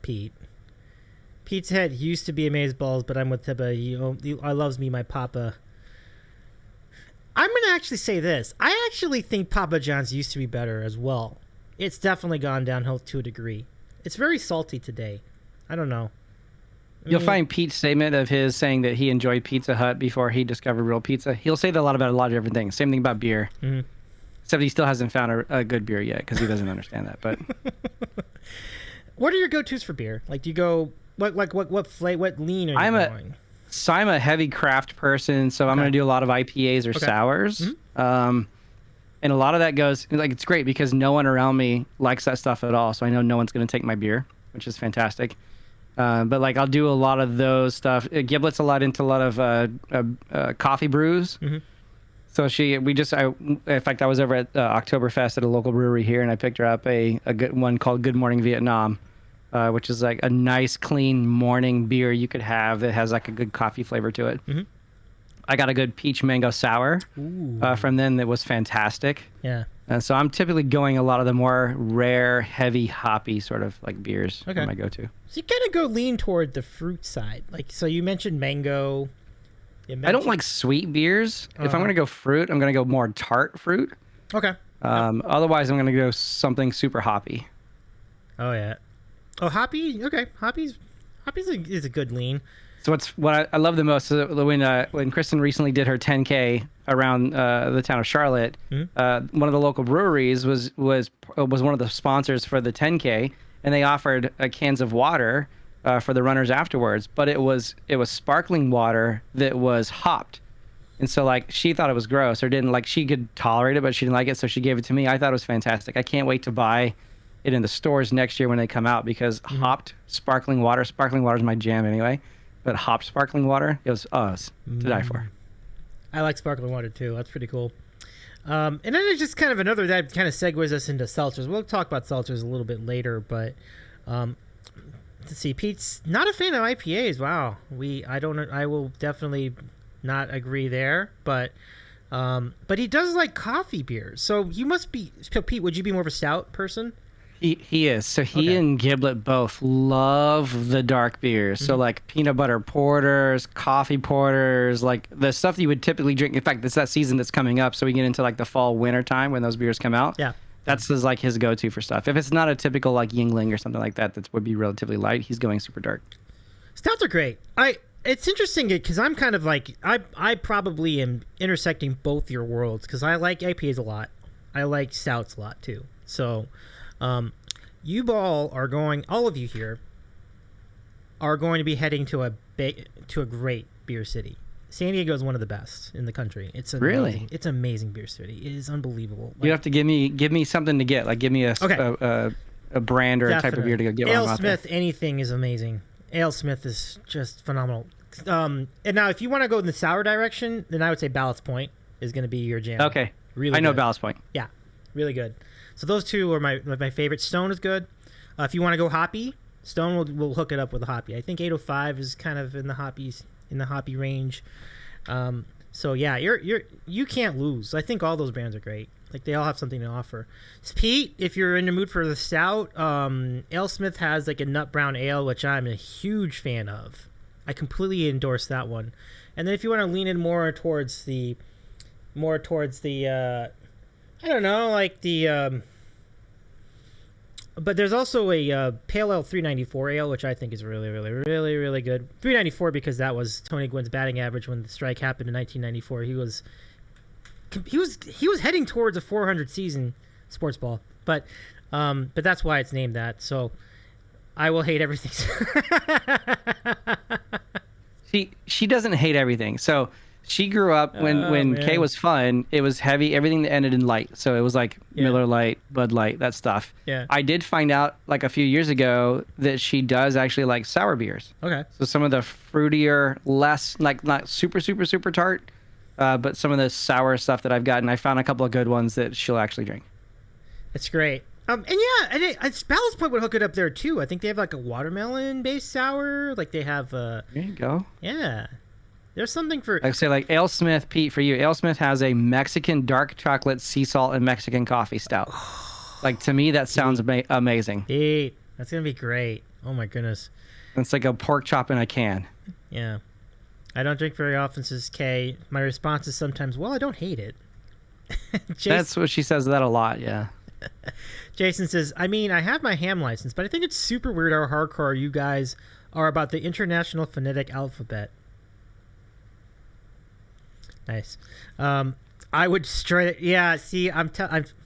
Pete. Pizza Hut used to be amazeballs, but I'm with Tiba. I loves me, my Papa. I'm going to actually say this. I actually think Papa John's used to be better as well. It's definitely gone downhill to a degree. It's very salty today. I don't know. You'll find Pete's statement of his saying that he enjoyed Pizza Hut before he discovered real pizza. He'll say that a lot about a lot of different things. Same thing about beer. Mm-hmm. Except he still hasn't found a good beer yet because he doesn't understand that. But what are your go-tos for beer? Like, do you go what lean are you going? So I'm a heavy craft person, so I'm going to do a lot of IPAs or sours. Mm-hmm. And a lot of that goes, like, it's great because no one around me likes that stuff at all. So I know no one's going to take my beer, which is fantastic. But like I'll do a lot of those stuff. Giblet's into a lot of coffee brews. Mm-hmm. So in fact, I was over at Oktoberfest at a local brewery here, and I picked her up a good one called Good Morning Vietnam, which is like a nice, clean morning beer you could have that has like a good coffee flavor to it. Mm-hmm. I got a good peach mango sour from them that was fantastic. Yeah. So I'm typically going a lot of the more rare, heavy, hoppy sort of like beers for my go-to. So you kind of go lean toward the fruit side. Like, so you mentioned mango. I don't like sweet beers. If I'm going to go fruit, I'm going to go more tart fruit. Okay. Otherwise, I'm going to go something super hoppy. Oh, yeah. Oh, hoppy? Okay. Hoppy is a good lean. So what I love the most is when Kristen recently did her 10K around the town of Charlotte, one of the local breweries was one of the sponsors for the 10K, and they offered cans of water for the runners afterwards. But it was sparkling water that was hopped, and so like she thought it was gross or didn't like. She could tolerate it, but she didn't like it, so she gave it to me. I thought it was fantastic. I can't wait to buy it in the stores next year when they come out because hopped sparkling water is my jam anyway. But hopped sparkling water, it was to die for. I like sparkling water too. That's pretty cool. And then it's just kind of that kind of segues us into seltzers. We'll talk about seltzers a little bit later, but let's see. Pete's not a fan of IPAs. Wow. I will definitely not agree there, but he does like coffee beers. So you must be. So Pete, would you be more of a stout person? He is. So he and Giblet both love the dark beers. Mm-hmm. So like peanut butter porters, coffee porters, like the stuff that you would typically drink. In fact, it's that season that's coming up. So we get into like the fall, winter time when those beers come out. Yeah. That's his go-to for stuff. If it's not a typical like Yingling or something like that would be relatively light, he's going super dark. Stouts are great. I it's interesting because I'm kind of like I probably am intersecting both your worlds because I like IPAs a lot. I like stouts a lot too. So, you all of you here are going to be heading to a great beer city. San Diego is one of the best in the country. It's amazing. Really? It's an amazing beer city. It is unbelievable. You have to give me something to get. Like give me a brand or a type of beer to go get. Ale Smith, anything is amazing. Ale Smith is just phenomenal. And now, if you want to go in the sour direction, then I would say Ballast Point is going to be your jam. Okay. Really I know good. Ballast Point. Yeah, really good. So those two are my favorite. Stone is good. If you want to go hoppy, Stone will hook it up with a hoppy. I think 805 is kind of in the hoppy range. So yeah, you can't lose. I think all those brands are great. Like they all have something to offer. Pete, if you're in the mood for the stout, Ale Smith has like a nut brown ale, which I'm a huge fan of. I completely endorse that one. And then if you want to lean in more towards the I don't know, like the but there's also a Pale Ale 394 ale, which I think is really, really, really, really good. 394 because that was Tony Gwynn's batting average when the strike happened in 1994. He was heading towards a 400 season sports ball, but that's why it's named that. So I will hate everything. She doesn't hate everything. So she grew up when K was fun. It was heavy. Everything that ended in light. So it was like Miller Lite, Bud Light, that stuff. Yeah. I did find out like a few years ago that she does actually like sour beers. Okay. So some of the fruitier, less like not super tart, but some of the sour stuff that I've gotten, I found a couple of good ones that she'll actually drink. That's great. And Ballast Point would hook it up there too. I think they have like a watermelon-based sour. Like they have. There you go. Yeah. There's something for... Like say like Ale Smith, Pete, for you. Ale Smith has a Mexican dark chocolate sea salt and Mexican coffee stout. Like to me, that sounds amazing. Pete, that's going to be great. Oh my goodness. It's like a pork chop in a can. Yeah. I don't drink very often, says Kay. My response is sometimes, well, I don't hate it. That's what she says that a lot, yeah. Jason says, I mean, I have my ham license, but I think it's super weird how hardcore you guys are about the International Phonetic Alphabet. Nice. I would straight. Yeah. See, I'm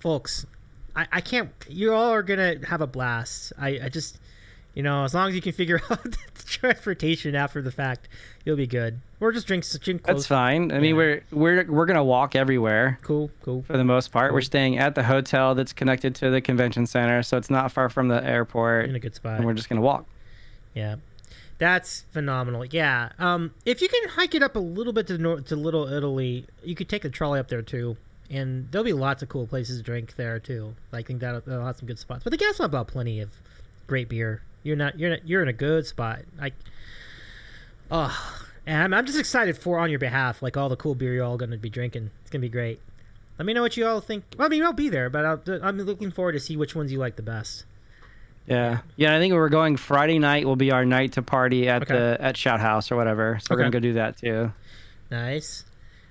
folks. I can't. You all are gonna have a blast. I just, as long as you can figure out the transportation after the fact, you'll be good. Or just drink close. That's fine. I mean, we're gonna walk everywhere. Cool. For the most part, we're staying at the hotel that's connected to the convention center, so it's not far from the airport. In a good spot. And we're just gonna walk. Yeah. That's phenomenal. Yeah. If you can hike it up a little bit to Little Italy, you could take the trolley up there too, and there'll be lots of cool places to drink there too. I think that'll have some good spots. But the gas will have plenty of great beer. You're in a good spot. And I'm just excited on your behalf, like all the cool beer you're all going to be drinking. It's going to be great. Let me know what you all think. Well, I mean, I'll be there, but I'm looking forward to see which ones you like the best. Yeah. I think we're going Friday night will be our night to party at Shout House or whatever. So we're gonna go do that too. Nice.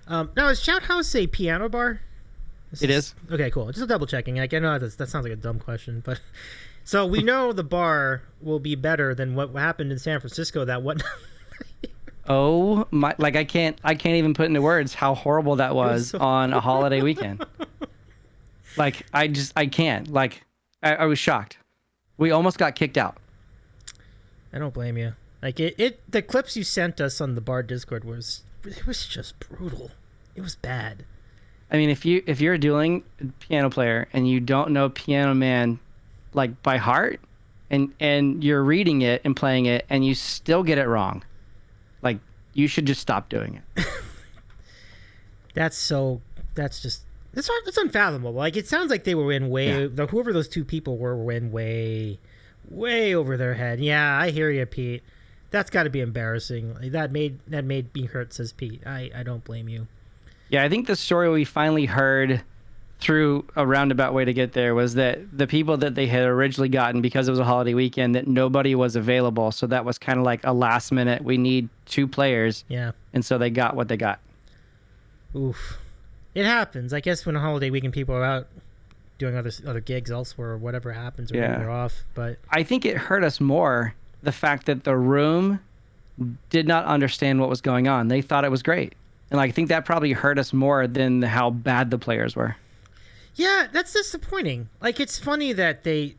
Now is Shout House a piano bar? It is. Okay, cool. Just double checking. Like I know that sounds like a dumb question, but so we know the bar will be better than what happened in San Francisco that one. Oh my! Like I can't even put into words how horrible that was on a holiday weekend. Like I can't. Like I was shocked. We almost got kicked out. I don't blame you. Like the clips you sent us on the bar Discord was just brutal. It was bad. I mean, if you're a dueling piano player and you don't know Piano Man like by heart, and you're reading it and playing it and you still get it wrong, like you should just stop doing it. That's unfathomable. Like it sounds like they were in whoever those two people were in way over their head. Yeah, I hear you, Pete. That's got to be embarrassing. Like, that made me hurt, says Pete. I don't blame you. Yeah, I think the story we finally heard through a roundabout way to get there was that the people that they had originally gotten, because it was a holiday weekend, that nobody was available. So that was kind of like a last minute, we need 2 players. Yeah. And so they got what they got. Oof. It happens. I guess when a holiday weekend people are out doing other gigs elsewhere or whatever happens or when they're off. But I think it hurt us more the fact that the room did not understand what was going on. They thought it was great. And like, I think that probably hurt us more than how bad the players were. Yeah, that's disappointing. Like, it's funny that they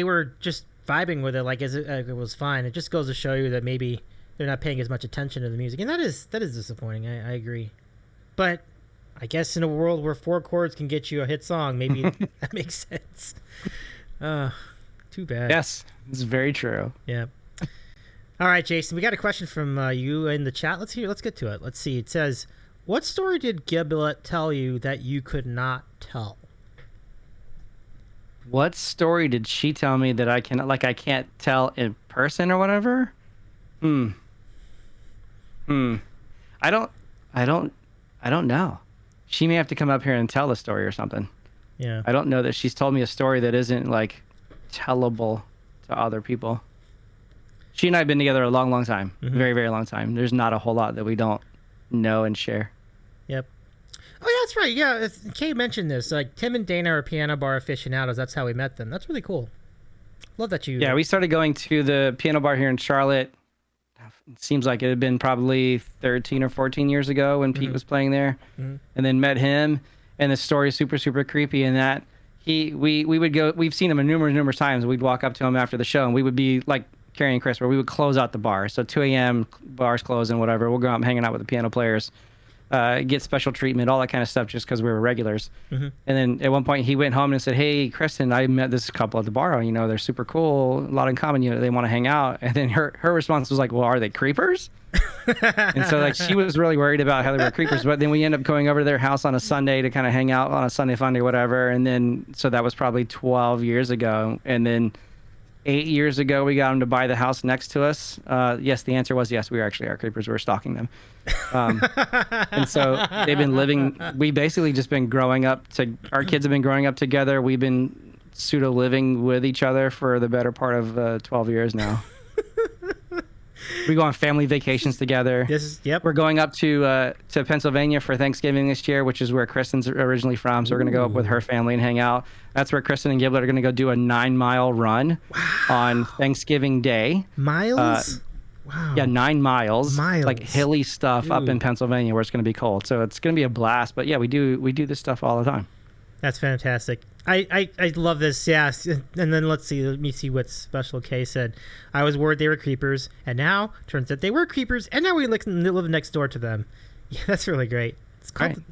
were just vibing with it, like as it was fine. It just goes to show you that maybe they're not paying as much attention to the music, and that is disappointing. I agree, but I guess in a world where 4 chords can get you a hit song, maybe that makes sense. Too bad. Yes, it's very true. Yeah. All right, Jason, we got a question from you in the chat. Let's get to it. Let's see. It says, "What story did Giblet tell you that you could not tell?" What story did she tell me that I can't tell in person or whatever? I don't know. She may have to come up here and tell the story or something. Yeah. I don't know that she's told me a story that isn't like tellable to other people. She and I have been together a long, long time. Mm-hmm. Very, very long time. There's not a whole lot that we don't know and share. Yep. Oh, yeah, that's right. Yeah, Kay mentioned this. Like, Tim and Dana are piano bar aficionados. That's how we met them. That's really cool. Love that you... Yeah, we started going to the piano bar here in Charlotte. It seems like it had been probably 13 or 14 years ago when Pete was playing there. And then met him. And the story is super, super creepy in that we would go... We've seen him numerous times. We'd walk up to him after the show, and we would be like Carrie and Chris, where we would close out the bar. So 2 a.m., bars close and whatever. We'll go out and hanging out with the piano players. Get special treatment, all that kind of stuff, just because we were regulars. And then at one point he went home and said, "Hey, Kristen, I met this couple at the bar. You know, they're super cool, a lot in common. You know, they want to hang out." And then her response was like, "Well, are they creepers?" And so like she was really worried about how they were creepers. But then we ended up going over to their house on a Sunday to kind of hang out on a Sunday fun day, whatever. And then so that was probably 12 years ago. And then 8 years ago, we got them to buy the house next to us. Yes, the answer was yes. We actually are creepers. We were stalking them. And so they've been living. We basically just been growing up. Our kids have been growing up together. We've been pseudo living with each other for the better part of 12 years now. We go on family vacations together. Yep. We're going up to Pennsylvania for Thanksgiving this year, which is where Kristen's originally from. So we're going to go up with her family and hang out. That's where Kristen and Giblet are going to go do a 9-mile run on Thanksgiving Day. Miles? Wow. Yeah, 9 miles. Like hilly stuff up in Dude. Pennsylvania where it's going to be cold. So it's going to be a blast. But yeah, we do this stuff all the time. That's fantastic. I love this. Yeah. And then let me see what Special K said. "I was worried they were creepers, and now turns out they were creepers, and now we live next door to them." Yeah, that's really great. It's called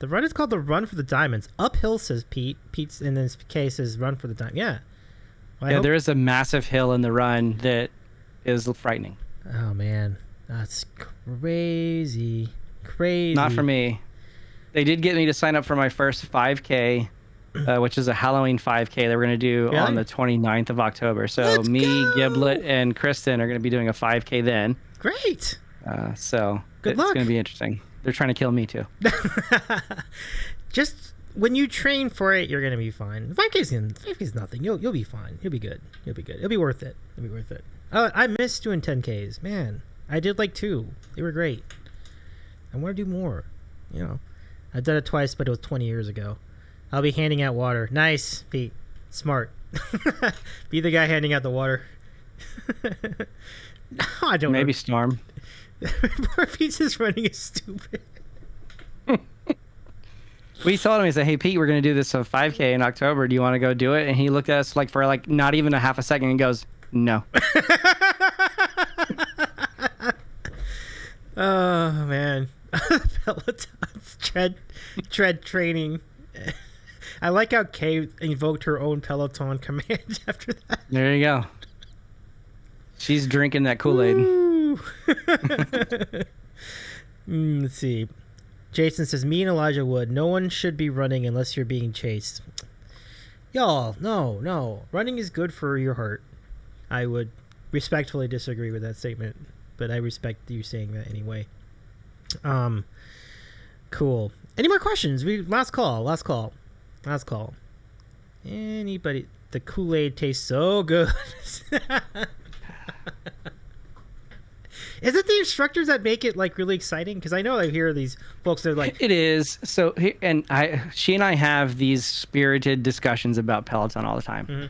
the run is called the Run for the Diamonds. Uphill, says Pete. Pete's and then K says Run for the Diamond. Yeah. Well, There is a massive hill in the run that is frightening. Oh man, that's crazy. Not for me. They did get me to sign up for my first 5K, which is a Halloween 5K that we're going to do on the 29th of October. So Let's go! Giblet, and Kristen are going to be doing a 5K then. Great. So Good it's luck. going to be interesting. They're trying to kill me too. Just when you train for it, you're gonna be fine. 5K's nothing. You'll be fine. You'll be good. It'll be worth it. I missed doing 10Ks, man. I did like 2. They were great. I want to do more. You know, I've done it twice, but it was 20 years ago. I'll be handing out water. Nice, Pete. Smart. Be the guy handing out the water. No, I don't. Maybe Storm. Pete's just running is stupid. We told him, he said, "Hey Pete, we're going to do this 5K in October. Do you want to go do it?" And he looked at us like for like not even a half a second and goes, "No." Oh man. Pelotons tread training. I like how Kay invoked her own Peloton command after that. There you go. She's drinking that Kool-Aid. Woo. Let's see. Jason says, "Me and Elijah Wood. No one should be running unless you're being chased." Y'all, no. Running is good for your heart. I would respectfully disagree with that statement, but I respect you saying that anyway. Cool. Any more questions? Last call. Anybody? The Kool-Aid tastes so good. Is it the instructors that make it like really exciting? Because I know I hear these folks that are like, it is. So, she and I have these spirited discussions about Peloton all the time.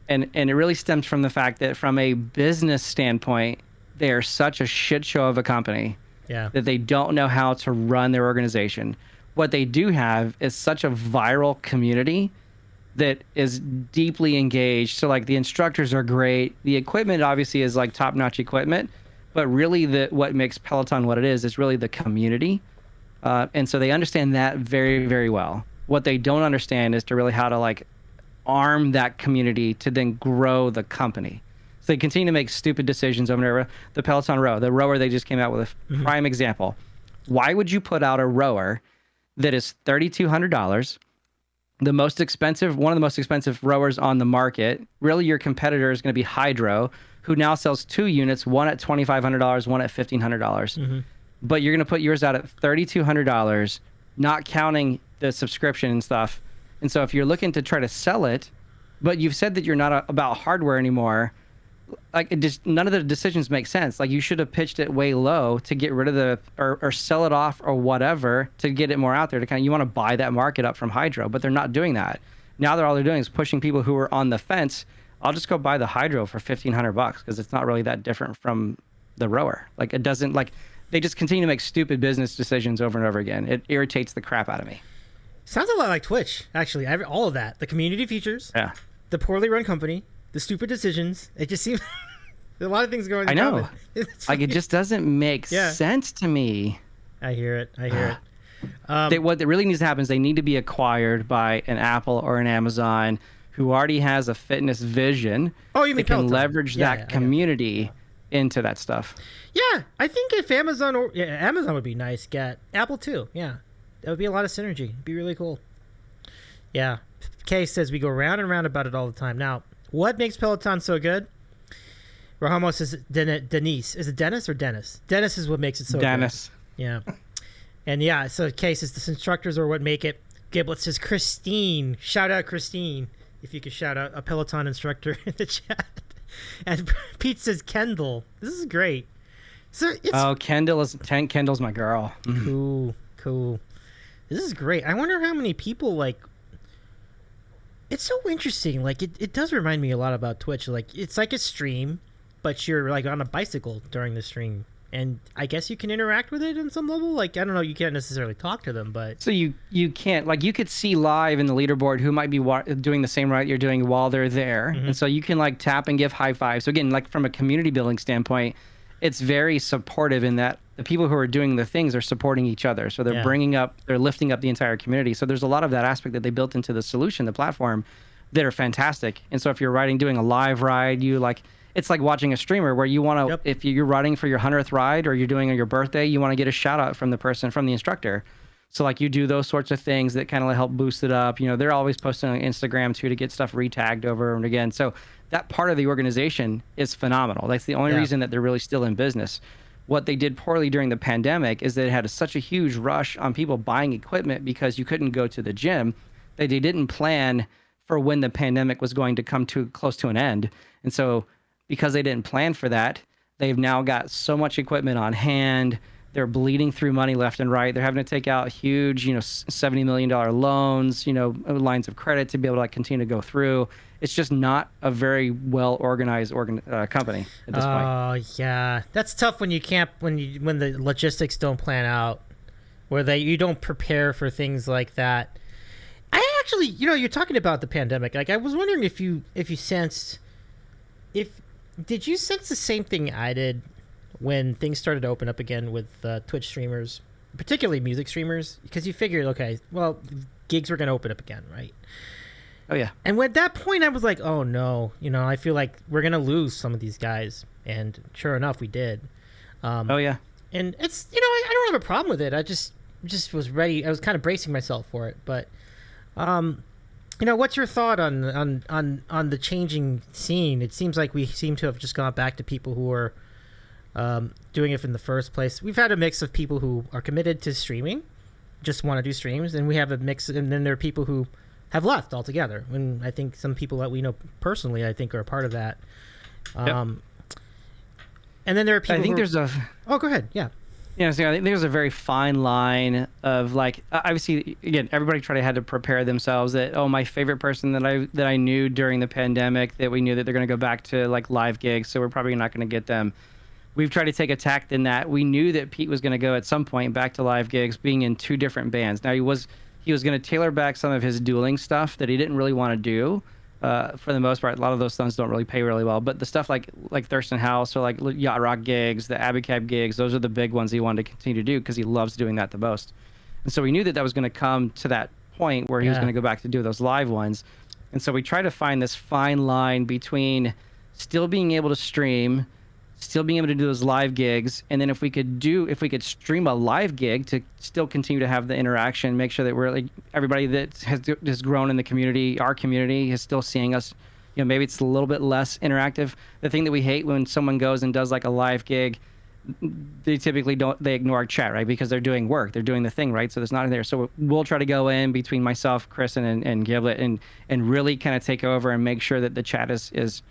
And it really stems from the fact that from a business standpoint, they are such a shit show of a company Yeah. that they don't know how to run their organization. What they do have is such a viral community that is deeply engaged. So like the instructors are great. The equipment obviously is like top-notch equipment, but really what makes Peloton what it is really the community. And so they understand that very, very well. What they don't understand is to really how to like arm that community to then grow the company. So they continue to make stupid decisions over there. The Peloton row, the rower they just came out with a prime example. Why would you put out a rower that is $3,200, the most expensive, one of the most expensive rowers on the market? Really, your competitor is going to be Hydro, who now sells 2 units, one at $2,500, one at $1,500. But you're going to put yours out at $3,200, not counting the subscription and stuff. And so if you're looking to try to sell it, but you've said that you're not about hardware anymore, like it just, none of the decisions make sense. Like you should have pitched it way low to get rid of the, or sell it off or whatever to get it more out there to kind of, you want to buy that market up from Hydro, but they're not doing that. Now all they're doing is pushing people who are on the fence. I'll just go buy the Hydro for $1,500 because it's not really that different from the rower. Like it doesn't, like they just continue to make stupid business decisions over and over again. It irritates the crap out of me. Sounds a lot like Twitch, actually. All of that. The community features. Yeah. The poorly run company. The stupid decisions. It just seems there's a lot of things going on. I know. Like it just doesn't make sense to me. I hear it. What really needs to happen is they need to be acquired by an Apple or an Amazon who already has a fitness vision. Oh, you mean that can Peloton. leverage that community into that stuff. Yeah, I think if Amazon Amazon would be nice. Get Apple too. Yeah, that would be a lot of synergy. It'd be really cool. Yeah, Kay says we go round and round about it all the time. Now, what makes Peloton so good? Ramos says Denise. Is it Dennis or Dennis? Dennis is what makes it so Dennis. good. Yeah. And yeah, so Kay says the instructors are what make it. Giblet says Christine. Shout out Christine. If you could shout out a Peloton instructor in the chat. And Pete says Kendall. This is great. So Kendall's my girl. Cool. This is great. I wonder how many people like. It's so interesting. Like it does remind me a lot about Twitch. Like it's like a stream, but you're like on a bicycle during the stream, and I guess you can interact with it on some level. Like I don't know, you can't necessarily talk to them, but so you can't, like you could see live in the leaderboard who might be doing the same route you're doing while they're there, and so you can like tap and give high fives. So again, like from a community building standpoint, it's very supportive in that the people who are doing the things are supporting each other. So they're they're lifting up the entire community. So there's a lot of that aspect that they built into the solution, the platform, that are fantastic. And so if you're doing a live ride, it's like watching a streamer where you want to, if you're riding for your 100th ride or you're doing your birthday, you want to get a shout out from the instructor. So like you do those sorts of things that kind of help boost it up. You know, they're always posting on Instagram too to get stuff retagged over and again. So that part of the organization is phenomenal. That's the only reason that they're really still in business. What they did poorly during the pandemic is that it had such a huge rush on people buying equipment because you couldn't go to the gym that they didn't plan for when the pandemic was going to come to close to an end. And so because they didn't plan for that, they've now got so much equipment on hand. They're bleeding through money left and right. They're having to take out huge, $70 million loans, lines of credit to be able to continue to go through. It's just not a very well organized company at this point. Oh yeah, that's tough when you can't when the logistics don't plan out, where you don't prepare for things like that. I actually, you're talking about the pandemic. Like I was wondering if you sensed, did you sense the same thing I did when things started to open up again with Twitch streamers, particularly music streamers, because you figured, okay, well, gigs were going to open up again, right? Oh, yeah. And at that point, I was like, oh, no. I feel like we're going to lose some of these guys. And sure enough, we did. Oh, yeah. And it's, I don't have a problem with it. I just was ready. I was kind of bracing myself for it. But, what's your thought on the changing scene? It seems like we seem to have just gone back to people who are doing it in the first place. We've had a mix of people who are committed to streaming, just want to do streams, and we have a mix, and then there are people who have left altogether. And I think some people that we know personally, I think, are a part of that. And then there are people. Oh, go ahead. Yeah. Yeah, so I think there's a very fine line of obviously, again, everybody had to prepare themselves that, my favorite person that I knew during the pandemic, that we knew that they're going to go back to live gigs, so we're probably not going to get them. we've tried to take a tact in that we knew that Pete was going to go at some point back to live gigs, being in 2 different bands. Now he was going to tailor back some of his dueling stuff that he didn't really want to do. For the most part, a lot of those stunts don't really pay really well. But the stuff like Thurston House or like Yacht Rock gigs, the Abbey Cab gigs, those are the big ones he wanted to continue to do because he loves doing that the most. And so we knew that that was going to come to that point where he was going to go back to do those live ones. And so we try to find this fine line between still being able to stream, still being able to do those live gigs, and then if we could stream a live gig to still continue to have the interaction, make sure that we're like everybody that has grown in the community, our community, is still seeing us. You know, maybe it's a little bit less interactive. The thing that we hate when someone goes and does like a live gig, they typically they ignore our chat, right? Because they're doing work, they're doing the thing, right? So there's not in there. So we'll try to go in between myself, Chris, and Giblet, and really kind of take over and make sure that the chat is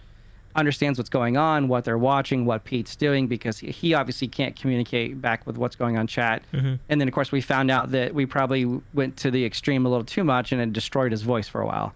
understands what's going on, what they're watching, what Pete's doing, because he obviously can't communicate back with what's going on chat. And then of course we found out that we probably went to the extreme a little too much and it destroyed his voice for a while.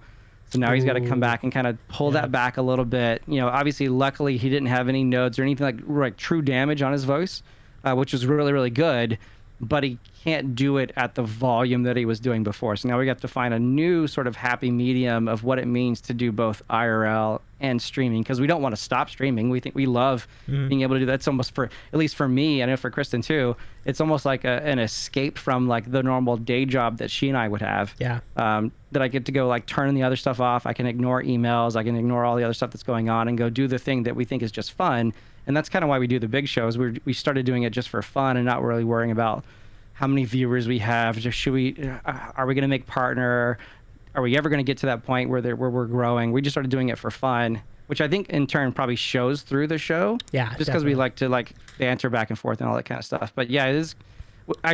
So now he's got to come back and kind of pull that back a little bit. You know, obviously, luckily he didn't have any nodes or anything like true damage on his voice, which was really, really good. But he can't do it at the volume that he was doing before. So now we got to find a new sort of happy medium of what it means to do both IRL and streaming, because we don't want to stop streaming. We think we love being able to do that. It's almost, for at least for me, I know for Kristen too, it's almost like an escape from like the normal day job that she and I would have. That I get to go like turn the other stuff off. I can ignore emails. I can ignore all the other stuff that's going on and go do the thing that we think is just fun. And that's kind of why we do the big shows. We started doing it just for fun and not really worrying about how many viewers we have. Just are we going to make partner? Are we ever going to get to that point where we're growing? We just started doing it for fun, which I think in turn probably shows through the show. Yeah, just because we like to like banter back and forth and all that kind of stuff. But yeah, it is.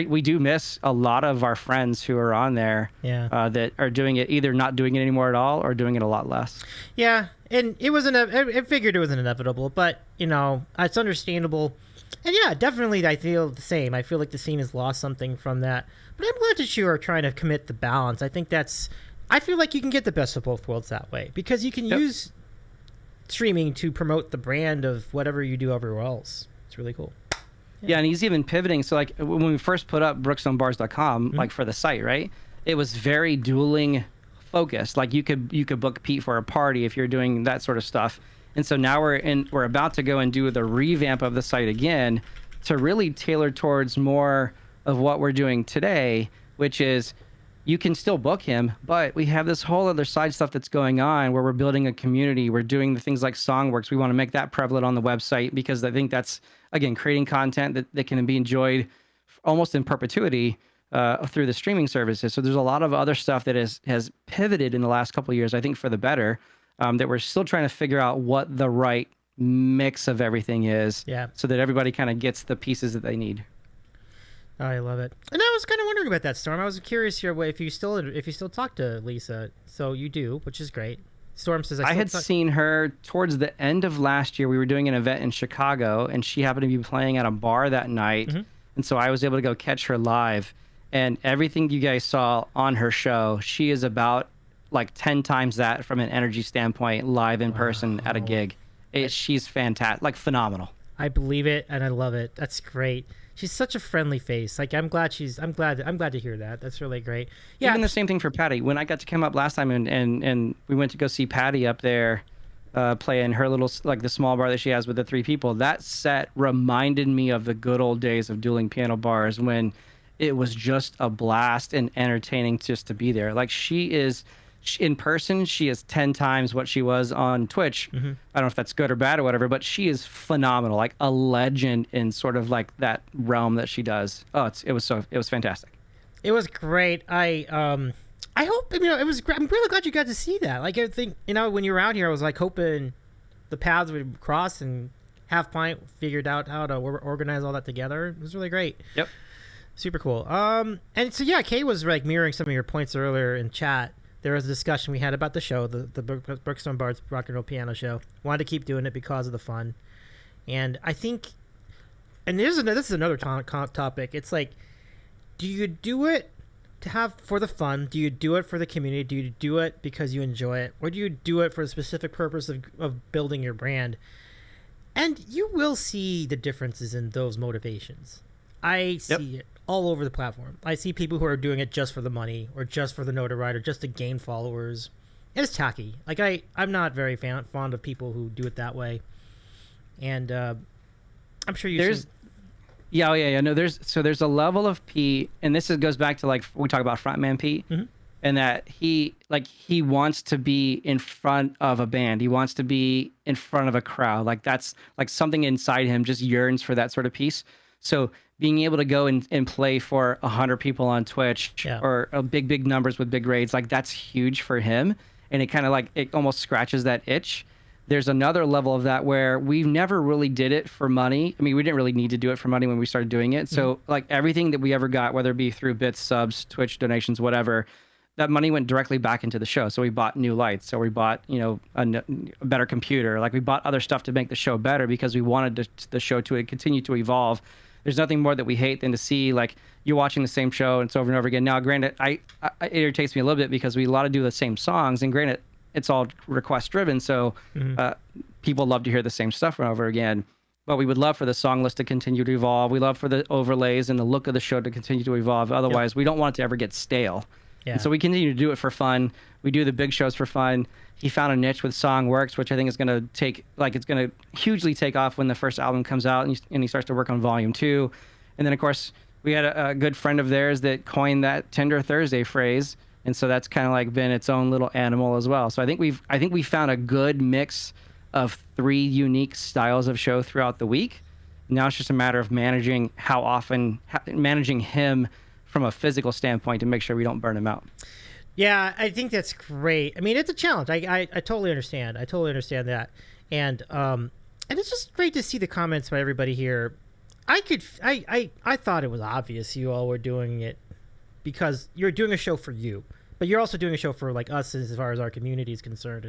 We do miss a lot of our friends who are on there. That are doing it, either not doing it anymore at all or doing it a lot less. Yeah, and it was I figured it was inevitable, but you know, it's understandable. And yeah, definitely I feel the same. I feel like the scene has lost something from that. But I'm glad that you are trying to commit the balance. I feel like you can get the best of both worlds that way, because you can use streaming to promote the brand of whatever you do everywhere else. It's really cool. Yeah, and he's even pivoting. So like when we first put up brookstonebards.com, like for the site, right? It was very dueling focused. Like you could book Pete for a party if you're doing that sort of stuff. And so now we're about to go and do the revamp of the site again to really tailor towards more of what we're doing today, which is you can still book him, but we have this whole other side stuff that's going on where we're building a community. We're doing the things like Songworks. We want to make that prevalent on the website, because I think that's, again, creating content that can be enjoyed almost in perpetuity through the streaming services. So there's a lot of other stuff that has pivoted in the last couple of years, I think for the better, that we're still trying to figure out what the right mix of everything is, so that everybody kind of gets the pieces that they need. Oh, I love it. And I was kind of wondering about that, Storm. I was curious here if you still talk to Lisa. So you do, which is great. Storm says I had seen her towards the end of last year. We were doing an event in Chicago, and she happened to be playing at a bar that night, and so I was able to go catch her live. And everything you guys saw on her show, she is about like 10 times that from an energy standpoint, live in person at a gig. She's fantastic, like phenomenal. I believe it, and I love it. That's great. She's such a friendly face. Like I'm glad to hear that. That's really great. Yeah. Even the same thing for Patty. When I got to come up last time and we went to go see Patty up there play in her little, like the small bar that she has with the 3 people, that set reminded me of the good old days of dueling piano bars when it was just a blast and entertaining just to be there. Like in person, she is 10 times what she was on Twitch. I don't know if that's good or bad or whatever, but she is phenomenal, like a legend in sort of like that realm that she does. Oh, it was fantastic. It was great. I hope, I'm really glad you got to see that. Like I think, when you were out here, I was like hoping the paths would cross, and Half Pint figured out how to organize all that together. It was really great. Yep. Super cool. And so yeah, Kay was like mirroring some of your points earlier in chat. There was a discussion we had about the show, the Brookstone Bards Rock and Roll Piano Show. Wanted to keep doing it because of the fun. And I think, and this is another topic. It's like, do you do it to have for the fun? Do you do it for the community? Do you do it because you enjoy it? Or do you do it for a specific purpose of building your brand? And you will see the differences in those motivations. I see it all over the platform. I see people who are doing it just for the money or just for the notoriety or just to gain followers. It's tacky. Like I'm not very fond of people who do it that way. And I'm sure you've seen... Yeah. No, there's a level of Pete, and goes back to like we talk about frontman Pete, and that he wants to be in front of a band. He wants to be in front of a crowd. Like that's like something inside him just yearns for that sort of piece. So being able to go and play for 100 people on Twitch or big numbers with big raids, like that's huge for him. And it kind of like, it almost scratches that itch. There's another level of that where we never really did it for money. I mean, we didn't really need to do it for money when we started doing it. So like everything that we ever got, whether it be through bits, subs, Twitch donations, whatever, that money went directly back into the show. So we bought new lights. So we bought, a better computer. Like we bought other stuff to make the show better because we wanted the show to continue to evolve. There's nothing more that we hate than to see like you're watching the same show and it's over and over again. Now, granted, it irritates me a little bit because we a lot of do the same songs, and granted, it's all request driven. So people love to hear the same stuff over and over again. But we would love for the song list to continue to evolve. We love for the overlays and the look of the show to continue to evolve. Otherwise, we don't want it to ever get stale. Yeah. And so we continue to do it for fun. We do the big shows for fun. He found a niche with Songworks, which I think is going to it's going to hugely take off when the first album comes out and he starts to work on volume 2. And then, of course, we had a good friend of theirs that coined that Tender Thursday phrase. And so that's kind of like been its own little animal as well. So I think we found a good mix of 3 unique styles of show throughout the week. Now it's just a matter of managing managing him from a physical standpoint to make sure we don't burn him out. Yeah, I think that's great. I mean, it's a challenge. I totally understand. I totally understand that. And it's just great to see the comments by everybody here. I thought it was obvious you all were doing it because you're doing a show for you, but you're also doing a show for like us as far as our community is concerned.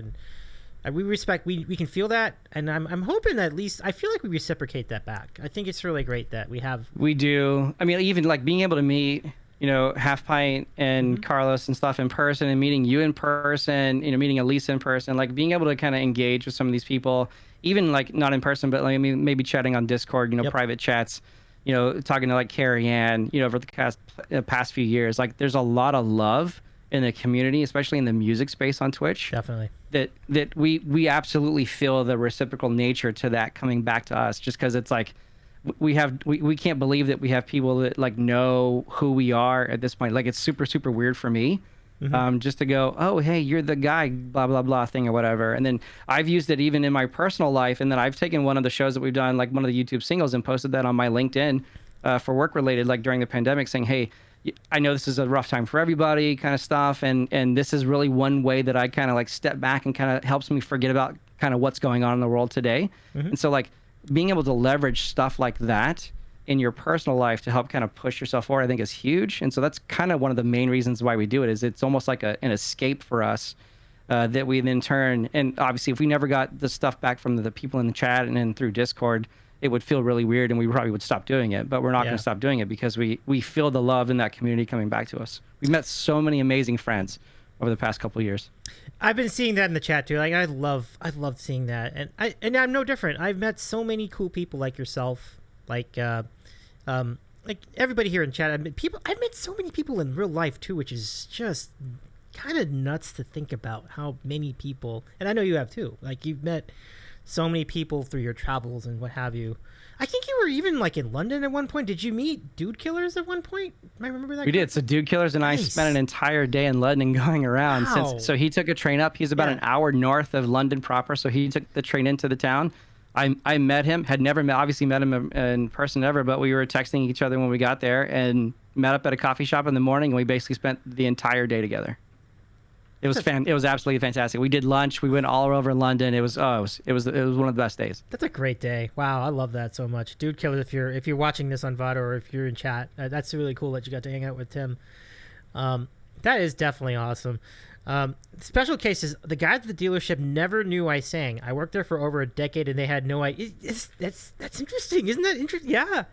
And we can feel that. And I'm hoping that at least, I feel like we reciprocate that back. I think it's really great that we do. I mean, even like being able to meet, Half Pint and Carlos and stuff in person, and meeting you in person, meeting Elisa in person, like being able to kind of engage with some of these people, even like not in person, but like maybe chatting on Discord, private chats, talking to like Carrie Ann, over the past few years. Like there's a lot of love in the community, especially in the music space on Twitch. Definitely. That we absolutely feel the reciprocal nature to that coming back to us, just because it's like we can't believe that we have people that like know who we are at this point. Like it's super, super weird for me. Just to go, oh, hey, you're the guy, blah, blah, blah thing or whatever. And then I've used it even in my personal life. And then I've taken one of the shows that we've done, like one of the YouTube singles, and posted that on my LinkedIn for work related, like during the pandemic, saying, hey, I know this is a rough time for everybody kind of stuff. And this is really one way that I kind of like step back and kind of helps me forget about kind of what's going on in the world today. And so like being able to leverage stuff like that in your personal life to help kind of push yourself forward, I think is huge. And so that's kind of one of the main reasons why we do it, is it's almost like an escape for us that we then turn. And obviously if we never got the stuff back from the people in the chat and then through Discord, it would feel really weird and we probably would stop doing it, but we're not going to stop doing it because we feel the love in that community coming back to us. We've met so many amazing friends over the past couple of years. I've been seeing that in the chat too. Like I love seeing that. And I'm no different. I've met so many cool people like yourself, like everybody here in chat. I've met so many people in real life too, which is just kind of nuts to think about how many people, and I know you have too, like you've met so many people through your travels and what have you. I think you were even like in London at one point. Did you meet Dude Killers at one point? I remember that. We did. So Dude Killers and I spent an entire day in London going around. Wow. So he took a train up. He's about an hour north of London proper. So he took the train into the town. I met him, had never obviously met him in person ever, but we were texting each other when we got there and met up at a coffee shop in the morning, and we basically spent the entire day together. It was It was absolutely fantastic. We did lunch. We went all over London. It was one of the best days. That's a great day. Wow, I love that so much. Dude Killers, if you're watching this on VOD or if you're in chat, that's really cool that you got to hang out with Tim. That is definitely awesome. Special cases, the guy at the dealership never knew I sang. I worked there for over a decade and they had no idea. That's interesting. Isn't that interesting? Yeah.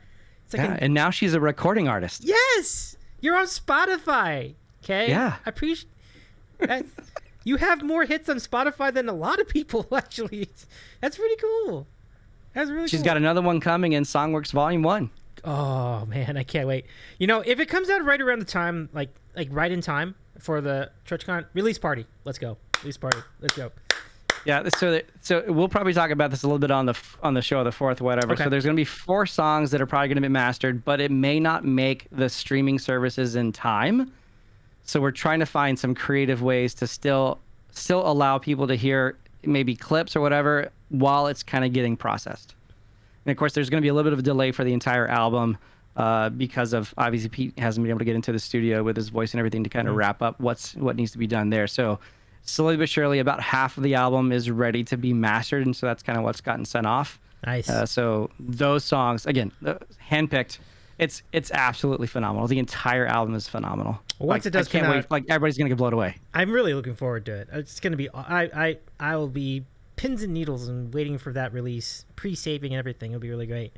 It's like and now she's a recording artist. Yes. You're on Spotify. Okay. Yeah. I appreciate that. You have more hits on Spotify than a lot of people, actually. That's pretty cool. That's really She's cool. got another one coming in Songworks Volume 1. Oh man, I can't wait. You know, if it comes out right around the time, like right in time for the Twitchcon release party, let's go. Release party, let's go. Yeah, so we'll probably talk about this a little bit on the show, the 4th, whatever. Okay. So there's going to be 4 songs that are probably going to be mastered, but it may not make the streaming services in time. So we're trying to find some creative ways to still allow people to hear maybe clips or whatever while it's kind of getting processed. And of course, there's going to be a little bit of a delay for the entire album because of obviously Pete hasn't been able to get into the studio with his voice and everything to kind of wrap up what needs to be done there. So slowly but surely, about half of the album is ready to be mastered, and so that's kind of what's gotten sent off. Nice. So those songs, again, handpicked. It's absolutely phenomenal. The entire album is phenomenal. Well, once it does I can't come wait. out, Like everybody's gonna get blown away. I'm really looking forward to it. It's gonna be. I will be pins and needles and waiting for that release, pre-saving everything. It'll be really great.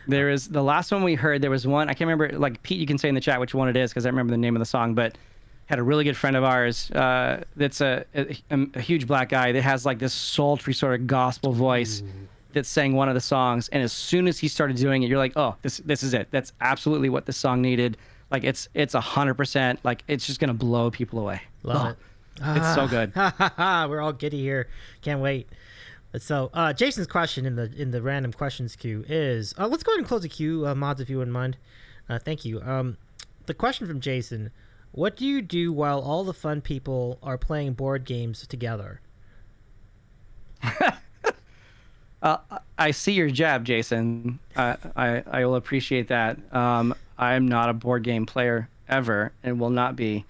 There is the last one we heard. There was one I can't remember. Like Pete, you can say in the chat which one it is because I remember the name of the song. But had a really good friend of ours that's a huge black guy that has like this sultry sort of gospel voice that sang one of the songs. And as soon as he started doing it, you're like, oh, this is it. That's absolutely what this song needed. Like it's 100%. Like it's just gonna blow people away. Love it. It's so good. We're all giddy here. Can't wait. So Jason's question in the random questions queue is let's go ahead and close the queue, mods, if you wouldn't mind. Thank you. The question from Jason: what do you do while all the fun people are playing board games together? I see your jab, Jason. I will appreciate that. I am not a board game player ever and will not be.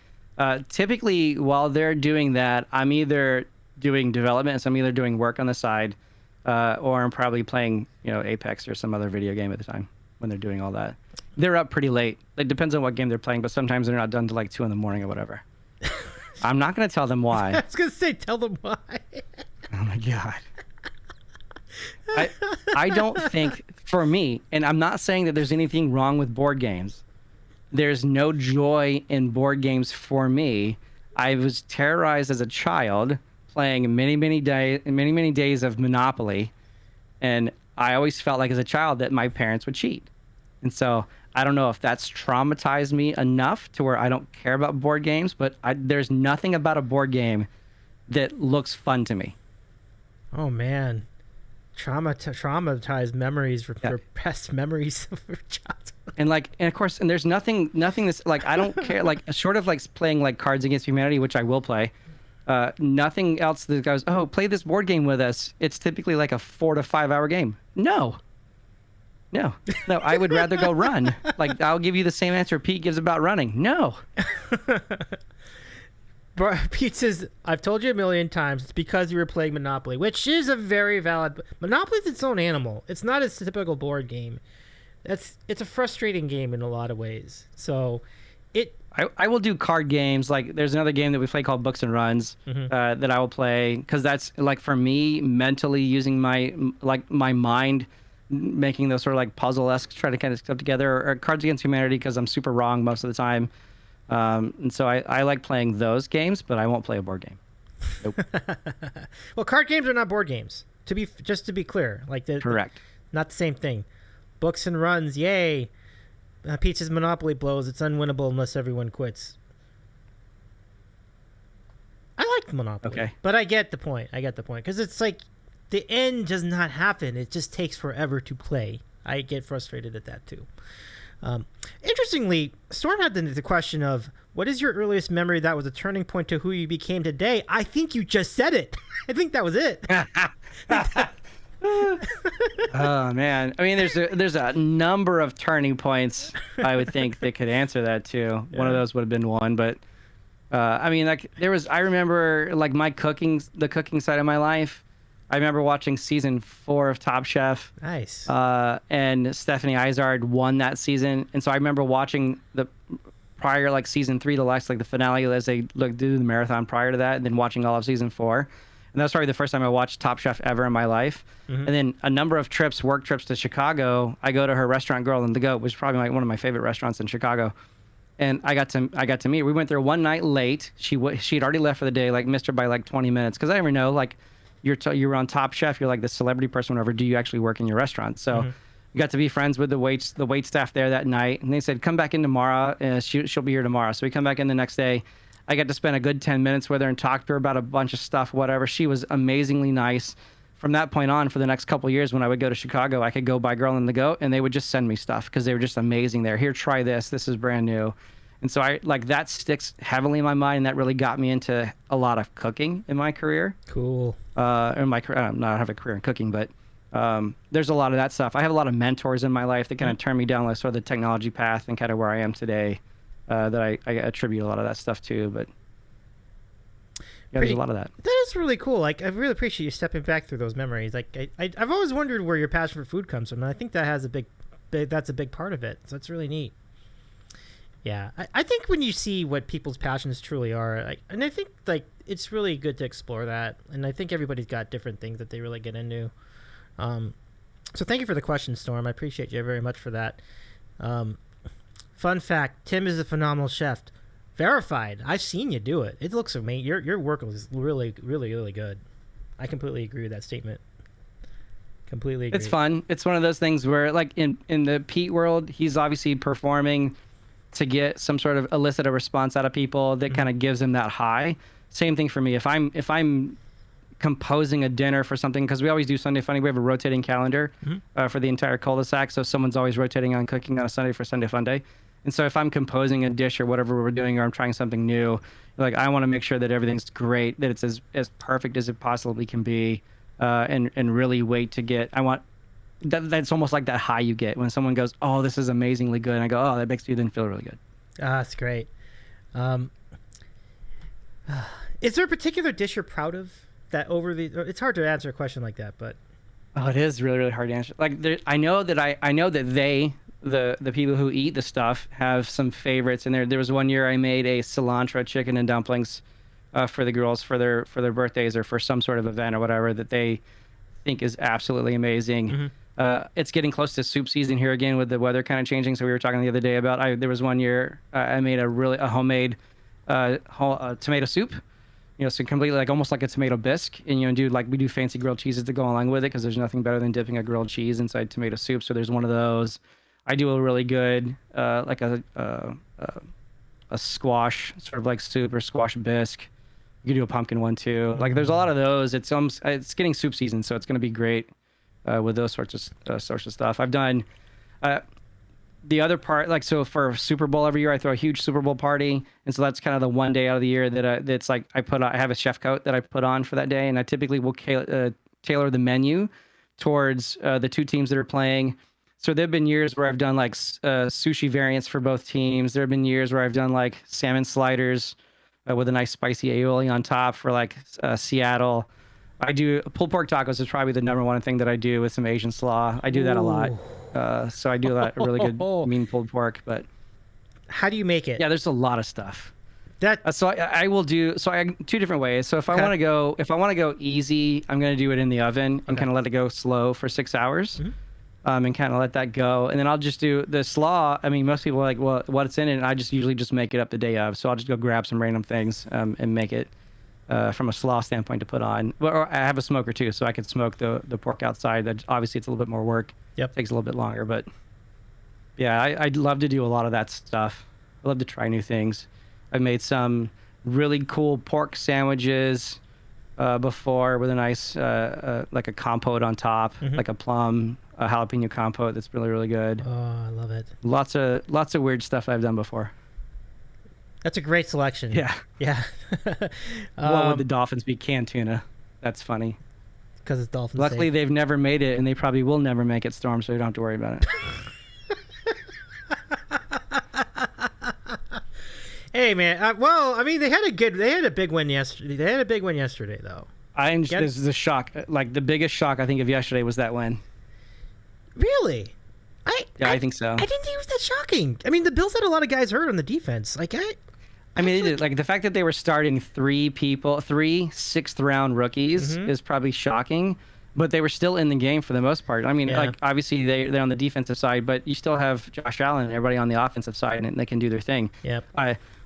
Typically, while they're doing that, I'm either doing development, so I'm either doing work on the side, or I'm probably playing, Apex or some other video game at the time when they're doing all that. They're up pretty late. It depends on what game they're playing, but sometimes they're not done till like 2 a.m. or whatever. I'm not going to tell them why. I was gonna say, tell them why. Oh my God. I don't think, for me, and I'm not saying that there's anything wrong with board games. There's no joy in board games for me. I was terrorized as a child playing many days of Monopoly, and I always felt like as a child that my parents would cheat. And so I don't know if that's traumatized me enough to where I don't care about board games, but there's nothing about a board game that looks fun to me. Oh man, traumatized memories, repressed memories of your childhood. And of course, there's nothing that's like, I don't care, like short of like playing like Cards Against Humanity, which I will play. Nothing else that goes, oh, play this board game with us. It's typically like a 4 to 5 hour game. No, I would rather go run. Like, I'll give you the same answer Pete gives about running. No. Pete says, I've told you a million times, it's because you were playing Monopoly, which is a very valid... Monopoly's its own animal. It's not a typical board game. It's a frustrating game in a lot of ways. So, I will do card games. Like, there's another game that we play called Books and Runs that I will play, because that's, like, for me, mentally using my mind, making those sort of, like, puzzle-esque, try to kind of stuff together, or Cards Against Humanity, because I'm super wrong most of the time. And so I like playing those games, but I won't play a board game. Nope. Well, card games are not board games. Just to be clear, Correct. Not the same thing. Books and Runs, yay. Pete says Monopoly blows. It's unwinnable unless everyone quits. I like Monopoly, Okay. But I get the point. Because it's like the end does not happen. It just takes forever to play. I get frustrated at that too. Interestingly, Storm had the question of, what is your earliest memory that was a turning point to who you became today? I think you just said it. I think that was it. Oh man, I mean, there's a number of turning points I would think that could answer that too. Yeah. One of those would have been one, but I mean, like I remember like the cooking side of my life. I remember watching season 4 of Top Chef. Nice. And Stephanie Izard won that season, and so I remember watching the prior, like season 3 to last, like the finale as they do the marathon prior to that, and then watching all of season 4. And that was probably the first time I watched Top Chef ever in my life. Mm-hmm. And then a number of work trips to Chicago. I go to her restaurant, Girl and the Goat, which is probably one of my favorite restaurants in Chicago. And I got to meet her. We went there one night late. She had already left for the day, like missed her by like 20 minutes. Because I never know, like you're on Top Chef, you're like the celebrity person, whatever. Do you actually work in your restaurant? So we got to be friends with the wait staff there that night, and they said, come back in tomorrow. She'll be here tomorrow. So we come back in the next day. I got to spend a good 10 minutes with her and talk to her about a bunch of stuff, whatever. She was amazingly nice. From that point on, for the next couple of years, when I would go to Chicago, I could go buy Girl in the Goat, and they would just send me stuff because they were just amazing there. Here, try this. This is brand new. And so that sticks heavily in my mind, and that really got me into a lot of cooking in my career. Cool. In my career, I don't have a career in cooking, but there's a lot of that stuff. I have a lot of mentors in my life that kind of turned me down sort of the technology path and kind of where I am today, that I attribute a lot of that stuff to. But yeah, there's a lot of that. That is really cool. Like, I really appreciate you stepping back through those memories. Like, I've always wondered where your passion for food comes from, and I think that has that's a big part of it. So it's really neat. Yeah, I think when you see what people's passions truly are, and I think it's really good to explore that. And I think everybody's got different things that they really get into. So thank you for the question, Storm. I appreciate you very much for that. Fun fact: Tim is a phenomenal chef. Verified. I've seen you do it. It looks amazing. Your work is really, really, really good. I completely agree with that statement. Completely agree. It's fun. It's one of those things where, like in the Pete world, he's obviously performing to get some sort of elicit a response out of people that kind of gives him that high. Same thing for me. If I'm composing a dinner for something, because we always do Sunday Funday, we have a rotating calendar for the entire cul-de-sac, so someone's always rotating on cooking on a Sunday for Sunday Funday. And so if I'm composing a dish or whatever we're doing, or I'm trying something new, like I want to make sure that everything's great, that it's as perfect as it possibly can be, and really wait to get. I want that's almost like that high you get when someone goes, "Oh, this is amazingly good," and I go, "Oh, that makes you then feel really good." That's great. Is there a particular dish you're proud of that over the? It's hard to answer a question like that, but it is really, really hard to answer. Like I know that the people who eat the stuff have some favorites in there. There was one year I made a cilantro chicken and dumplings for the girls for their birthdays or for some sort of event or whatever that they think is absolutely amazing. It's getting close to soup season here again with the weather kind of changing. So we were talking the other day about there was one year I made a homemade tomato soup. So completely like almost like a tomato bisque, and we do fancy grilled cheeses to go along with it because there's nothing better than dipping a grilled cheese inside tomato soup. So there's one of those. I do a really good like a squash sort of like soup or squash bisque. You can do a pumpkin one too. Like there's a lot of those. It's getting soup season, so it's going to be great with those sorts of stuff. I've done the other part, like so for Super Bowl every year I throw a huge Super Bowl party, and so that's kind of the one day out of the year that's like I have a chef coat that I put on for that day, and I typically will tailor the menu towards the two teams that are playing. So there have been years where I've done like sushi variants for both teams. There have been years where I've done like salmon sliders with a nice spicy aioli on top for like Seattle. I do pulled pork tacos is probably the number one thing that I do with some Asian slaw. I do that a lot. So I do a really good mean pulled pork. But how do you make it? Yeah, there's a lot of stuff. That so I will do two different ways. So if I want to go easy, I'm going to do it in the oven and kind of let it go slow for 6 hours. And kind of let that go. And then I'll just do the slaw. I mean, most people are like, well, what's in it? And I just usually just make it up the day of. So I'll just go grab some random things and make it from a slaw standpoint to put on. Or I have a smoker too, so I can smoke the pork outside. That obviously it's a little bit more work. Yep. Takes a little bit longer. But yeah, I'd love to do a lot of that stuff. I love to try new things. I've made some really cool pork sandwiches before with a nice like a compote on top, like a plum, a jalapeno compote that's really, really good. Oh, I love it. Lots of weird stuff I've done before. That's a great selection. Yeah. What would the dolphins be? Canned tuna. That's funny. Because it's dolphins. Luckily, they've never made it, and they probably will never make it, Storm, so you don't have to worry about it. Hey, man. Well, I mean, they had a big win yesterday. They had a big win yesterday, though. This is a shock. Like, the biggest shock, I think, of yesterday was that win. Really? I think so. I didn't think it was that shocking. I mean, the Bills had a lot of guys hurt on the defense. Like, I mean, they did. Like, the fact that they were starting three sixth-round rookies is probably shocking. but they were still in the game for the most part. I mean, Yeah. like obviously they're on the defensive side, but you still have Josh Allen and everybody on the offensive side, and they can do their thing. Yep.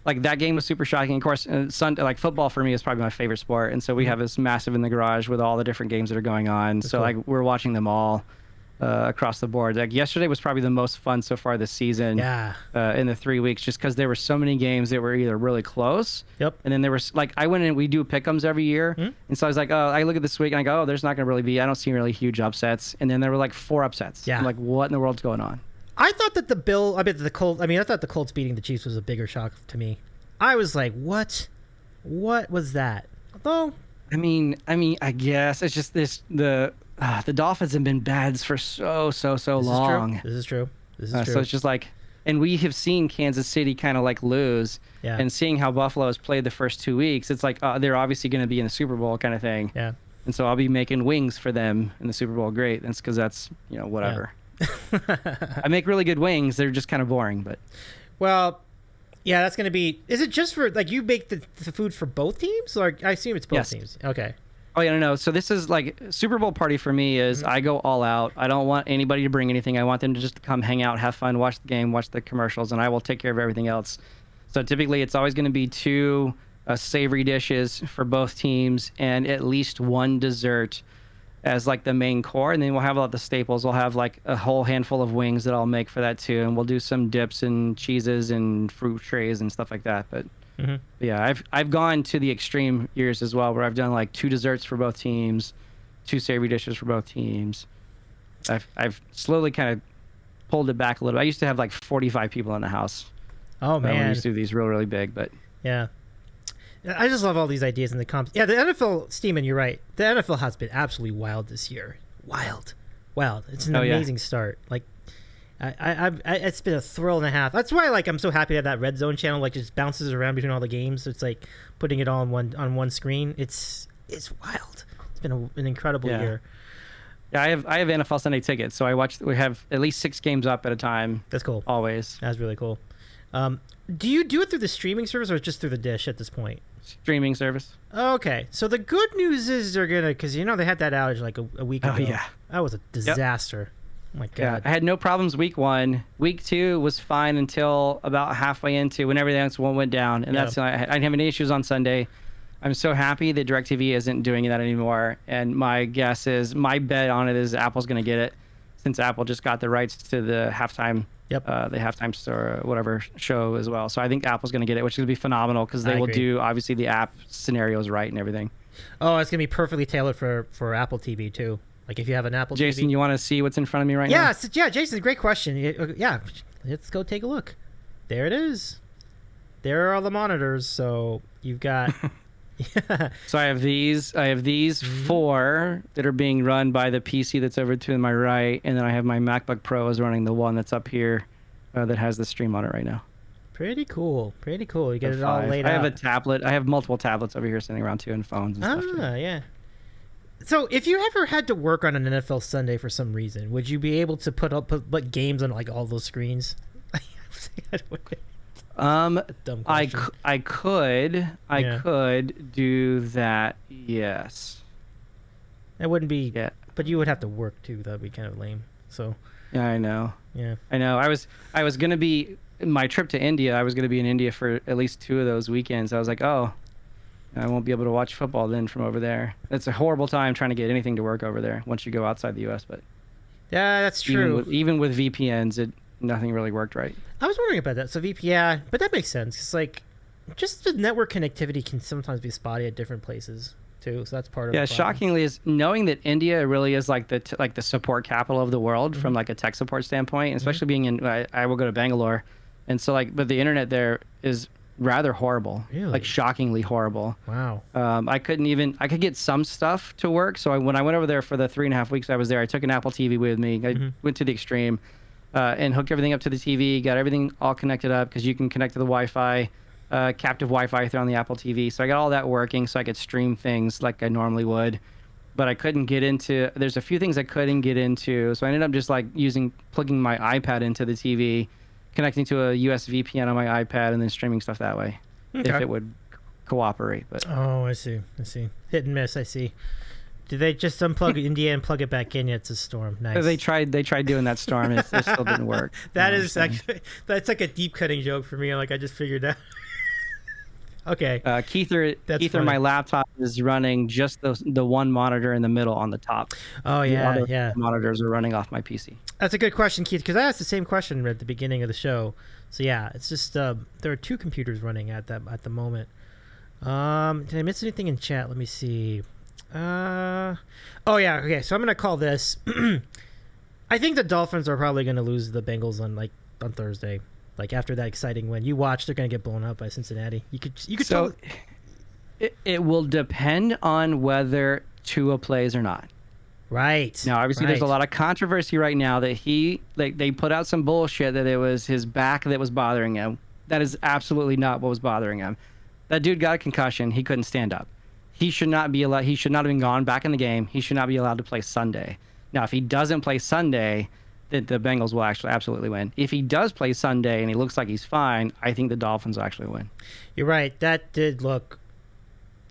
Like that game was super shocking. Of course, like football for me is probably my favorite sport, and so we have this massive in the garage with all the different games that are going on. So cool. like we're watching them all across the board. Like yesterday was probably the most fun so far this season. Yeah. In the 3 weeks, just because there were so many games that were either really close. Yep. And then there was like I went in. We do pick'ems every year, and so I was like, oh, I look at this week and I go, oh, there's not going to really be. I don't see really huge upsets. And then there were like 4 upsets. Yeah. I'm like, what in the world's going on? I thought that I thought the Colts beating the Chiefs was a bigger shock to me. I was like, what? What was that? Although, I mean, I guess it's just the Dolphins have been bad for so long. This is true. So it's just like, and we have seen Kansas City kind of like lose, Yeah. and seeing how Buffalo has played the first 2 weeks, it's like they're obviously going to be in the Super Bowl kind of thing. Yeah. And so I'll be making wings for them in the Super Bowl. Great. That's because that's whatever. I make really good wings. They're just kind of boring, but. Well, yeah, that's going to be. Is it just for like you make the food for both teams, or I assume it's both Yes. teams? Okay. Oh yeah, no. So this is like Super Bowl party for me is I go all out. I don't want anybody to bring anything. I want them to just come hang out, have fun, watch the game, watch the commercials, and I will take care of everything else. So typically it's always going to be 2 savory dishes for both teams and at least 1 dessert as like the main core, and then we'll have all the staples. We'll have like a whole handful of wings that I'll make for that too, and we'll do some dips and cheeses and fruit trays and stuff like that. But yeah, I've gone to the extreme years as well, where I've done like 2 desserts for both teams, 2 savory dishes for both teams. I've slowly kind of pulled it back a little. I used to have like 45 people in the house. Oh man, we used to do these really big, but yeah. I just love all these ideas in the comps. Yeah, the NFL, Steeman, you're right. The NFL has been absolutely wild this year. Wild. It's an amazing start. Like, it's been a thrill and a half. That's why, like, I'm so happy to have that Red Zone channel. Like, just bounces around between all the games. So it's like putting it all on one screen. It's wild. It's been an incredible year. Yeah, I have NFL Sunday tickets, so we have at least 6 games up at a time. That's cool. Always. That's really cool. Do you do it through the streaming service or just through the dish at this point? Streaming service. Okay, so the good news is they're gonna, because they had that outage like a week ago. Oh yeah, that was a disaster. Oh my god. Yeah, I had no problems week 1. Week 2 was fine until about halfway into when everything else went down, and that's I didn't have any issues on Sunday. I'm so happy that DirecTV isn't doing that anymore, and my bet on it is Apple's gonna get it, since Apple just got the rights to the halftime. The halftime store, whatever show as well. So I think Apple's going to get it, which is going to be phenomenal because they will do obviously the app scenarios right and everything. Oh, it's going to be perfectly tailored for Apple TV too. Like if you have an Apple Jason, TV. you want to see what's in front of me right now? Yeah, Jason, great question. Yeah, let's go take a look. There it is. There are all the monitors. So you've got. So I have these 4 that are being run by the PC that's over to my right, and then I have my MacBook Pro is running the one that's up here that has the stream on it right now. Pretty cool. You get it 5. all laid out. I have a tablet. I have multiple tablets over here sitting around too, and phones and stuff. Yeah. So if you ever had to work on an NFL Sunday for some reason, would you be able to put games on like all those screens? Dumb question. I could do that. Yes. That wouldn't be. Yeah. But you would have to work too. That'd be kind of lame. So. Yeah, I know. Yeah. I know. I was gonna be my trip to India. I was gonna be in India for at least 2 of those weekends. I was like, oh, I won't be able to watch football then from over there. It's a horrible time trying to get anything to work over there once you go outside the U.S. But yeah, that's true. Even with VPNs, nothing really worked right. I was wondering about that. So VPN, but that makes sense. It's like just the network connectivity can sometimes be spotty at different places too. So that's part of it. Yeah, shockingly is knowing that India really is like the support capital of the world from like a tech support standpoint, especially being in. I will go to Bangalore, and so but the internet there is rather horrible. Really? Like shockingly horrible. Wow. I could get some stuff to work. So when I went over there for the 3.5 weeks I was there, I took an Apple TV with me. I went to the extreme. And hooked everything up to the TV, got everything all connected up because you can connect to the Wi-Fi, captive Wi-Fi through on the Apple TV. So I got all that working so I could stream things like I normally would. But I couldn't get into, there's a few things I couldn't get into. So I ended up just like plugging my iPad into the TV, connecting to a US VPN on my iPad, and then streaming stuff that way if it would cooperate. But oh, I see. Hit and miss, I see. Did they just unplug India and plug it back in? It's a storm. Nice. They tried doing that storm. It still didn't work. That's like a deep cutting joke for me. Like I just figured out. Okay. Keither, my laptop is running just the one monitor in the middle on the top. Oh yeah, yeah. Monitors are running off my PC. That's a good question, Keith, because I asked the same question at the beginning of the show. So yeah, it's just there are two computers running at the moment. Did I miss anything in chat? Let me see. Oh yeah, okay. So I'm gonna call this. I think the Dolphins are probably gonna lose the Bengals on Thursday. Like after that exciting win, you watch, they're gonna get blown up by Cincinnati. You could. So it will depend on whether Tua plays or not. Right. Now, obviously, there's a lot of controversy right now that they put out some bullshit that it was his back that was bothering him. That is absolutely not what was bothering him. That dude got a concussion. He couldn't stand up. He should not be allowed. He should not have been gone back in the game. He should not be allowed to play Sunday. Now, if he doesn't play Sunday, then the Bengals will actually absolutely win. If he does play Sunday and he looks like he's fine, I think the Dolphins will actually win. You're right. That did look.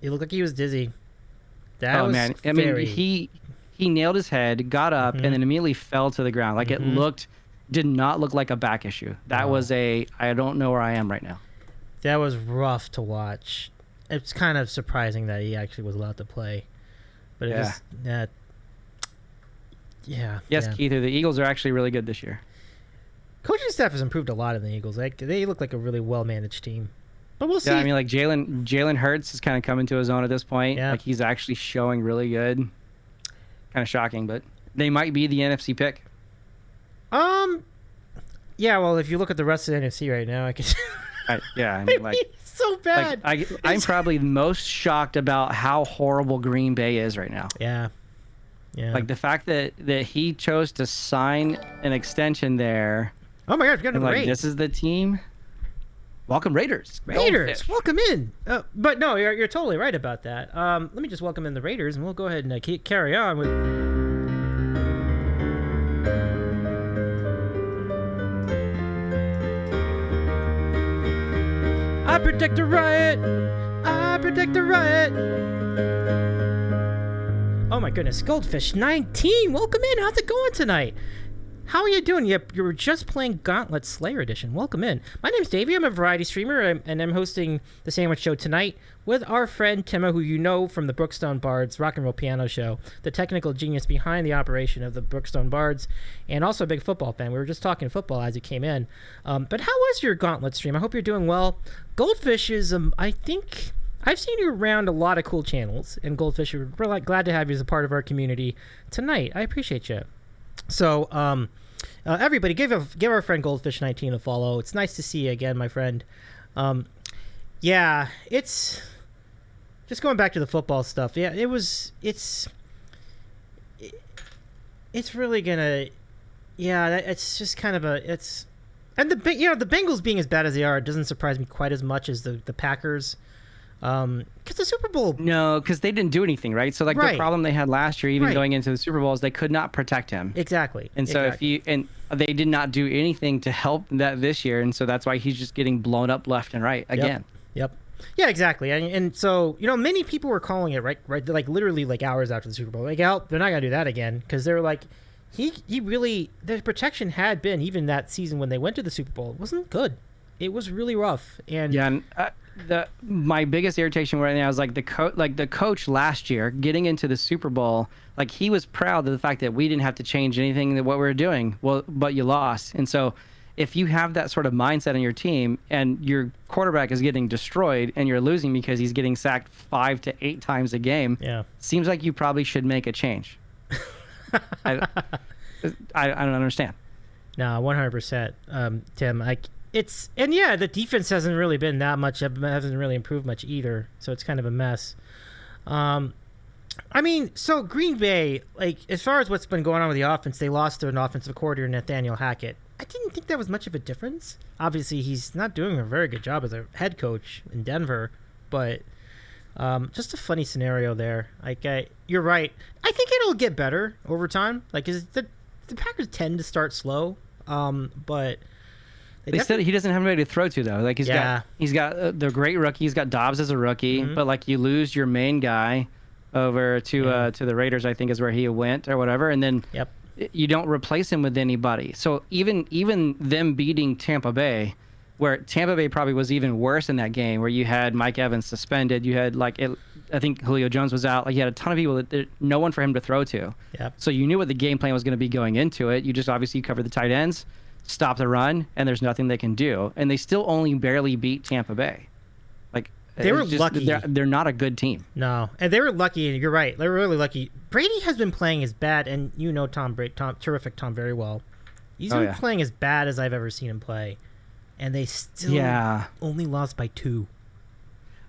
It looked like he was dizzy. That was man! I mean, he nailed his head, got up, and then immediately fell to the ground. Like it did not look like a back issue. That was I don't know where I am right now. That was rough to watch. It's kind of surprising that he actually was allowed to play, but it was that. Yeah. Yes, yeah. Keither, the Eagles are actually really good this year. Coaching staff has improved a lot in the Eagles. They look like a really well managed team. But we'll see. Yeah, I mean, like Jalen Hurts is kind of coming to his own at this point. Yeah. Like he's actually showing really good. Kind of shocking, but they might be the NFC pick. Yeah. Well, if you look at the rest of the NFC right now, I can. I mean, like it's so bad. I'm probably most shocked about how horrible Green Bay is right now. Yeah. Yeah. Like the fact that he chose to sign an extension there. Oh my God, we got a like this is the team. Welcome Raiders. Raiders, welcome in. But no, you're totally right about that. Let me just welcome in the Raiders, and we'll go ahead and carry on with. I protect the riot. I protect the riot. Oh my goodness, Goldfish 19, welcome in. How's it going tonight? How are you doing? You were just playing Gauntlet Slayer Edition. Welcome in. My name's Davey. I'm a variety streamer, and I'm hosting the Sandwich Show tonight with our friend Timma, who you know from the Brookstone Bards Rock and Roll Piano Show, the technical genius behind the operation of the Brookstone Bards, and also a big football fan. We were just talking football as it came in. But how was your Gauntlet stream? I hope you're doing well. Goldfish is, I think... I've seen you around a lot of cool channels, and Goldfish, we're glad to have you as a part of our community tonight. I appreciate you. So, everybody, give our friend Goldfish 19 a follow. It's nice to see you again, my friend. Yeah, it's just going back to the football stuff. Yeah, it's really gonna, yeah, it's just kind of and the Bengals being as bad as they are, it doesn't surprise me quite as much as the Packers. Because the Super Bowl... No, because they didn't do anything, right? So, like, the problem they had last year, even going into the Super Bowl, is they could not protect him. Exactly. And so and they did not do anything to help that this year, and so that's why he's just getting blown up left and right again. Yep. Yeah, exactly. And so, many people were calling it, right, like, literally, like, hours after the Super Bowl. Like, they're not going to do that again, because they're like... He really... The protection had been, even that season when they went to the Super Bowl, it wasn't good. It was really rough. And... Yeah, and... my biggest irritation right now is like the coach last year getting into the Super Bowl, like he was proud of the fact that we didn't have to change anything that what we were doing. Well, but you lost. And so if you have that sort of mindset on your team and your quarterback is getting destroyed and you're losing because he's getting sacked 5 to 8 times a game, seems like you probably should make a change. I don't understand. No, 100%, Tim. The defense hasn't really been that much. Hasn't really improved much either. So it's kind of a mess. I mean, so Green Bay, like as far as what's been going on with the offense, they lost their offensive coordinator Nathaniel Hackett. I didn't think that was much of a difference. Obviously, he's not doing a very good job as a head coach in Denver, but just a funny scenario there. Like you're right. I think it'll get better over time. Like the Packers tend to start slow, but. They said he doesn't have anybody to throw to though. Like he's got the great rookie. He's got Dobbs as a rookie, but like you lose your main guy, over to the Raiders, I think is where he went or whatever, and then you don't replace him with anybody. So even them beating Tampa Bay, where Tampa Bay probably was even worse in that game, where you had Mike Evans suspended, you had I think Julio Jones was out, like you had a ton of people that no one for him to throw to. Yep. So you knew what the game plan was going to be going into it. You just obviously cover the tight ends, stop the run, and there's nothing they can do. And they still only barely beat Tampa Bay. Like they were lucky. They're not a good team. No, and they were lucky. You're right. They were really lucky. Brady has been playing as bad, and you know terrific Tom very well. He's been playing as bad as I've ever seen him play, and they still only lost by 2.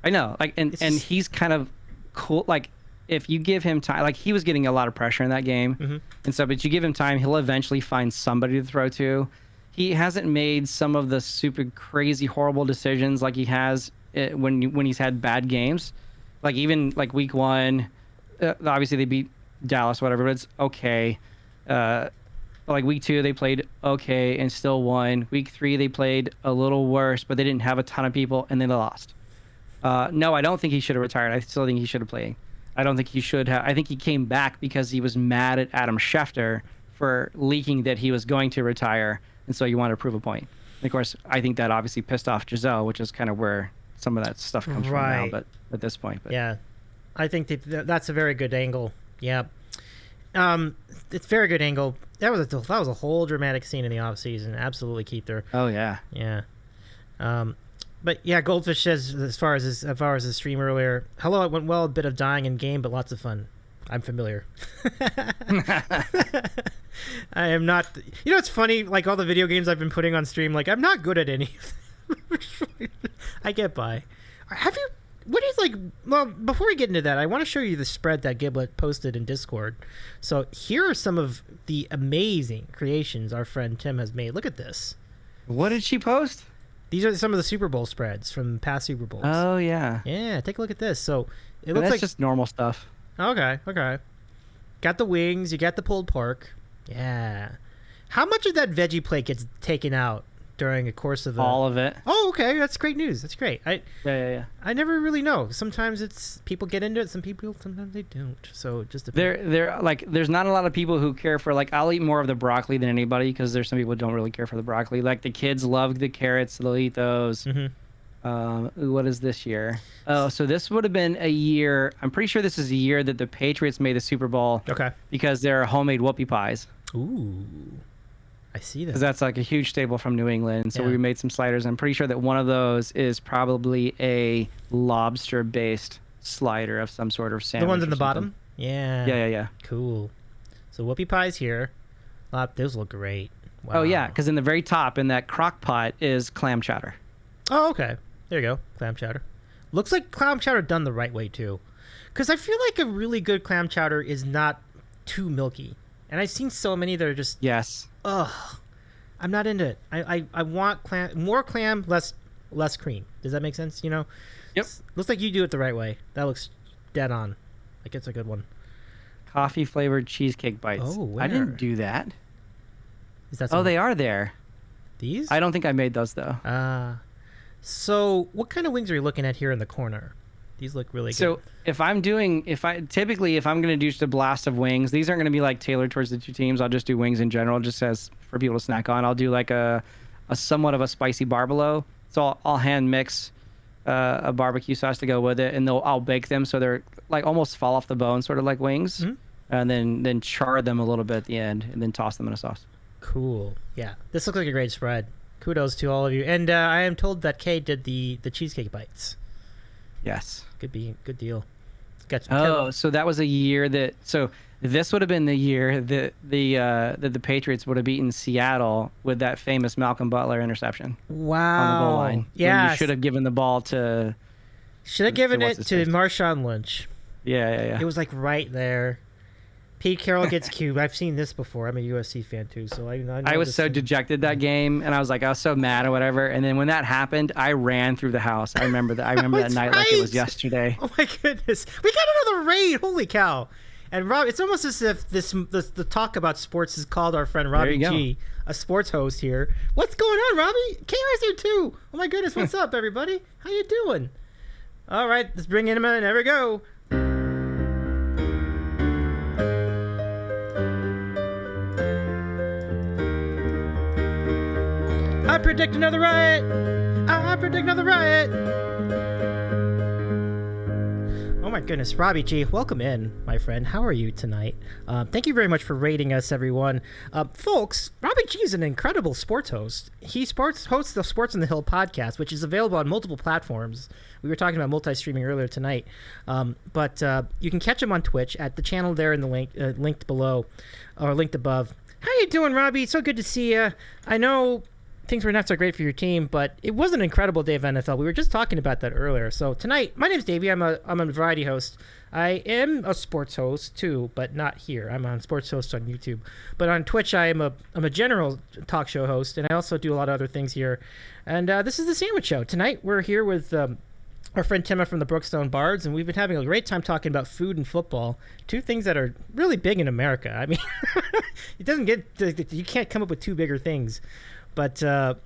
I know, like, and he's kind of cool. Like, if you give him time, like he was getting a lot of pressure in that game, and so, but you give him time, he'll eventually find somebody to throw to. He hasn't made some of the super crazy, horrible decisions like he has when he's had bad games, like even like week 1, obviously they beat Dallas, whatever, but it's okay. Like week 2 they played okay and still won. Week 3 they played a little worse, but they didn't have a ton of people and then they lost. No, I don't think he should have retired. I still think he should have played. I don't think he should have. I think he came back because he was mad at Adam Schefter for leaking that he was going to retire, and so you want to prove a point. And of course, I think that obviously pissed off Giselle, which is kind of where some of that stuff comes from now. But at this point, yeah, I think that's a very good angle. Yeah, it's a very good angle. That was a whole dramatic scene in the off season. Absolutely, Keither. Oh yeah, yeah. But yeah, Goldfish says as far as his stream earlier, hello, it went well, a bit of dying in game, but lots of fun. I'm familiar. I am not. You know, it's funny. Like all the video games I've been putting on stream, like I'm not good at any. I get by. Have you? What is like? Well, before we get into that, I want to show you the spread that Giblet posted in Discord. So here are some of the amazing creations our friend Tim has made. Look at this. What did she post? These are some of the Super Bowl spreads from past Super Bowls. Oh yeah. Yeah, take a look at this. So it looks like just normal stuff. Okay. Got the wings. You got the pulled pork. Yeah. How much of that veggie plate gets taken out during a course of all of it? Oh, okay. That's great news. That's great. Yeah. I never really know. Sometimes it's people get into it. Sometimes they don't. So it just they're like there's not a lot of people who care for like I'll eat more of the broccoli than anybody because there's some people who don't really care for the broccoli. Like the kids love the carrots. They'll eat those. What is this year? Oh, so this would have been a year. I'm pretty sure this is a year that the Patriots made the Super Bowl. Okay. Because they're homemade whoopie pies. Ooh, I see that. Because that's like a huge staple from New England. So we made some sliders. I'm pretty sure that one of those is probably a lobster-based slider of some sort of sandwich. The ones in the bottom? Yeah. Yeah. Cool. So whoopie pies here. Those look great. Wow. Oh, yeah, because in the very top, in that crock pot, is clam chowder. Oh, okay. There you go. Clam chowder. Looks like clam chowder done the right way, too. Because I feel like a really good clam chowder is not too milky. And I've seen so many that are just... Yes. Ugh. I'm not into it. I want more clam, less cream. Does that make sense? You know? Yep. Looks like you do it the right way. That looks dead on. Like it's a good one. Coffee flavored cheesecake bites. Oh, where? I didn't do that. Is that they are there. These? I don't think I made those, though. So what kind of wings are you looking at here in the corner? These look really good. So if I'm going to do just a blast of wings, these aren't going to be like tailored towards the two teams. I'll just do wings in general, just as for people to snack on. I'll do like a somewhat of a spicy barbalo. So I'll hand mix a barbecue sauce to go with it, and I'll bake them so they're like almost fall off the bone, sort of like wings, and then char them a little bit at the end, and then toss them in a sauce. Cool. Yeah, this looks like a great spread. Kudos to all of you. And I am told that Kay did the cheesecake bites. Yes. Good deal. So that was a year that. So this would have been the year that the Patriots would have beaten Seattle with that famous Malcolm Butler interception. Wow. On the goal line. Yeah. You should have given the ball to. Should have given it to Marshawn Lynch. Yeah. It was like right there. Pete Carroll gets cubed. I've seen this before. I'm a USC fan too, so I know. I was so dejected that game, and I was so mad or whatever. And then when that happened, I ran through the house. I remember that. I remember that night like it was yesterday. Oh my goodness, we got another raid! Holy cow! And Rob, it's almost as if the talk about sports has called our friend Robbie G, a sports host here. What's going on, Robbie? KR's here too. Oh my goodness, what's up, everybody? How you doing? All right, let's bring him in. There we go. predict another riot. I predict another riot. Oh my goodness, Robbie G, welcome in, my friend. How are you tonight? Thank you very much for rating us, everyone. Folks, Robbie G is an incredible sports host. He hosts the Sports on the Hill podcast, which is available on multiple platforms. We were talking about multi-streaming earlier tonight. But you can catch him on Twitch at the channel there in the link, linked below, or linked above. How you doing, Robbie? So good to see you. I know things were not so great for your team, but it was an incredible day of NFL. We were just talking about that earlier. So tonight, my name's Davey. I'm a variety host. I am a sports host too, but not here. I'm on sports host on YouTube. But on Twitch, I'm a general talk show host, and I also do a lot of other things here. And this is the Sandwich Show. Tonight, we're here with our friend Timma from the Brookstone Bards, and we've been having a great time talking about food and football, two things that are really big in America. I mean, it doesn't get you can't come up with two bigger things. But so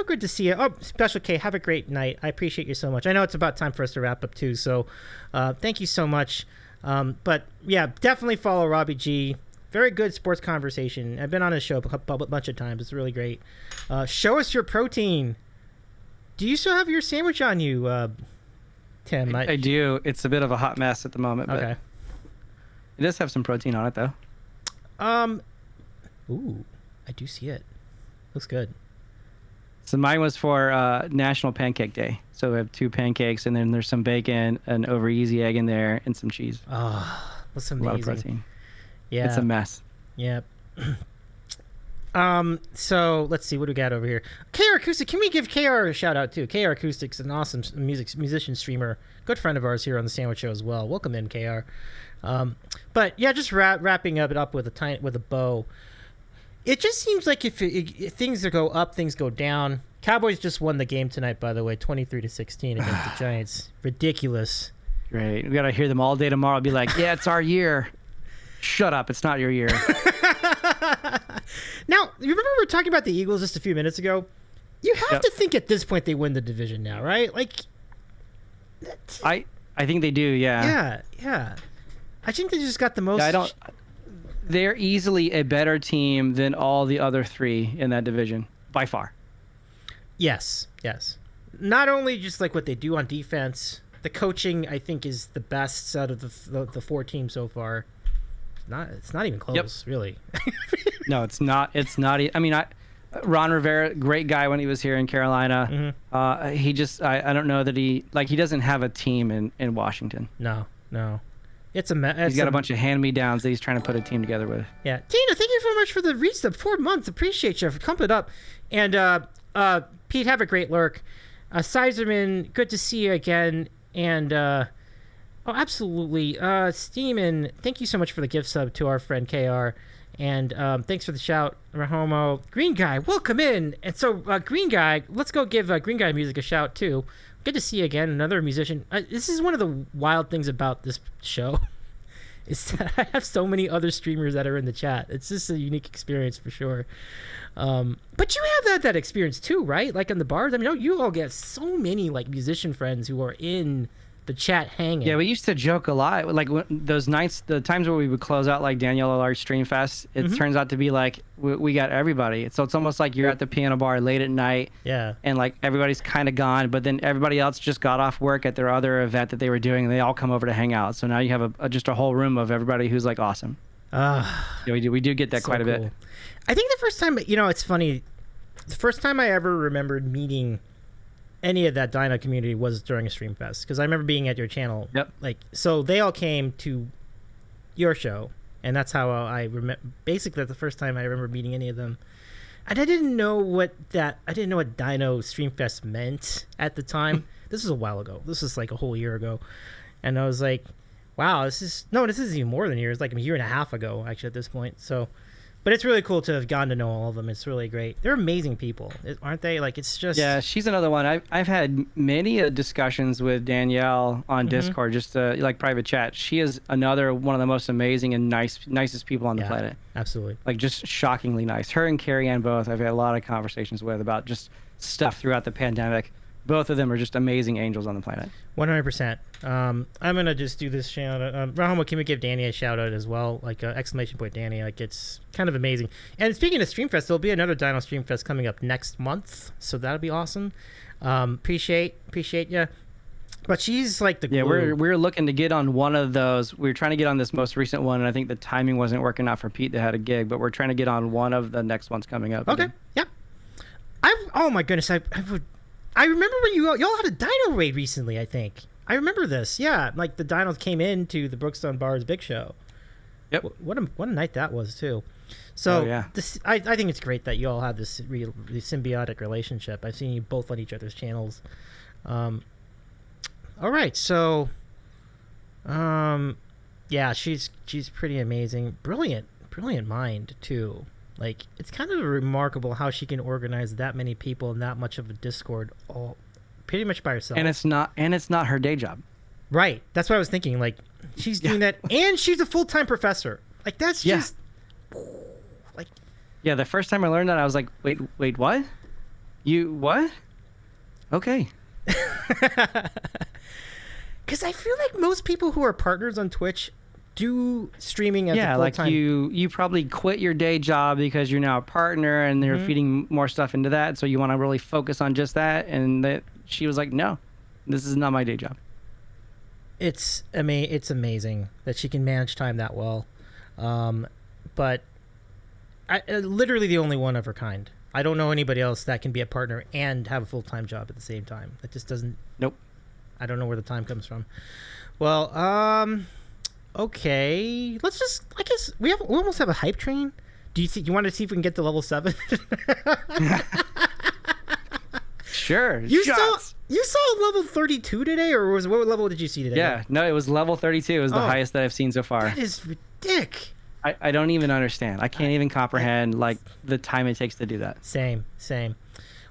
good to see you. Oh, Special K, have a great night. I appreciate you so much. I know it's about time for us to wrap up too, so thank you so much. But yeah, definitely follow Robbie G. Very good sports conversation. I've been on his show a bunch of times. It's really great. Show us your protein. Do you still have your sandwich on you, Tim? I do. It's a bit of a hot mess at the moment, but okay. It does have some protein on it, though. Ooh, I do see it. Looks good. So mine was for National Pancake Day. So we have 2 pancakes, and then there's some bacon, an over easy egg in there, and some cheese. Oh, that's amazing. A lot of protein. Yeah. It's a mess. Yep. So let's see what we got over here. KR Acoustic, can we give KR a shout out too? KR Acoustic's an awesome musician streamer, good friend of ours here on the Sandwich Show as well. Welcome in, KR. But yeah, just wrapping it up with a bow. It just seems like if things go up, things go down. Cowboys just won the game tonight, by the way, 23-16 against the Giants. Ridiculous. Great. We got to hear them all day tomorrow. Be like, yeah, it's our year. Shut up. It's not your year. Now, you remember we were talking about the Eagles just a few minutes ago? You have to think at this point they win the division now, right? Like, I think they do, yeah. Yeah. I think they just got the most... They're easily a better team than all the other 3 in that division, by far. Yes. Not only just like what they do on defense, the coaching I think is the best out of the 4 teams so far. It's not even close, really. No, it's not. I mean, Ron Rivera, great guy when he was here in Carolina. Mm-hmm. I don't know that he doesn't have a team in Washington. No. He's got a bunch of hand-me-downs that he's trying to put a team together with. Yeah. Tina, thank you so much for the resub. 4 months. Appreciate you. Pump it up. And Pete, have a great lurk. Sizerman, good to see you again. And absolutely. Steeman, thank you so much for the gift sub to our friend KR. And thanks for the shout, Rahomo. Green Guy, welcome in. And so, Green Guy, let's go give Green Guy Music a shout, too. Good to see you again, another musician. This is one of the wild things about this show is that I have so many other streamers that are in the chat. It's just a unique experience for sure. But you have had that experience too, right? Like on the bars. I mean, you all get so many like musician friends who are in the chat hanging. Yeah, we used to joke a lot. Like those nights, the times where we would close out like Danielle Large Stream Fest, it turns out to be like we got everybody. So it's almost like you're at the piano bar late at night. Yeah. And like everybody's kind of gone, but then everybody else just got off work at their other event that they were doing, and they all come over to hang out. So now you have just a whole room of everybody who's like awesome. Yeah, we do get that quite a bit. I think the first time, it's funny. The first time I ever remembered meeting any of that Dino community was during a Stream Fest, because I remember being at your channel. Yep. So they all came to your show, and that's how I remember. Basically, that's the first time I remember meeting any of them. And I didn't know what Dino Stream Fest meant at the time. This was a while ago. This was like a whole year ago, and I was like, "Wow, this is even more than a year. It's like a year and a half ago, actually, at this point." So. But it's really cool to have gotten to know all of them. It's really great. They're amazing people, aren't they? Like, it's just... Yeah, she's another one. I've had many discussions with Danielle on Discord, just like private chat. She is another one of the most amazing and nicest people on the planet. Absolutely. Like, just shockingly nice. Her and Carrie Ann both, I've had a lot of conversations with about just stuff throughout the pandemic. both of them are just amazing angels on the planet. 100%. I'm gonna just do this shout out. Rahoma, can we give Danny a shout out as well? Like exclamation point Danny. Like it's kind of amazing. And speaking of Streamfest, there'll be another Dino Streamfest coming up next month, so that'll be awesome. Appreciate you. But she's like the glue. We're looking to get on one of those. We were trying to get on this most recent one, and I think the timing wasn't working out for Pete that had a gig. But we're trying to get on one of the next ones coming up. Okay. Yep. Oh my goodness, I remember when y'all had a Dino raid recently. I think I remember this. Yeah, like the Dinos came into the Brookstone Bards big show. Yep. What a night that was too. So yeah. I think it's great that you all have this symbiotic relationship. I've seen you both on each other's channels. All right, so, yeah, she's pretty amazing, brilliant mind too. Like it's kind of remarkable how she can organize that many people in that much of a Discord, all pretty much by herself. And it's not her day job. Right, that's what I was thinking. Like she's doing that, and she's a full-time professor. Like that's just like. Yeah, the first time I learned that, I was like, wait, what? You what? Okay. Because I feel like most people who are partners on Twitch do streaming as a full-time. Like you probably quit your day job because you're now a partner and they're feeding more stuff into that, so you want to really focus on just that. And that she was like, no, this is not my day job. It's amazing that she can manage time that well, but literally the only one of her kind. I don't know anybody else that can be a partner and have a full-time job at the same time. That just doesn't. Nope. I don't know where the time comes from. Well, okay. Let's just. I guess we almost have a hype train. Do you think you want to see if we can get to level 7? Sure. You saw level 32 today, or what level did you see today? Yeah. No, it was level 32. It was the highest that I've seen so far. That is ridiculous. I don't even understand. I can't even comprehend like the time it takes to do that. Same.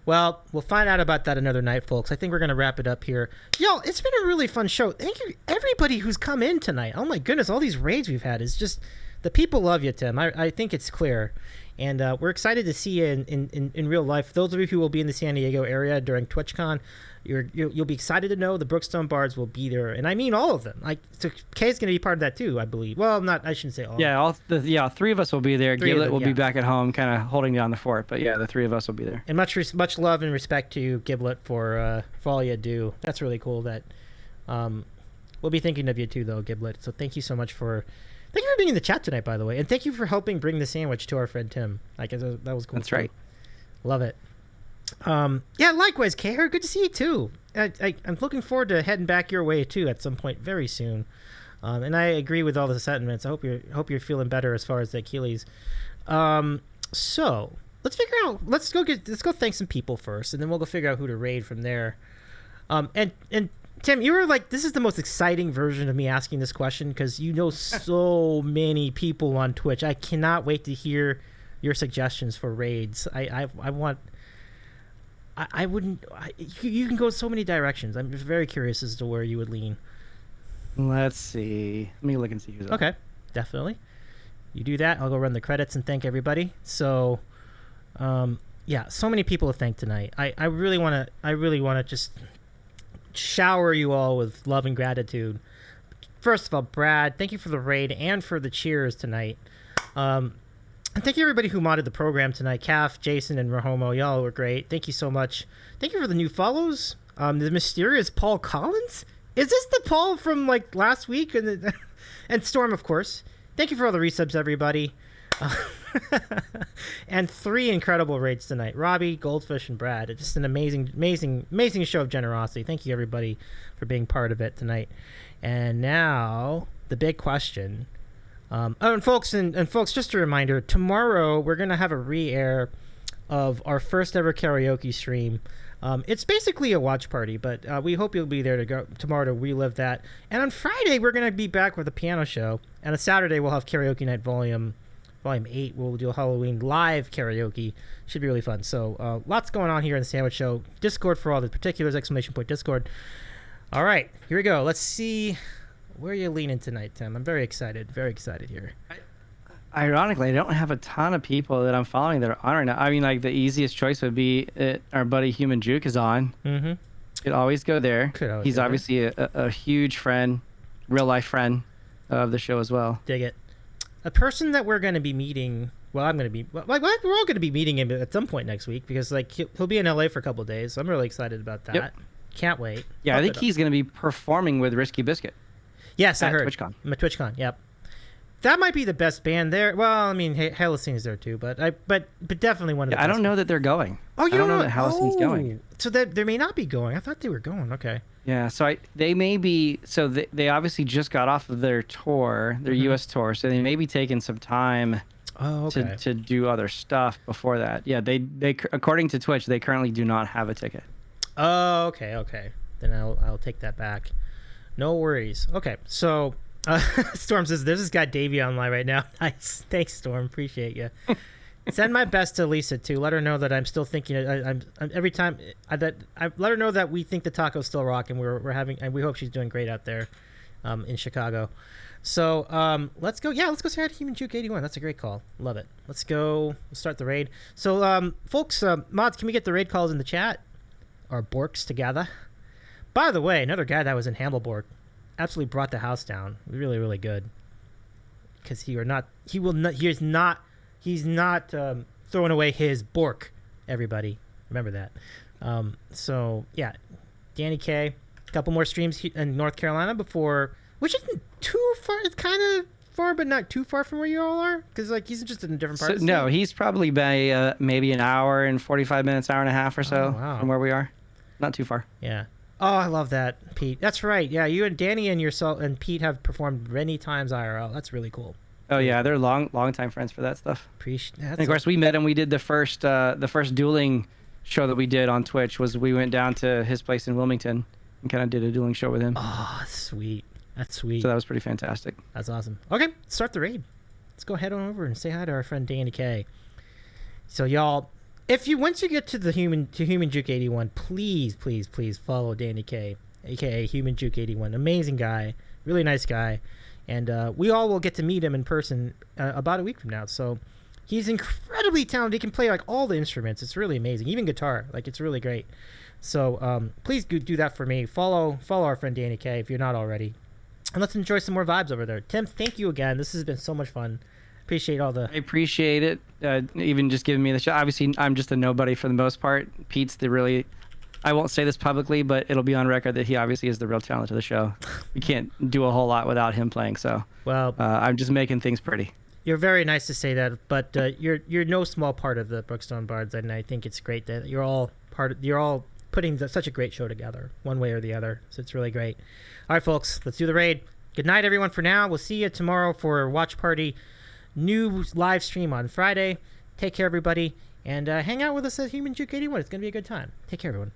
Well, we'll find out about that another night, folks. I think we're going to wrap it up here. Yo, it's been a really fun show. Thank you, everybody who's come in tonight. Oh, my goodness. All these raids we've had is just... The people love you, Tim. I think it's clear. And we're excited to see you in real life. Those of you who will be in the San Diego area during TwitchCon, you'll be excited to know the Brookstone Bards will be there. And I mean all of them. Like, so Kay's going to be part of that, too, I believe. Well, I shouldn't say all. Yeah, 3 of us will be there. Giblet will be back at home kind of holding down the fort. But, yeah, the 3 of us will be there. And much love and respect to you, Giblet, for all you do. That's really cool that we'll be thinking of you, too, though, Giblet. So thank you so much for... Thank you for being in the chat tonight, by the way. And thank you for helping bring the sandwich to our friend Tim. Like, that was cool. That's right. Love it. Yeah, likewise, Kay. Good to see you, too. I'm looking forward to heading back your way, too, at some point very soon. And I agree with all the sentiments. I hope you're feeling better as far as the Achilles. So, let's figure out... Let's go thank some people first, and then we'll go figure out who to raid from there. And Tim, you were like, this is the most exciting version of me asking this question because you know so many people on Twitch. I cannot wait to hear your suggestions for raids. You can go so many directions. I'm very curious as to where you would lean. Let's see. Let me look and see who's up. Okay, definitely. You do that. I'll go run the credits and thank everybody. So, yeah, so many people to thank tonight. I really want to just shower you all with love and gratitude. First of all, Brad, thank you for the raid and for the cheers tonight. And thank you everybody who modded the program tonight. Calf, Jason, and Rahomo, y'all were great. Thank you so much. Thank you for the new follows. The mysterious Paul Collins. Is this the Paul from like last week? And Storm, of course. Thank you for all the resubs, everybody. And 3 incredible raids tonight. Robbie, Goldfish, and Brad. It's just an amazing show of generosity. Thank you, everybody, for being part of it tonight. And now, the big question. And folks, just a reminder, tomorrow we're going to have a re-air of our first ever karaoke stream. It's basically a watch party, but we hope you'll be there to go tomorrow to relive that. And on Friday, we're going to be back with a piano show. And on Saturday, we'll have Karaoke Night Volume 8. We'll do a Halloween live karaoke. Should be really fun. So lots going on here in the Sandwich Show. Discord for all the particulars, !Discord. All right, here we go. Let's see where you're leaning tonight, Tim. I'm very excited here. Ironically, I don't have a ton of people that I'm following that are on right now. I mean, like the easiest choice would be our buddy Human Juke is on. Mm-hmm. Could always go there. He's go there. obviously a huge friend, real life friend of the show as well. Dig it. A person that we're going to be meeting. Well, I'm going to be. We're all going to be meeting him at some point next week because like he'll be in LA for a couple of days. So I'm really excited about that. Yep. Can't wait. Yeah, I think he's going to be performing with Risky Biscuit. Yes, I heard. Twitchcon. I'm at Twitchcon. Yep. That might be the best band there. Well, I mean, Halocine's there too, but definitely one of the best. I don't know that they're going. Oh, you I don't know know that Halocine's going. So they may not be going. I thought they were going. Okay. Yeah, so they may be. So they obviously just got off of their tour, their U.S. tour, so they may be taking some time to do other stuff before that. Yeah, they according to Twitch, they currently do not have a ticket. Oh, okay. Then I'll take that back. No worries. Okay, so Storm says there's this guy Davey online right now. Nice, thanks Storm, appreciate you. Send my best to Lisa too. Let her know that I'm still thinking. I'm every time that I let her know that we think the taco's still rocking. We're having, and we hope she's doing great out there, in Chicago. So let's go. Yeah, let's go say hi to Human Juke 81. That's a great call. Love it. Let's go. We'll start the raid. So folks, mods, can we get the raid calls in the chat? Our Borks together. By the way, another guy that was in Hambleborg absolutely brought the house down. Really, really good. Because he's not throwing away his Bork, everybody. Remember that. So, yeah. Danny K. A couple more streams in North Carolina before, which isn't too far. It's kind of far, but not too far from where you all are. Because, like, he's just in a different part of the state. No, he's probably by maybe an hour and 45 minutes, hour and a half or so from where we are. Not too far. Yeah. Oh, I love that, Pete. That's right. Yeah, you and Danny and yourself and Pete have performed many times IRL. That's really cool. Oh yeah, they're long time friends for that stuff. Appreciate that. And of course, we met and we did the first dueling show that we did on Twitch. Was we went down to his place in Wilmington and kind of did a dueling show with him. Oh, sweet. That's sweet. So that was pretty fantastic. That's awesome. Okay, start the raid. Let's go head on over and say hi to our friend Danny K. So y'all, once you get to Human Juke 81, please follow Danny K, aka Human Juke 81. Amazing guy, really nice guy, and we all will get to meet him in person about a week from now. So he's incredibly talented. He can play like all the instruments. It's really amazing, even guitar. Like it's really great. So please do that for me. Follow our friend Danny K if you're not already, and let's enjoy some more vibes over there. Tim, thank you again. This has been so much fun. Appreciate all the. I appreciate it. Even just giving me the show. Obviously, I'm just a nobody for the most part. Pete's the really. I won't say this publicly, but it'll be on record that he obviously is the real talent of the show. We can't do a whole lot without him playing. So. Well. I'm just making things pretty. You're very nice to say that, but you're no small part of the Brookstone Bards, and I think it's great that you're all putting such a great show together, one way or the other. So it's really great. All right, folks, let's do the raid. Good night, everyone. For now, we'll see you tomorrow for Watch Party. New live stream on Friday. Take care, everybody, and hang out with us at Human Juke 81. It's gonna be a good time. Take care, everyone.